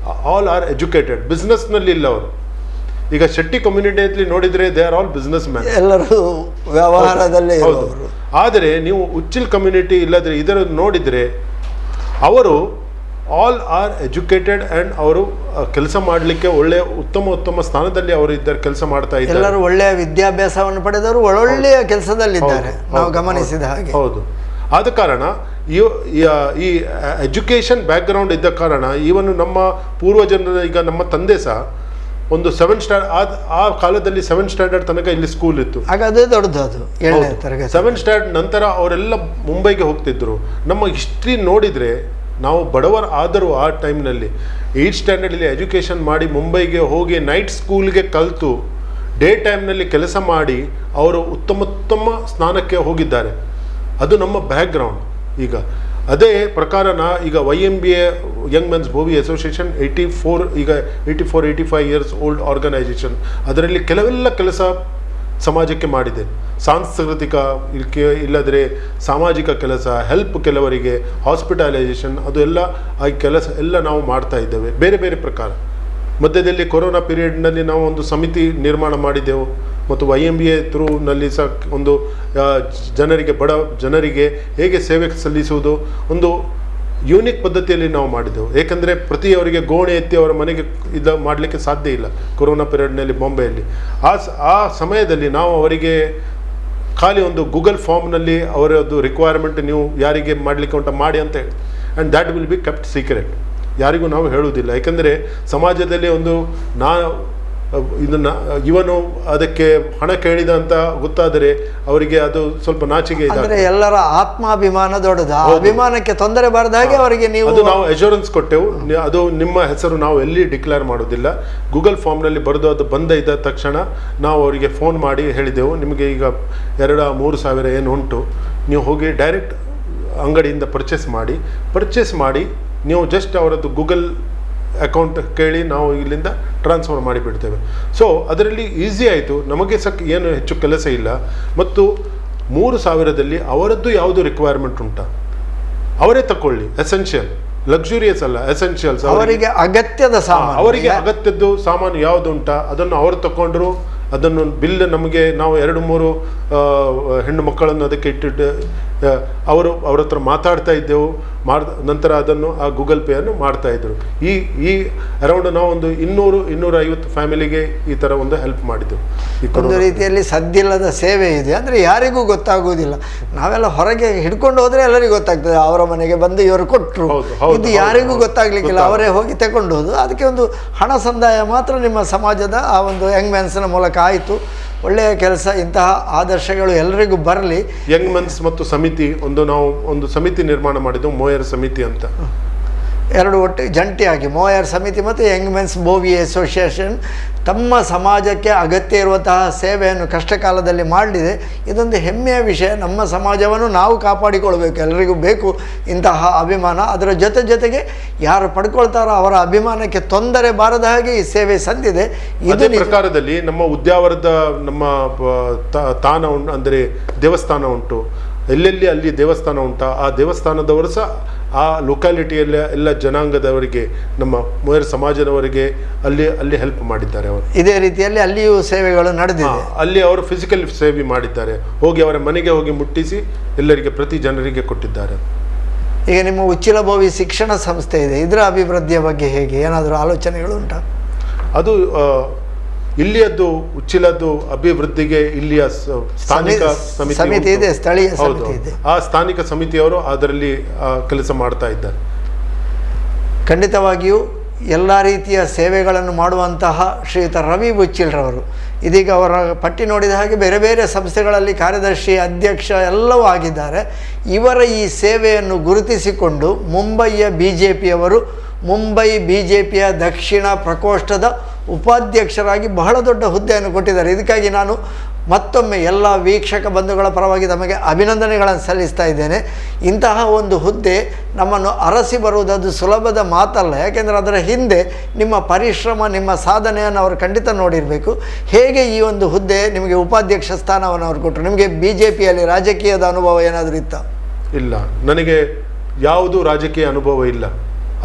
ಆಲ್ ಆರ್ ಎಜುಕೇಟೆಡ್. ಬಿಸ್ನೆಸ್ನಲ್ಲಿ ಇಲ್ಲ ಅವರು. ಈಗ ಶೆಟ್ಟಿ ಕಮ್ಯುನಿಟಿಯಲ್ಲಿ ನೋಡಿದರೆ they are all business man, ಎಲ್ಲರೂ ವ್ಯವಹಾರದಲ್ಲೇ. ಹೌದು. ಆದರೆ ನೀವು ಉಚ್ಚಿಲ್ ಕಮ್ಯುನಿಟಿ ಇಲ್ಲದ್ರೆ ಇದರ ನೋಡಿದರೆ ಅವರು ಆಲ್ ಆರ್ ಎಜುಕೇಟೆಡ್ ಆ್ಯಂಡ್ ಅವರು ಕೆಲಸ ಮಾಡಲಿಕ್ಕೆ ಒಳ್ಳೆಯ ಉತ್ತಮ ಸ್ಥಾನದಲ್ಲಿ ಅವರು ಇದ್ದಾರೆ, ಕೆಲಸ ಮಾಡ್ತಾ ಇದ್ದಾರೆ. ಎಲ್ಲರೂ ಒಳ್ಳೆಯ ವಿದ್ಯಾಭ್ಯಾಸವನ್ನು ಪಡೆದವರು ಒಳ್ಳೆಯ ಕೆಲಸದಲ್ಲಿದ್ದಾರೆ ನಾವು ಗಮನಿಸಿದ ಹಾಗೆ. ಹೌದು. ಆದ ಕಾರಣ ಈ ಎಜುಕೇಷನ್ ಬ್ಯಾಕ್ಗ್ರೌಂಡ್ ಇದ್ದ ಕಾರಣ ಇವನು ನಮ್ಮ ಪೂರ್ವಜನರ, ಈಗ ನಮ್ಮ ತಂದೆ ಸಹ ಒಂದು 7 ಸ್ಟ್ಯಾಂಡರ್ಡ್ ಆ ಕಾಲದಲ್ಲಿ 7 ಸ್ಟ್ಯಾಂಡರ್ಡ್ ತನಕ ಇಲ್ಲಿ ಸ್ಕೂಲ್ ಇತ್ತು. ಆಗ ಅದೇ ದೊಡ್ಡದು, ಅದು 7ನೇ ತರಗತಿ. 7 ಸ್ಟ್ಯಾಂಡರ್ಡ್ ನಂತರ ಅವರೆಲ್ಲ ಮುಂಬೈಗೆ ಹೋಗ್ತಿದ್ರು. ನಮ್ಮ ಹಿಸ್ಟ್ರಿ ನೋಡಿದರೆ ನಾವು ಬಡವರ ಆದರೂ ಆ ಟೈಮ್ನಲ್ಲಿ 8th ಸ್ಟ್ಯಾಂಡರ್ಡಲ್ಲಿ ಎಜುಕೇಷನ್ ಮಾಡಿ ಮುಂಬೈಗೆ ಹೋಗಿ ನೈಟ್ ಸ್ಕೂಲ್ಗೆ ಕಲಿತು ಡೇ ಟೈಮ್ನಲ್ಲಿ ಕೆಲಸ ಮಾಡಿ ಅವರು ಉತ್ತಮ ಸ್ಥಾನಕ್ಕೆ ಹೋಗಿದ್ದಾರೆ. ಅದು ನಮ್ಮ ಬ್ಯಾಕ್ಗ್ರೌಂಡ್. ಈಗ ಅದೇ ಪ್ರಕಾರ ಈಗ YMBA young men's Bovi association 84-85 years old organisation, ಅದರಲ್ಲಿ ಕೆಲವೆಲ್ಲ ಕೆಲಸ ಸಮಾಜಕ್ಕೆ ಮಾಡಿದೆ. ಸಾಂಸ್ಕೃತಿಕ ಇಲ್ಲದ್ರೆ ಸಾಮಾಜಿಕ ಕೆಲಸ, ಹೆಲ್ಪ್ ಕೆಲವರಿಗೆ, ಹಾಸ್ಪಿಟಲೈಸೇಷನ್, ಅದು ಎಲ್ಲ ಆ ಕೆಲಸ ಎಲ್ಲ ನಾವು ಮಾಡ್ತಾ ಇದ್ದೇವೆ ಬೇರೆ ಬೇರೆ ಪ್ರಕಾರ. ಮಧ್ಯದಲ್ಲಿ ಕೊರೋನಾ ಪೀರಿಯಡ್ನಲ್ಲಿ ನಾವು ಒಂದು ಸಮಿತಿ ನಿರ್ಮಾಣ ಮಾಡಿದೆವು ಮತ್ತು YMBA ಥ್ರೂನಲ್ಲಿ ಸಹ ಒಂದು ಜನರಿಗೆ, ಬಡ ಜನರಿಗೆ ಹೇಗೆ ಸೇವೆ ಸಲ್ಲಿಸುವುದು ಒಂದು ಯೂನಿಕ್ ಪದ್ಧತಿಯಲ್ಲಿ ನಾವು ಮಾಡಿದೆವು. ಏಕೆಂದರೆ ಪ್ರತಿಯವರಿಗೆ ಗೋಣೆ ಎತ್ತಿ ಅವರ ಮನೆಗೆ ಮಾಡಲಿಕ್ಕೆ ಸಾಧ್ಯ ಇಲ್ಲ ಕೊರೋನಾ ಪೀರಿಯಡ್ನಲ್ಲಿ ಬಾಂಬೆಯಲ್ಲಿ. ಆ ಸಮಯದಲ್ಲಿ ನಾವು ಅವರಿಗೆ ಖಾಲಿ ಒಂದು ಗೂಗಲ್ ಫಾರ್ಮ್ನಲ್ಲಿ ಅವರದ್ದು ರಿಕ್ವೈರ್ಮೆಂಟ್ ನೀವು ಯಾರಿಗೆ ಮಾಡಲಿಕ್ಕೆ ಉಂಟ ಮಾಡಿ ಅಂತ ಹೇಳಿ, and that will be kept secret. ಯಾರಿಗೂ ನಾವು ಹೇಳುವುದಿಲ್ಲ. ಯಾಕೆಂದರೆ ಸಮಾಜದಲ್ಲಿ ಒಂದು ಇವನು ಅದಕ್ಕೆ ಹಣ ಕೇಳಿದ ಅಂತ ಗೊತ್ತಾದರೆ ಅವರಿಗೆ ಅದು ಸ್ವಲ್ಪ ನಾಚಿಕೆ ಇದೆ. ಎಲ್ಲರ ಆತ್ಮಾಭಿಮಾನ ದೊಡ್ಡದು, ಅಭಿಮಾನಕ್ಕೆ ತೊಂದರೆ ಬಾರದ ಹಾಗೆ ಅವರಿಗೆ ನಾವು ಅಶ್ಯೂರೆನ್ಸ್ ಕೊಟ್ಟೆವು. ಅದು ನಿಮ್ಮ ಹೆಸರು ನಾವು ಎಲ್ಲಿ ಡಿಕ್ಲೇರ್ ಮಾಡೋದಿಲ್ಲ, ಗೂಗಲ್ ಫಾರ್ಮ್ನಲ್ಲಿ ಬರೆದು ಅದು ಇದ್ದ ತಕ್ಷಣ ನಾವು ಅವರಿಗೆ ಫೋನ್ ಮಾಡಿ ಹೇಳಿದೆವು, ನಿಮಗೆ ಈಗ 2-3 ಸಾವಿರ ಏನು ಉಂಟು ನೀವು ಹೋಗಿ ಡೈರೆಕ್ಟ್ ಅಂಗಡಿಯಿಂದ ಪರ್ಚೇಸ್ ಮಾಡಿ ನೀವು ಜಸ್ಟ್ ಅವರದ್ದು ಗೂಗಲ್ ಅಕೌಂಟ್ ಕೇಳಿ ನಾವು ಇಲ್ಲಿಂದ ಟ್ರಾನ್ಸ್ಫರ್ ಮಾಡಿಬಿಡ್ತೇವೆ. ಸೊ ಅದರಲ್ಲಿ ಈಸಿ ಆಯಿತು, ನಮಗೆ ಏನು ಹೆಚ್ಚು ಕೆಲಸ ಇಲ್ಲ. ಮತ್ತು 3,000ದಲ್ಲಿ ಅವರದ್ದು ಯಾವುದು ರಿಕ್ವೈರ್ಮೆಂಟ್ ಉಂಟಾ ಅವರೇ ತಗೊಳ್ಳಿ. ಎಸೆನ್ಷಿಯಲ್, ಲಕ್ಸುರಿಯಸ್ ಅಲ್ಲ, ಎಸೆನ್ಷಿಯಲ್ಸ್. ಅವರಿಗೆ ಅಗತ್ಯದ ಸಾಮಾನು, ಅವರಿಗೆ ಅಗತ್ಯದ್ದು ಸಾಮಾನು ಯಾವುದು ಉಂಟಾ ಅದನ್ನು ಅವರು ತಗೊಂಡ್ರು. ಅದನ್ನು ಬಿಲ್ ನಮಗೆ ನಾವು 2-3 ಹೆಣ್ಣು ಮಕ್ಕಳನ್ನು ಅದಕ್ಕೆ ಇಟ್ಟಿಟ್ಟು ಅವ್ರ ಹತ್ರ ಮಾತಾಡ್ತಾ ಇದ್ದೆವು. ನಂತರ ಅದನ್ನು ಆ ಗೂಗಲ್ ಪೇಯನ್ನು ಮಾಡ್ತಾಯಿದ್ರು. ಈ ಅರೌಂಡ್ ನಾವು ಒಂದು 200-250 ಫ್ಯಾಮಿಲಿಗೆ ಈ ಥರ ಒಂದು ಹೆಲ್ಪ್ ಮಾಡಿದ್ದೆವು. ಒಂದು ರೀತಿಯಲ್ಲಿ ಸದ್ದಿಲ್ಲದ ಸೇವೆ ಇದೆ, ಅಂದರೆ ಯಾರಿಗೂ ಗೊತ್ತಾಗುವುದಿಲ್ಲ. ನಾವೆಲ್ಲ ಹೊರಗೆ ಹಿಡ್ಕೊಂಡು ಹೋದರೆ ಎಲ್ಲರಿಗೂ ಗೊತ್ತಾಗ್ತದೆ, ಅವರ ಮನೆಗೆ ಬಂದು ಇವರು ಕೊಟ್ಟರು, ಇದು ಯಾರಿಗೂ ಗೊತ್ತಾಗ್ಲಿಕ್ಕಿಲ್ಲ, ಅವರೇ ಹೋಗಿ ತಗೊಂಡು ಹೋದು. ಅದಕ್ಕೆ ಒಂದು ಹಣ ಸಂದಾಯ ಮಾತ್ರ ನಿಮ್ಮ ಸಮಾಜದ ಆ ಒಂದು ಯಂಗ್ ಮೆನ್ಸ್ನ ಮೂಲಕ ಆಯಿತು. ಒಳ್ಳೆಯ ಕೆಲಸ. ಇಂತಹ ಆದರ್ಶಗಳು ಎಲ್ಲರಿಗೂ ಬರಲಿ. ಯಂಗ್ ಮೆನ್ಸ್ ಮತ್ತು ಸಮಿತಿ ನಾವು ಒಂದು ಸಮಿತಿ ನಿರ್ಮಾಣ ಮಾಡಿದ್ದೆವು, ಮೋಯರ್ ಸಮಿತಿ ಅಂತ. 2 ಒಟ್ಟು ಜಂಟಿಯಾಗಿ ಮೋಯರ್ ಸಮಿತಿ ಮತ್ತು ಯಂಗ್ ಮೆನ್ಸ್ ಬೋವಿ ಅಸೋಸಿಯೇಷನ್ ತಮ್ಮ ಸಮಾಜಕ್ಕೆ ಅಗತ್ಯ ಇರುವಂತಹ ಸೇವೆಯನ್ನು ಕಷ್ಟ ಕಾಲದಲ್ಲಿ ಮಾಡಿದೆ. ಇದೊಂದು ಹೆಮ್ಮೆಯ ವಿಷಯ. ನಮ್ಮ ಸಮಾಜವನ್ನು ನಾವು ಕಾಪಾಡಿಕೊಳ್ಬೇಕು, ಎಲ್ಲರಿಗೂ ಬೇಕು ಇಂತಹ ಅಭಿಮಾನ. ಅದರ ಜೊತೆಗೆ ಯಾರು ಪಡ್ಕೊಳ್ತಾರೋ ಅವರ ಅಭಿಮಾನಕ್ಕೆ ತೊಂದರೆ ಬಾರದ ಹಾಗೆ ಈ ಸೇವೆ ಸಂದಿದೆ. ಇದೇ ಪ್ರಕಾರದಲ್ಲಿ ನಮ್ಮ ಉದ್ಯಾವರದ ನಮ್ಮ ತಾಣ ಅಂದರೆ ದೇವಸ್ಥಾನ ಉಂಟು, ಎಲ್ಲೆಲ್ಲಿ ಅಲ್ಲಿ ದೇವಸ್ಥಾನ ಉಂಟಾ ಆ ದೇವಸ್ಥಾನದವರು ಸಹ ಆ ಲೊಕ್ಯಾಲಿಟಿಯಲ್ಲಿ ಎಲ್ಲ ಜನಾಂಗದವರಿಗೆ ನಮ್ಮ ಮೊಯರ್ ಸಮಾಜದವರಿಗೆ ಅಲ್ಲಿ ಹೆಲ್ಪ್ ಮಾಡಿದ್ದಾರೆ ಅವರು. ಇದೇ ರೀತಿಯಲ್ಲಿ ಅಲ್ಲಿಯೂ ಸೇವೆಗಳು ನಡೆದಿದೆ. ಅಲ್ಲಿ ಅವರು ಫಿಸಿಕಲ್ ಸೇವೆ ಮಾಡಿದ್ದಾರೆ, ಹೋಗಿ ಅವರ ಮನೆಗೆ ಹೋಗಿ ಮುಟ್ಟಿಸಿ ಎಲ್ಲರಿಗೆ ಪ್ರತಿ ಜನರಿಗೆ ಕೊಟ್ಟಿದ್ದಾರೆ. ಈಗ ನಿಮ್ಮ ಉಚ್ಚಿಲಭೋವಿ ಶಿಕ್ಷಣ ಸಂಸ್ಥೆ ಇದೆ, ಇದರ ಅಭಿವೃದ್ಧಿಯ ಬಗ್ಗೆ ಹೇಗೆ ಏನಾದರೂ ಆಲೋಚನೆಗಳು ಉಂಟಾ? ಅದು ಇಲ್ಲಿಯದ್ದು ಉಚ್ಚಿಲದ್ದು ಅಭಿವೃದ್ಧಿಗೆ ಇಲ್ಲಿಯ ಸ್ಥಾನಿಕ ಸಮಿತಿ ಇದೆ, ಸ್ಥಳೀಯ ಸಮಿತಿ ಇದೆ. ಆ ಸ್ಥಾನಿಕ ಸಮಿತಿಯವರು ಅದರಲ್ಲಿ ಕೆಲಸ ಮಾಡ್ತಾ ಇದ್ದಾರೆ. ಖಂಡಿತವಾಗಿಯೂ ಎಲ್ಲ ರೀತಿಯ ಸೇವೆಗಳನ್ನು ಮಾಡುವಂತಹ ಶ್ರೀಯುತ ರವಿ ಬುಚ್ಚಿಲ್ರವರು ಇದೀಗ ಅವರ ಪಟ್ಟಿ ನೋಡಿದ ಹಾಗೆ ಬೇರೆ ಬೇರೆ ಸಂಸ್ಥೆಗಳಲ್ಲಿ ಕಾರ್ಯದರ್ಶಿ, ಅಧ್ಯಕ್ಷ ಎಲ್ಲವೂ ಆಗಿದ್ದಾರೆ. ಇವರ ಈ ಸೇವೆಯನ್ನು ಗುರುತಿಸಿಕೊಂಡು ಮುಂಬಯಿಯ BJPಯವರು ಮುಂಬೈ BJPಯ ದಕ್ಷಿಣ ಪ್ರಕೋಷ್ಠದ ಉಪಾಧ್ಯಕ್ಷರಾಗಿ ಬಹಳ ದೊಡ್ಡ ಹುದ್ದೆಯನ್ನು ಕೊಟ್ಟಿದ್ದಾರೆ. ಇದಕ್ಕಾಗಿ ನಾನು ಮತ್ತೊಮ್ಮೆ ಎಲ್ಲ ವೀಕ್ಷಕ ಬಂಧುಗಳ ಪರವಾಗಿ ತಮಗೆ ಅಭಿನಂದನೆಗಳನ್ನು ಸಲ್ಲಿಸ್ತಾ ಇದ್ದೇನೆ. ಇಂತಹ ಒಂದು ಹುದ್ದೆ ನಮ್ಮನ್ನು ಅರಸಿ ಬರುವುದದು ಸುಲಭದ ಮಾತಲ್ಲ. ಯಾಕೆಂದರೆ ಅದರ ಹಿಂದೆ ನಿಮ್ಮ ಪರಿಶ್ರಮ, ನಿಮ್ಮ ಸಾಧನೆಯನ್ನು ಅವರು ಖಂಡಿತ ನೋಡಿರಬೇಕು. ಹೇಗೆ ಈ ಒಂದು ಹುದ್ದೆ ನಿಮಗೆ ಉಪಾಧ್ಯಕ್ಷ ಸ್ಥಾನವನ್ನು ಅವರು ಕೊಟ್ಟರು? ನಿಮಗೆ BJPಯಲ್ಲಿ ರಾಜಕೀಯದ ಅನುಭವ ಏನಾದರೂ ಇತ್ತಾ? ಇಲ್ಲ, ನನಗೆ ಯಾವುದೂ ರಾಜಕೀಯ ಅನುಭವ ಇಲ್ಲ.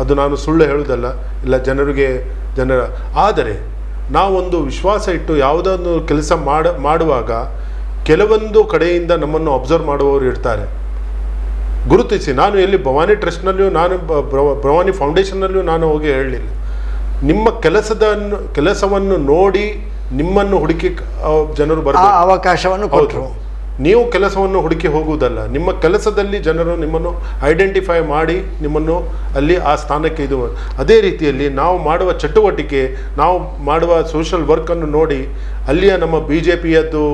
ಅದು ನಾನು ಸುಳ್ಳು ಹೇಳುವುದಲ್ಲ, ಜನರ ಆದರೆ ನಾವೊಂದು ವಿಶ್ವಾಸ ಇಟ್ಟು ಯಾವುದನ್ನು ಕೆಲಸ ಮಾಡುವಾಗ ಕೆಲವೊಂದು ಕಡೆಯಿಂದ ನಮ್ಮನ್ನು ಅಬ್ಸರ್ವ್ ಮಾಡುವವರು ಇರ್ತಾರೆ. ಗುರುತಿಸಿ, ನಾನು ಎಲ್ಲಿ ಭವಾನಿ ಟ್ರಸ್ಟ್ನಲ್ಲಿಯೂ ನಾನು ಭವಾನಿ ಫೌಂಡೇಶನ್ನಲ್ಲಿಯೂ ನಾನು ಹೋಗಿ ಹೇಳಲಿಲ್ಲ. ನಿಮ್ಮ ಕೆಲಸವನ್ನು ನೋಡಿ ನಿಮ್ಮನ್ನು ಹುಡುಕಿ ಜನರು ಬರಬೇಕು, ಅವಕಾಶವನ್ನು ಕೊಟ್ಟರು. ನೀವು ಕೆಲಸವನ್ನು ಹುಡುಕಿ ಹೋಗುವುದಲ್ಲ, ನಿಮ್ಮ ಕೆಲಸದಲ್ಲಿ ಜನರು ನಿಮ್ಮನ್ನು ಐಡೆಂಟಿಫೈ ಮಾಡಿ ನಿಮ್ಮನ್ನು ಅಲ್ಲಿ ಆ ಸ್ಥಾನಕ್ಕೆ ಇದು. ಅದೇ ರೀತಿಯಲ್ಲಿ ನಾವು ಮಾಡುವ ಚಟುವಟಿಕೆ, ನಾವು ಮಾಡುವ ಸೋಷಲ್ ವರ್ಕನ್ನು ನೋಡಿ ಅಲ್ಲಿಯ ನಮ್ಮ BJPಯದ್ದು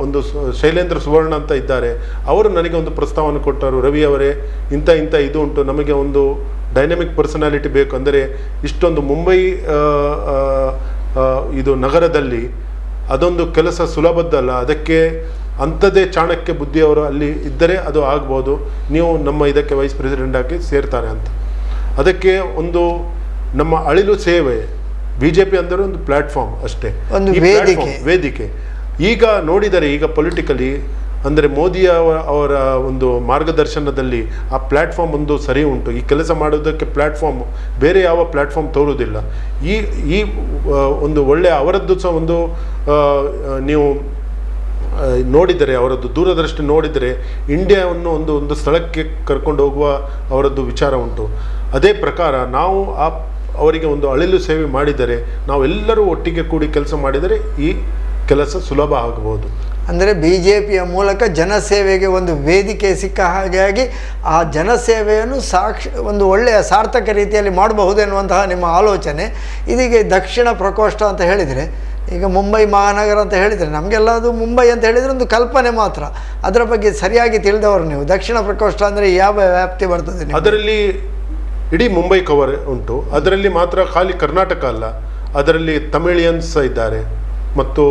ಒಂದು ಶೈಲೇಂದ್ರ ಸುವರ್ಣ ಅಂತ ಇದ್ದಾರೆ, ಅವರು ನನಗೆ ಒಂದು ಪ್ರಸ್ತಾವನೆ ಕೊಟ್ಟರು. ರವಿ ಅವರೇ, ಇಂಥ ಇದು ಉಂಟು, ನಮಗೆ ಒಂದು ಡೈನಮಿಕ್ ಪರ್ಸನಾಲಿಟಿ ಬೇಕು. ಅಂದರೆ ಇಷ್ಟೊಂದು ಮುಂಬೈ ಇದು ನಗರದಲ್ಲಿ ಅದೊಂದು ಕೆಲಸ ಸುಲಭದ್ದಲ್ಲ, ಅದಕ್ಕೆ ಅಂಥದ್ದೇ ಚಾಣಕ್ಯ ಬುದ್ಧಿಯವರು ಅಲ್ಲಿ ಇದ್ದರೆ ಅದು ಆಗ್ಬೋದು, ನೀವು ನಮ್ಮ ಇದಕ್ಕೆ ವೈಸ್ ಪ್ರೆಸಿಡೆಂಟ್ ಆಗಿ ಸೇರ್ತಾರೆ ಅಂತ. ಅದಕ್ಕೆ ಒಂದು ನಮ್ಮ ಅಳಿಲು ಸೇವೆ, BJP ಅಂದರೆ ಒಂದು ಪ್ಲ್ಯಾಟ್ಫಾರ್ಮ್ ಅಷ್ಟೇ, ಒಂದು ವೇದಿಕೆ. ಈಗ ನೋಡಿದರೆ ಈಗ ಪೊಲಿಟಿಕಲಿ ಅಂದರೆ ಮೋದಿ ಅವರ ಒಂದು ಮಾರ್ಗದರ್ಶನದಲ್ಲಿ ಆ ಪ್ಲ್ಯಾಟ್ಫಾರ್ಮ್ ಒಂದು ಸರಿ ಉಂಟು. ಈ ಕೆಲಸ ಮಾಡೋದಕ್ಕೆ ಪ್ಲ್ಯಾಟ್ಫಾರ್ಮ್ ಬೇರೆ ಯಾವ ಪ್ಲ್ಯಾಟ್ಫಾರ್ಮ್ ತೋರುವುದಿಲ್ಲ. ಈ ಒಂದು ಒಳ್ಳೆಯ ಅವರದ್ದು ಸಹ ಒಂದು ನೀವು ನೋಡಿದರೆ, ಅವರದ್ದು ದೂರದೃಷ್ಟಿ ನೋಡಿದರೆ ಇಂಡಿಯಾವನ್ನು ಒಂದು ಸ್ಥಳಕ್ಕೆ ಕರ್ಕೊಂಡು ಹೋಗುವ ಅವರದ್ದು ವಿಚಾರ ಉಂಟು. ಅದೇ ಪ್ರಕಾರ ನಾವು ಅವರಿಗೆ ಒಂದು ಅಳಿಲು ಸೇವೆ ಮಾಡಿದರೆ, ನಾವೆಲ್ಲರೂ ಒಟ್ಟಿಗೆ ಕೂಡಿ ಕೆಲಸ ಮಾಡಿದರೆ ಈ ಕೆಲಸ ಸುಲಭ ಆಗಬಹುದು. ಅಂದರೆ BJPಯ ಮೂಲಕ ಜನಸೇವೆಗೆ ಒಂದು ವೇದಿಕೆ ಸಿಕ್ಕ ಹಾಗಾಗಿ ಆ ಜನಸೇವೆಯನ್ನು ಒಂದು ಒಳ್ಳೆಯ ಸಾರ್ಥಕ ರೀತಿಯಲ್ಲಿ ಮಾಡಬಹುದೆನ್ನುವಂತಹ ನಿಮ್ಮ ಆಲೋಚನೆ. ಇದೀಗ ದಕ್ಷಿಣ ಪ್ರಕೋಷ್ಠ ಅಂತ ಹೇಳಿದರೆ, ಈಗ ಮುಂಬೈ ಮಹಾನಗರ ಅಂತ ಹೇಳಿದರೆ ನಮಗೆಲ್ಲ ಅದು ಮುಂಬೈ ಅಂತ ಹೇಳಿದರೆ ಒಂದು ಕಲ್ಪನೆ ಮಾತ್ರ. ಅದರ ಬಗ್ಗೆ ಸರಿಯಾಗಿ ತಿಳಿದವರು ನೀವು. ದಕ್ಷಿಣ ಪ್ರಕೋಷ್ಠ ಅಂದರೆ ಯಾವ ವ್ಯಾಪ್ತಿ ಬರ್ತದೆ? ಅದರಲ್ಲಿ ಇಡೀ ಮುಂಬೈ ಕವರ್ ಉಂಟು. ಅದರಲ್ಲಿ ಮಾತ್ರ ಖಾಲಿ ಕರ್ನಾಟಕ ಅಲ್ಲ, ಅದರಲ್ಲಿ ತಮಿಳಿಯನ್ಸ್ ಇದ್ದಾರೆ ಮತ್ತು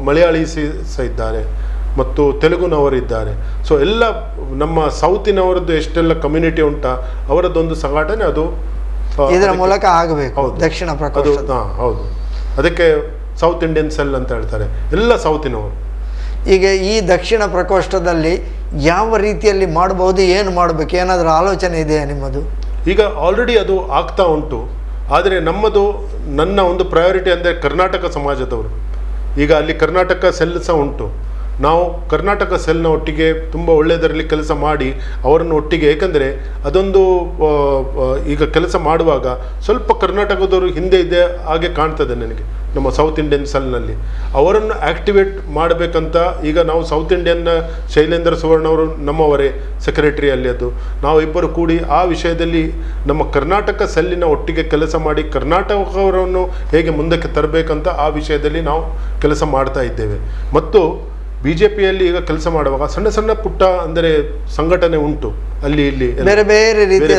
ಮಲಯಾಳಿ ಸಹ ಇದ್ದಾರೆ ಮತ್ತು ತೆಲುಗುನವರಿದ್ದಾರೆ. ಸೊ ಎಲ್ಲ ನಮ್ಮ ಸೌತಿನವರದ್ದು ಎಷ್ಟೆಲ್ಲ ಕಮ್ಯುನಿಟಿ ಉಂಟಾ ಅವರದ್ದೊಂದು ಸಂಘಟನೆ ಅದು ಇದರ ಮೂಲಕ ಆಗಬೇಕು. ದಕ್ಷಿಣ ಪ್ರಕೋಷ್ಠ, ಹೌದು, ಅದಕ್ಕೆ ಸೌತ್ ಇಂಡಿಯನ್ ಸೆಲ್ ಅಂತ ಹೇಳ್ತಾರೆ, ಎಲ್ಲ ಸೌತಿನವರು. ಈಗ ಈ ದಕ್ಷಿಣ ಪ್ರಕೋಷ್ಠದಲ್ಲಿ ಯಾವ ರೀತಿಯಲ್ಲಿ ಮಾಡಬಹುದು, ಏನು ಮಾಡಬೇಕು, ಏನಾದರೂ ಆಲೋಚನೆ ಇದೆಯಾ ನಿಮ್ಮದು? ಈಗ ಆಲ್ರೆಡಿ ಅದು ಆಗ್ತಾ ಉಂಟು. ಆದರೆ ನನ್ನ ಒಂದು ಪ್ರಯಾರಿಟಿ ಅಂದರೆ ಕರ್ನಾಟಕ ಸಮಾಜದವರು. ಈಗ ಅಲ್ಲಿ ಕರ್ನಾಟಕ ಸೆಲ್ ಸಹ ಉಂಟು. ನಾವು ಕರ್ನಾಟಕ ಸೆಲ್ನ ಒಟ್ಟಿಗೆ ತುಂಬ ಒಳ್ಳೆಯದರಲ್ಲಿ ಕೆಲಸ ಮಾಡಿ ಅವರನ್ನು ಒಟ್ಟಿಗೆ, ಏಕೆಂದರೆ ಅದೊಂದು ಈಗ ಕೆಲಸ ಮಾಡುವಾಗ ಸ್ವಲ್ಪ ಕರ್ನಾಟಕದವರು ಹಿಂದೆ ಇದೆ ಹಾಗೆ ಕಾಣ್ತದೆ ನನಗೆ. ನಮ್ಮ ಸೌತ್ ಇಂಡಿಯನ್ ಸೆಲ್ನಲ್ಲಿ ಅವರನ್ನು ಆ್ಯಕ್ಟಿವೇಟ್ ಮಾಡಬೇಕಂತ ಈಗ ನಾವು ಸೌತ್ ಇಂಡಿಯನ್ನ ಶೈಲೇಂದ್ರ ಸುವರ್ಣ ಅವರು ನಮ್ಮವರೇ ಸೆಕ್ರೆಟರಿ ಅಲ್ಲಿ. ಅದು ನಾವು ಇಬ್ಬರು ಕೂಡಿ ಆ ವಿಷಯದಲ್ಲಿ ನಮ್ಮ ಕರ್ನಾಟಕ ಸೆಲ್ಲಿನ ಒಟ್ಟಿಗೆ ಕೆಲಸ ಮಾಡಿ ಕರ್ನಾಟಕವರನ್ನು ಹೇಗೆ ಮುಂದಕ್ಕೆ ತರಬೇಕಂತ ಆ ವಿಷಯದಲ್ಲಿ ನಾವು ಕೆಲಸ ಮಾಡ್ತಾ ಇದ್ದೇವೆ. ಮತ್ತು BJPಯಲ್ಲಿ ಈಗ ಕೆಲಸ ಮಾಡುವಾಗ ಸಣ್ಣ ಸಣ್ಣ ಪುಟ್ಟ ಅಂದರೆ ಸಂಘಟನೆ ಉಂಟು ಅಲ್ಲಿ ಇಲ್ಲಿ ಬೇರೆ ಬೇರೆ ರೀತಿಯ,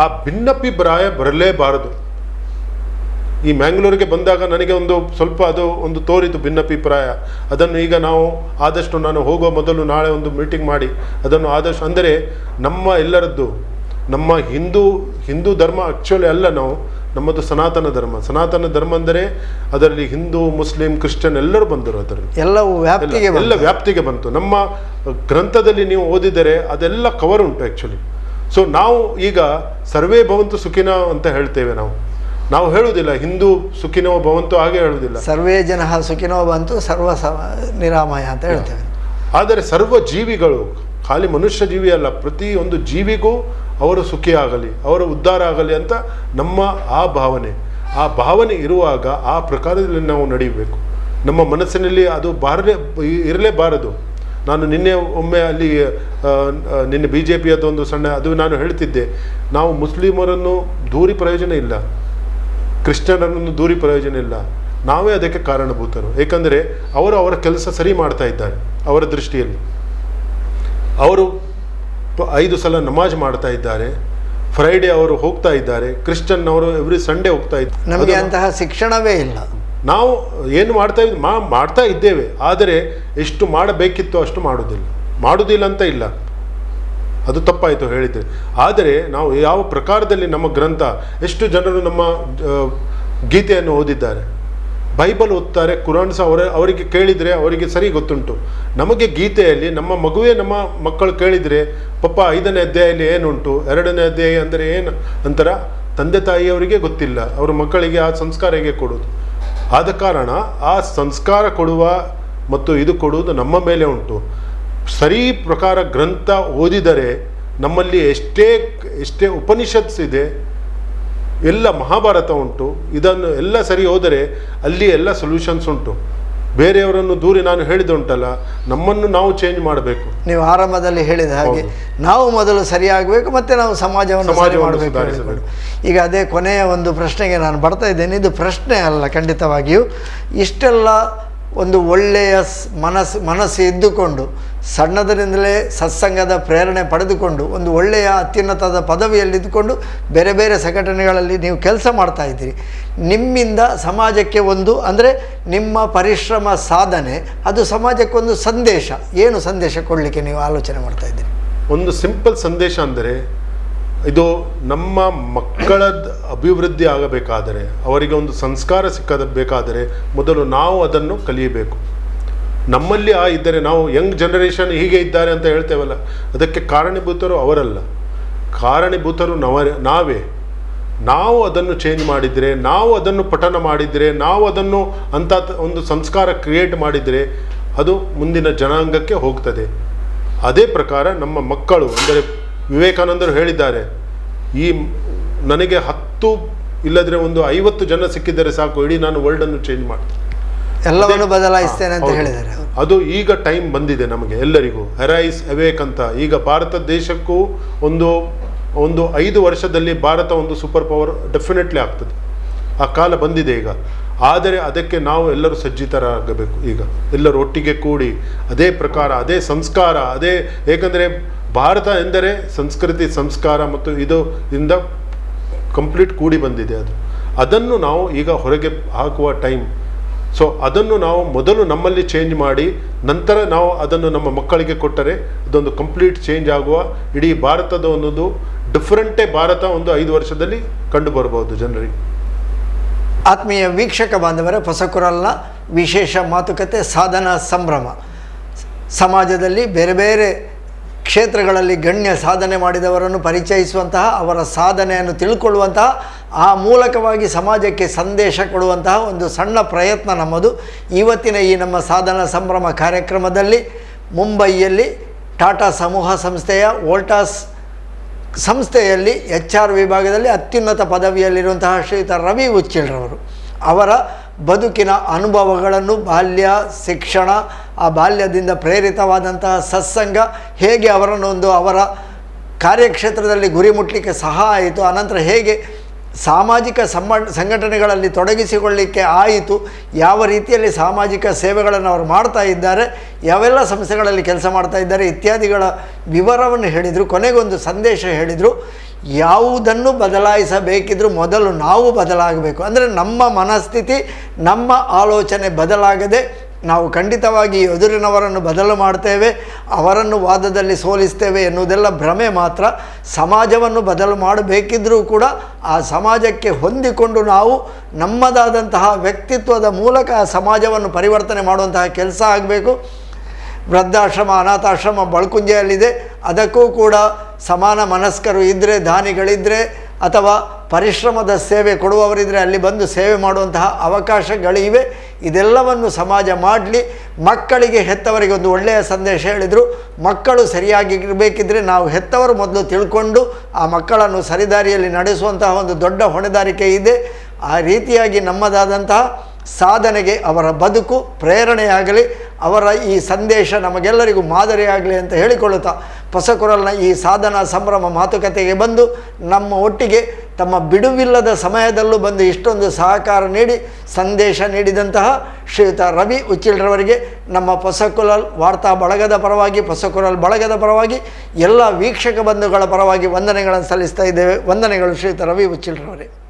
ಆ ಭಿನ್ನಾಭಿಪ್ರಾಯ ಬರಲೇಬಾರದು. ಈ ಮ್ಯಾಂಗ್ಳೂರಿಗೆ ಬಂದಾಗ ನನಗೆ ಸ್ವಲ್ಪ ಒಂದು ತೋರಿತು ಭಿನ್ನಾಭಿಪ್ರಾಯ. ಅದನ್ನು ಈಗ ನಾವು ಆದಷ್ಟು, ನಾನು ಹೋಗುವ ಮೊದಲು ನಾಳೆ ಒಂದು ಮೀಟಿಂಗ್ ಮಾಡಿ ಅದನ್ನು ಆದಷ್ಟು, ಅಂದರೆ ನಮ್ಮ ಎಲ್ಲರದ್ದು, ನಮ್ಮ ಹಿಂದೂ ಧರ್ಮ ಆ್ಯಕ್ಚುಲಿ ಅಲ್ಲ, ನಮ್ಮದು ಸನಾತನ ಧರ್ಮ. ಸನಾತನ ಧರ್ಮ ಅಂದರೆ ಅದರಲ್ಲಿ ಹಿಂದೂ, ಮುಸ್ಲಿಂ, ಕ್ರಿಶ್ಚಿಯನ್ ಎಲ್ಲರೂ ಬಂದರು. ಅದರಲ್ಲಿ ಎಲ್ಲವೂ ವ್ಯಾಪ್ತಿಗೆ ಎಲ್ಲ ವ್ಯಾಪ್ತಿಗೆ ಬಂತು. ನಮ್ಮ ಗ್ರಂಥದಲ್ಲಿ ನೀವು ಓದಿದರೆ ಅದೆಲ್ಲ ಕವರ್ ಉಂಟು ಆ್ಯಕ್ಚುಲಿ. ಸೊ ನಾವು ಈಗ ಸರ್ವೇ ಭವಂತು ಸುಖಿನ ಅಂತ ಹೇಳ್ತೇವೆ. ನಾವು ಹೇಳುವುದಿಲ್ಲ ಹಿಂದೂ ಸುಖಿನೋ ಭವಂತು, ಹಾಗೆ ಹೇಳುವುದಿಲ್ಲ. ಸರ್ವೇ ಜನ ಸುಖಿನೋ ಬಂತು ಸರ್ವ ನಿರಾಮಯ ಅಂತ ಹೇಳ್ತೇವೆ. ಆದರೆ ಸರ್ವ ಜೀವಿಗಳು, ಖಾಲಿ ಮನುಷ್ಯ ಜೀವಿ ಅಲ್ಲ, ಪ್ರತಿಯೊಂದು ಜೀವಿಗೂ ಅವರು ಸುಖಿ ಆಗಲಿ, ಅವರ ಉದ್ಧಾರ ಆಗಲಿ ಅಂತ ನಮ್ಮ ಆ ಭಾವನೆ ಇರುವಾಗ ಆ ಪ್ರಕಾರದಲ್ಲಿ ನಾವು ನಡೆಯಬೇಕು. ನಮ್ಮ ಮನಸ್ಸಿನಲ್ಲಿ ಅದು ಇರಲೇಬಾರದು. ನಾನು ನಿನ್ನೆ ಒಮ್ಮೆ ಅಲ್ಲಿ ನಿನ್ನೆ BJP ಅದೊಂದು ಸಣ್ಣ ಅದು ನಾನು ಹೇಳ್ತಿದ್ದೆ, ನಾವು ಮುಸ್ಲಿಮರನ್ನು ದೂರಿ ಪ್ರಯೋಜನ ಇಲ್ಲ, ಕ್ರಿಶ್ಚಿಯನರನ್ನು ದೂರಿ ಪ್ರಯೋಜನ ಇಲ್ಲ, ನಾವೇ ಅದಕ್ಕೆ ಕಾರಣಭೂತರು. ಏಕೆಂದರೆ ಅವರು ಅವರ ಕೆಲಸ ಸರಿ ಮಾಡ್ತಾ ಇದ್ದಾರೆ. ಅವರ ದೃಷ್ಟಿಯಲ್ಲಿ ಅವರು 5 ಸಲ ನಮಾಜ್ ಮಾಡ್ತಾ ಇದ್ದಾರೆ, ಫ್ರೈಡೇ ಅವರು ಹೋಗ್ತಾ ಇದ್ದಾರೆ, ಕ್ರಿಶ್ಚಿಯನ್ ಅವರು ಎವ್ರಿ ಸಂಡೇ ಹೋಗ್ತಾ ಇದ್ದಾರೆ. ನಮಗೆ ಅಂತಹ ಶಿಕ್ಷಣವೇ ಇಲ್ಲ. ನಾವು ಏನು ಮಾಡ್ತಾ ಇದ್ದೇವೆ, ಆದರೆ ಎಷ್ಟು ಮಾಡಬೇಕಿತ್ತು ಅಷ್ಟು ಮಾಡುವುದಿಲ್ಲ ಅಂತ ಇಲ್ಲ, ಅದು ತಪ್ಪಾಯಿತು ಹೇಳಿದ್ದೆ. ಆದರೆ ನಾವು ಯಾವ ಪ್ರಕಾರದಲ್ಲಿ ನಮ್ಮ ಗ್ರಂಥ, ಎಷ್ಟು ಜನರು ನಮ್ಮ ಗೀತೆಯನ್ನು ಓದಿದ್ದಾರೆ, ಬೈಬಲ್ ಓದ್ತಾರೆ, ಕುರಾನ್ ಸಹ ಅವರಿಗೆ ಕೇಳಿದರೆ ಅವರಿಗೆ ಸರಿ ಗೊತ್ತುಂಟು. ನಮಗೆ ಗೀತೆಯಲ್ಲಿ ನಮ್ಮ ಮಕ್ಕಳು ಕೇಳಿದರೆ, ಪಪ್ಪ 5ನೇ ಅಧ್ಯಾಯಲ್ಲಿ ಏನುಂಟು, 2ನೇ ಅಧ್ಯಾಯ ಅಂದರೆ ಏನು ಅಂತರ ತಂದೆ ತಾಯಿಯವರಿಗೆ ಗೊತ್ತಿಲ್ಲ. ಅವರ ಮಕ್ಕಳಿಗೆ ಆ ಸಂಸ್ಕಾರ ಹೇಗೆ ಕೊಡೋದು? ಆದ ಕಾರಣ ಆ ಸಂಸ್ಕಾರ ಕೊಡುವ ಮತ್ತು ಇದು ಕೊಡುವುದು ನಮ್ಮ ಮೇಲೆ ಉಂಟು. ಸರಿ ಪ್ರಕಾರ ಗ್ರಂಥ ಓದಿದರೆ ನಮ್ಮಲ್ಲಿ ಎಷ್ಟೇ ಉಪನಿಷತ್ಸ್ ಇದೆ, ಎಲ್ಲ ಮಹಾಭಾರತ ಉಂಟು, ಇದನ್ನು ಎಲ್ಲ ಸರಿ ಹೋದರೆ ಅಲ್ಲಿ ಎಲ್ಲ ಸೊಲ್ಯೂಷನ್ಸ್ ಉಂಟು. ಬೇರೆಯವರನ್ನು ದೂರಿ ನಾನು ಹೇಳಿದ ಉಂಟಲ್ಲ, ನಮ್ಮನ್ನು ನಾವು ಚೇಂಜ್ ಮಾಡಬೇಕು. ನೀವು ಆರಂಭದಲ್ಲಿ ಹೇಳಿದ ಹಾಗೆ ನಾವು ಮೊದಲು ಸರಿಯಾಗಬೇಕು, ಮತ್ತು ನಾವು ಸಮಾಜವನ್ನು ಮಾಡಬೇಕು. ಈಗ ಅದೇ ಕೊನೆಯ ಒಂದು ಪ್ರಶ್ನೆಗೆ ನಾನು ಬರ್ತಾ ಇದ್ದೇನೆ. ಇದು ಪ್ರಶ್ನೆ ಅಲ್ಲ, ಖಂಡಿತವಾಗಿಯೂ ಇಷ್ಟೆಲ್ಲ ಒಂದು ಒಳ್ಳೆಯ ಮನಸ್ಸು ಇದ್ದುಕೊಂಡು ಸಣ್ಣದರಿಂದಲೇ ಸತ್ಸಂಗದ ಪ್ರೇರಣೆ ಪಡೆದುಕೊಂಡು ಒಂದು ಒಳ್ಳೆಯ ಅತ್ಯುನ್ನತದ ಪದವಿಯಲ್ಲಿದ್ದುಕೊಂಡು ಬೇರೆ ಬೇರೆ ಸಂಘಟನೆಗಳಲ್ಲಿ ನೀವು ಕೆಲಸ ಮಾಡ್ತಾ ಇದ್ದೀರಿ. ನಿಮ್ಮಿಂದ ಸಮಾಜಕ್ಕೆ ಒಂದು ಅಂದರೆ ನಿಮ್ಮ ಪರಿಶ್ರಮ ಸಾಧನೆ ಅದು ಸಮಾಜಕ್ಕೊಂದು ಸಂದೇಶ, ಏನು ಸಂದೇಶ ಕೊಡಲಿಕ್ಕೆ ನೀವು ಆಲೋಚನೆ ಮಾಡ್ತಾ ಇದ್ದೀರಿ? ಒಂದು ಸಿಂಪಲ್ ಸಂದೇಶ ಅಂದರೆ, ಇದು ನಮ್ಮ ಮಕ್ಕಳ ಅಭಿವೃದ್ಧಿ ಆಗಬೇಕಾದರೆ, ಅವರಿಗೆ ಒಂದು ಸಂಸ್ಕಾರ ಸಿಕ್ಕಬೇಕಾದರೆ ಮೊದಲು ನಾವು ಅದನ್ನು ಕಲಿಯಬೇಕು. ನಮ್ಮಲ್ಲಿ ಇದ್ದರೆ ನಾವು ಯಂಗ್ ಜನರೇಷನ್ ಹೀಗೆ ಇದ್ದಾರೆ ಅಂತ ಹೇಳ್ತೇವಲ್ಲ, ಅದಕ್ಕೆ ಕಾರಣೀಭೂತರು ಅವರಲ್ಲ, ಕಾರಣೀಭೂತರು ನಾವೇ. ನಾವು ಅದನ್ನು ಚೇಂಜ್ ಮಾಡಿದರೆ, ನಾವು ಅದನ್ನು ಪಠನ ಮಾಡಿದರೆ, ನಾವು ಅದನ್ನು ಅಂಥ ಒಂದು ಸಂಸ್ಕಾರ ಕ್ರಿಯೇಟ್ ಮಾಡಿದರೆ ಅದು ಮುಂದಿನ ಜನಾಂಗಕ್ಕೆ ಹೋಗ್ತದೆ. ಅದೇ ಪ್ರಕಾರ ನಮ್ಮ ಮಕ್ಕಳು ಅಂದರೆ ವಿವೇಕಾನಂದರು ಹೇಳಿದ್ದಾರೆ, ನನಗೆ 10 ಇಲ್ಲದ್ರೆ ಒಂದು 50 ಜನ ಸಿಕ್ಕಿದರೆ ಸಾಕು, ಇಡೀ ನಾನು ವರ್ಲ್ಡನ್ನು ಚೇಂಜ್ ಮಾಡ್ತೇನೆ, ಎಲ್ಲವನ್ನು ಬದಲಾಯಿಸ್ತೇನೆ ಅಂತ ಹೇಳಿದ್ದಾರೆ. ಅದು ಈಗ ಟೈಮ್ ಬಂದಿದೆ ನಮಗೆ ಎಲ್ಲರಿಗೂ. ಅರೈಸ್ ಅವೇಕ್ ಅಂತ. ಈಗ ಭಾರತ ದೇಶಕ್ಕೂ ಒಂದು 5 ವರ್ಷದಲ್ಲಿ ಭಾರತ ಒಂದು ಸೂಪರ್ ಪವರ್ ಡೆಫಿನೆಟ್ಲಿ ಆಗ್ತದೆ. ಆ ಕಾಲ ಬಂದಿದೆ ಈಗ. ಆದರೆ ಅದಕ್ಕೆ ನಾವು ಎಲ್ಲರೂ ಸಜ್ಜಿತರಾಗಬೇಕು. ಈಗ ಎಲ್ಲರೂ ಒಟ್ಟಿಗೆ ಕೂಡಿ ಅದೇ ಪ್ರಕಾರ, ಅದೇ ಸಂಸ್ಕಾರ, ಏಕೆಂದರೆ ಭಾರತ ಎಂದರೆ ಸಂಸ್ಕೃತಿ, ಸಂಸ್ಕಾರ ಮತ್ತು ಇಂದ ಕಂಪ್ಲೀಟ್ ಕೂಡಿ ಬಂದಿದೆ. ಅದನ್ನು ನಾವು ಈಗ ಹೊರಗೆ ಹಾಕುವ ಟೈಮ್. ಸೊ ಅದನ್ನು ನಾವು ಮೊದಲು ನಮ್ಮಲ್ಲಿ ಚೇಂಜ್ ಮಾಡಿ ನಂತರ ನಾವು ಅದನ್ನು ನಮ್ಮ ಮಕ್ಕಳಿಗೆ ಕೊಟ್ಟರೆ ಅದೊಂದು ಕಂಪ್ಲೀಟ್ ಚೇಂಜ್ ಆಗುವ, ಇಡೀ ಭಾರತದ ಒಂದು ಡಿಫ್ರೆಂಟೇ ಭಾರತ ಒಂದು 5 ವರ್ಷದಲ್ಲಿ ಕಂಡು ಬರಬಹುದು ಜನರಿಗೆ. ಆತ್ಮೀಯ ವೀಕ್ಷಕ ಬಾಂಧವರೇ, ಹೊಸಕುರಲ್ನ ವಿಶೇಷ ಮಾತುಕತೆ ಸಾಧನಾ ಸಂಭ್ರಮ. ಸಮಾಜದಲ್ಲಿ ಬೇರೆ ಬೇರೆ ಕ್ಷೇತ್ರಗಳಲ್ಲಿ ಗಣ್ಯ ಸಾಧನೆ ಮಾಡಿದವರನ್ನು ಪರಿಚಯಿಸುವಂತಹ, ಅವರ ಸಾಧನೆಯನ್ನು ತಿಳ್ಕೊಳ್ಳುವಂತಹ, ಆ ಮೂಲಕವಾಗಿ ಸಮಾಜಕ್ಕೆ ಸಂದೇಶ ಕೊಡುವಂತಹ ಒಂದು ಸಣ್ಣ ಪ್ರಯತ್ನ ನಮ್ಮದು. ಇವತ್ತಿನ ಈ ನಮ್ಮ ಸಾಧನಾ ಸಂಭ್ರಮ ಕಾರ್ಯಕ್ರಮದಲ್ಲಿ ಮುಂಬೈಯಲ್ಲಿ ಟಾಟಾ ಸಮೂಹ ಸಂಸ್ಥೆಯ ವೋಲ್ಟಾಸ್ ಸಂಸ್ಥೆಯಲ್ಲಿ HR ವಿಭಾಗದಲ್ಲಿ ಅತ್ಯುನ್ನತ ಪದವಿಯಲ್ಲಿರುವಂತಹ ಶ್ರೀಯುತ ರವಿ ಉಚ್ಚಿಲ್ರವರು ಅವರ ಬದುಕಿನ ಅನುಭವಗಳನ್ನು, ಬಾಲ್ಯ ಶಿಕ್ಷಣ, ಆ ಬಾಲ್ಯದಿಂದ ಪ್ರೇರಿತವಾದಂತಹ ಸತ್ಸಂಗ ಹೇಗೆ ಅವರನ್ನೊಂದು ಅವರ ಕಾರ್ಯಕ್ಷೇತ್ರದಲ್ಲಿ ಗುರಿ ಮುಟ್ಟಲಿಕ್ಕೆ ಸಹಾಯ ಆಯಿತು, ಅನಂತರ ಹೇಗೆ ಸಾಮಾಜಿಕ ಸಂಘಟನೆಗಳಲ್ಲಿ ತೊಡಗಿಸಿಕೊಳ್ಳಲಿಕ್ಕೆ ಆಯಿತು, ಯಾವ ರೀತಿಯಲ್ಲಿ ಸಾಮಾಜಿಕ ಸೇವೆಗಳನ್ನು ಅವರು ಮಾಡ್ತಾ ಇದ್ದಾರೆ, ಯಾವೆಲ್ಲ ಸಂಸ್ಥೆಗಳಲ್ಲಿ ಕೆಲಸ ಮಾಡ್ತಾ ಇದ್ದಾರೆ ಇತ್ಯಾದಿಗಳ ವಿವರವನ್ನು ಹೇಳಿದರು. ಕೊನೆಗೊಂದು ಸಂದೇಶ ಹೇಳಿದರು, ಯಾವುದನ್ನು ಬದಲಾಯಿಸಬೇಕಿದ್ರೂ ಮೊದಲು ನಾವು ಬದಲಾಗಬೇಕು. ಅಂದರೆ ನಮ್ಮ ಮನಸ್ಥಿತಿ, ನಮ್ಮ ಆಲೋಚನೆ ಬದಲಾಗದೆ ನಾವು ಖಂಡಿತವಾಗಿ ಎದುರಿನವರನ್ನು ಬದಲು ಮಾಡ್ತೇವೆ, ಅವರನ್ನು ವಾದದಲ್ಲಿ ಸೋಲಿಸ್ತೇವೆ ಎನ್ನುವುದೆಲ್ಲ ಭ್ರಮೆ ಮಾತ್ರ. ಸಮಾಜವನ್ನು ಬದಲು ಮಾಡಬೇಕಿದ್ದರೂ ಕೂಡ ಆ ಸಮಾಜಕ್ಕೆ ಹೊಂದಿಕೊಂಡು ನಾವು ನಮ್ಮದಾದಂತಹ ವ್ಯಕ್ತಿತ್ವದ ಮೂಲಕ ಆ ಸಮಾಜವನ್ನು ಪರಿವರ್ತನೆ ಮಾಡುವಂತಹ ಕೆಲಸ ಆಗಬೇಕು. ವೃದ್ಧಾಶ್ರಮ, ಅನಾಥಾಶ್ರಮ ಬಳ್ಕುಂಜೆಯಲ್ಲಿದೆ. ಅದಕ್ಕೂ ಕೂಡ ಸಮಾನ ಮನಸ್ಕರು ಇದ್ದರೆ, ದಾನಿಗಳಿದ್ದರೆ ಅಥವಾ ಪರಿಶ್ರಮದ ಸೇವೆ ಕೊಡುವವರಿದ್ದರೆ ಅಲ್ಲಿ ಬಂದು ಸೇವೆ ಮಾಡುವಂತಹ ಅವಕಾಶಗಳಿವೆ. ಇದೆಲ್ಲವನ್ನು ಸಮಾಜ ಮಾಡಲಿ. ಮಕ್ಕಳಿಗೆ ಹೆತ್ತವರಿಗೆ ಒಂದು ಒಳ್ಳೆಯ ಸಂದೇಶ ಹೇಳಿದರು. ಮಕ್ಕಳು ಸರಿಯಾಗಿರಬೇಕಿದ್ರೆ ನಾವು ಹೆತ್ತವರು ಮೊದಲು ತಿಳ್ಕೊಂಡು ಆ ಮಕ್ಕಳನ್ನು ಸರಿದಾರಿಯಲ್ಲಿ ನಡೆಸುವಂತಹ ಒಂದು ದೊಡ್ಡ ಹೊಣೆಗಾರಿಕೆ ಇದೆ. ಆ ರೀತಿಯಾಗಿ ನಮ್ಮದಾದಂತಹ ಸಾಧನೆಗೆ ಅವರ ಬದುಕು ಪ್ರೇರಣೆಯಾಗಲಿ, ಅವರ ಈ ಸಂದೇಶ ನಮಗೆಲ್ಲರಿಗೂ ಮಾದರಿಯಾಗಲಿ ಅಂತ ಹೇಳಿಕೊಳ್ಳುತ್ತಾ ಹೊಸಕೊರಲ್ನ ಈ ಸಾಧನಾ ಸಂಭ್ರಮ ಮಾತುಕತೆಗೆ ಬಂದು ನಮ್ಮ ಒಟ್ಟಿಗೆ ತಮ್ಮ ಬಿಡುವಿಲ್ಲದ ಸಮಯದಲ್ಲೂ ಬಂದು ಇಷ್ಟೊಂದು ಸಹಕಾರ ನೀಡಿ ಸಂದೇಶ ನೀಡಿದಂತಹ ಶ್ರೀಯುತ ರವಿ ಉಚ್ಚಿಲ್ರವರಿಗೆ ನಮ್ಮ ಹೊಸಕೊರಲ್ ವಾರ್ತಾ ಬಳಗದ ಪರವಾಗಿ, ಹೊಸಕೊರಲ್ ಬಳಗದ ಪರವಾಗಿ, ಎಲ್ಲ ವೀಕ್ಷಕ ಬಂಧುಗಳ ಪರವಾಗಿ ವಂದನೆಗಳನ್ನು ಸಲ್ಲಿಸ್ತಾ ಇದ್ದೇವೆ. ವಂದನೆಗಳು ಶ್ರೀಯುತ ರವಿ ಉಚ್ಚಿಲ್ರವರೇ.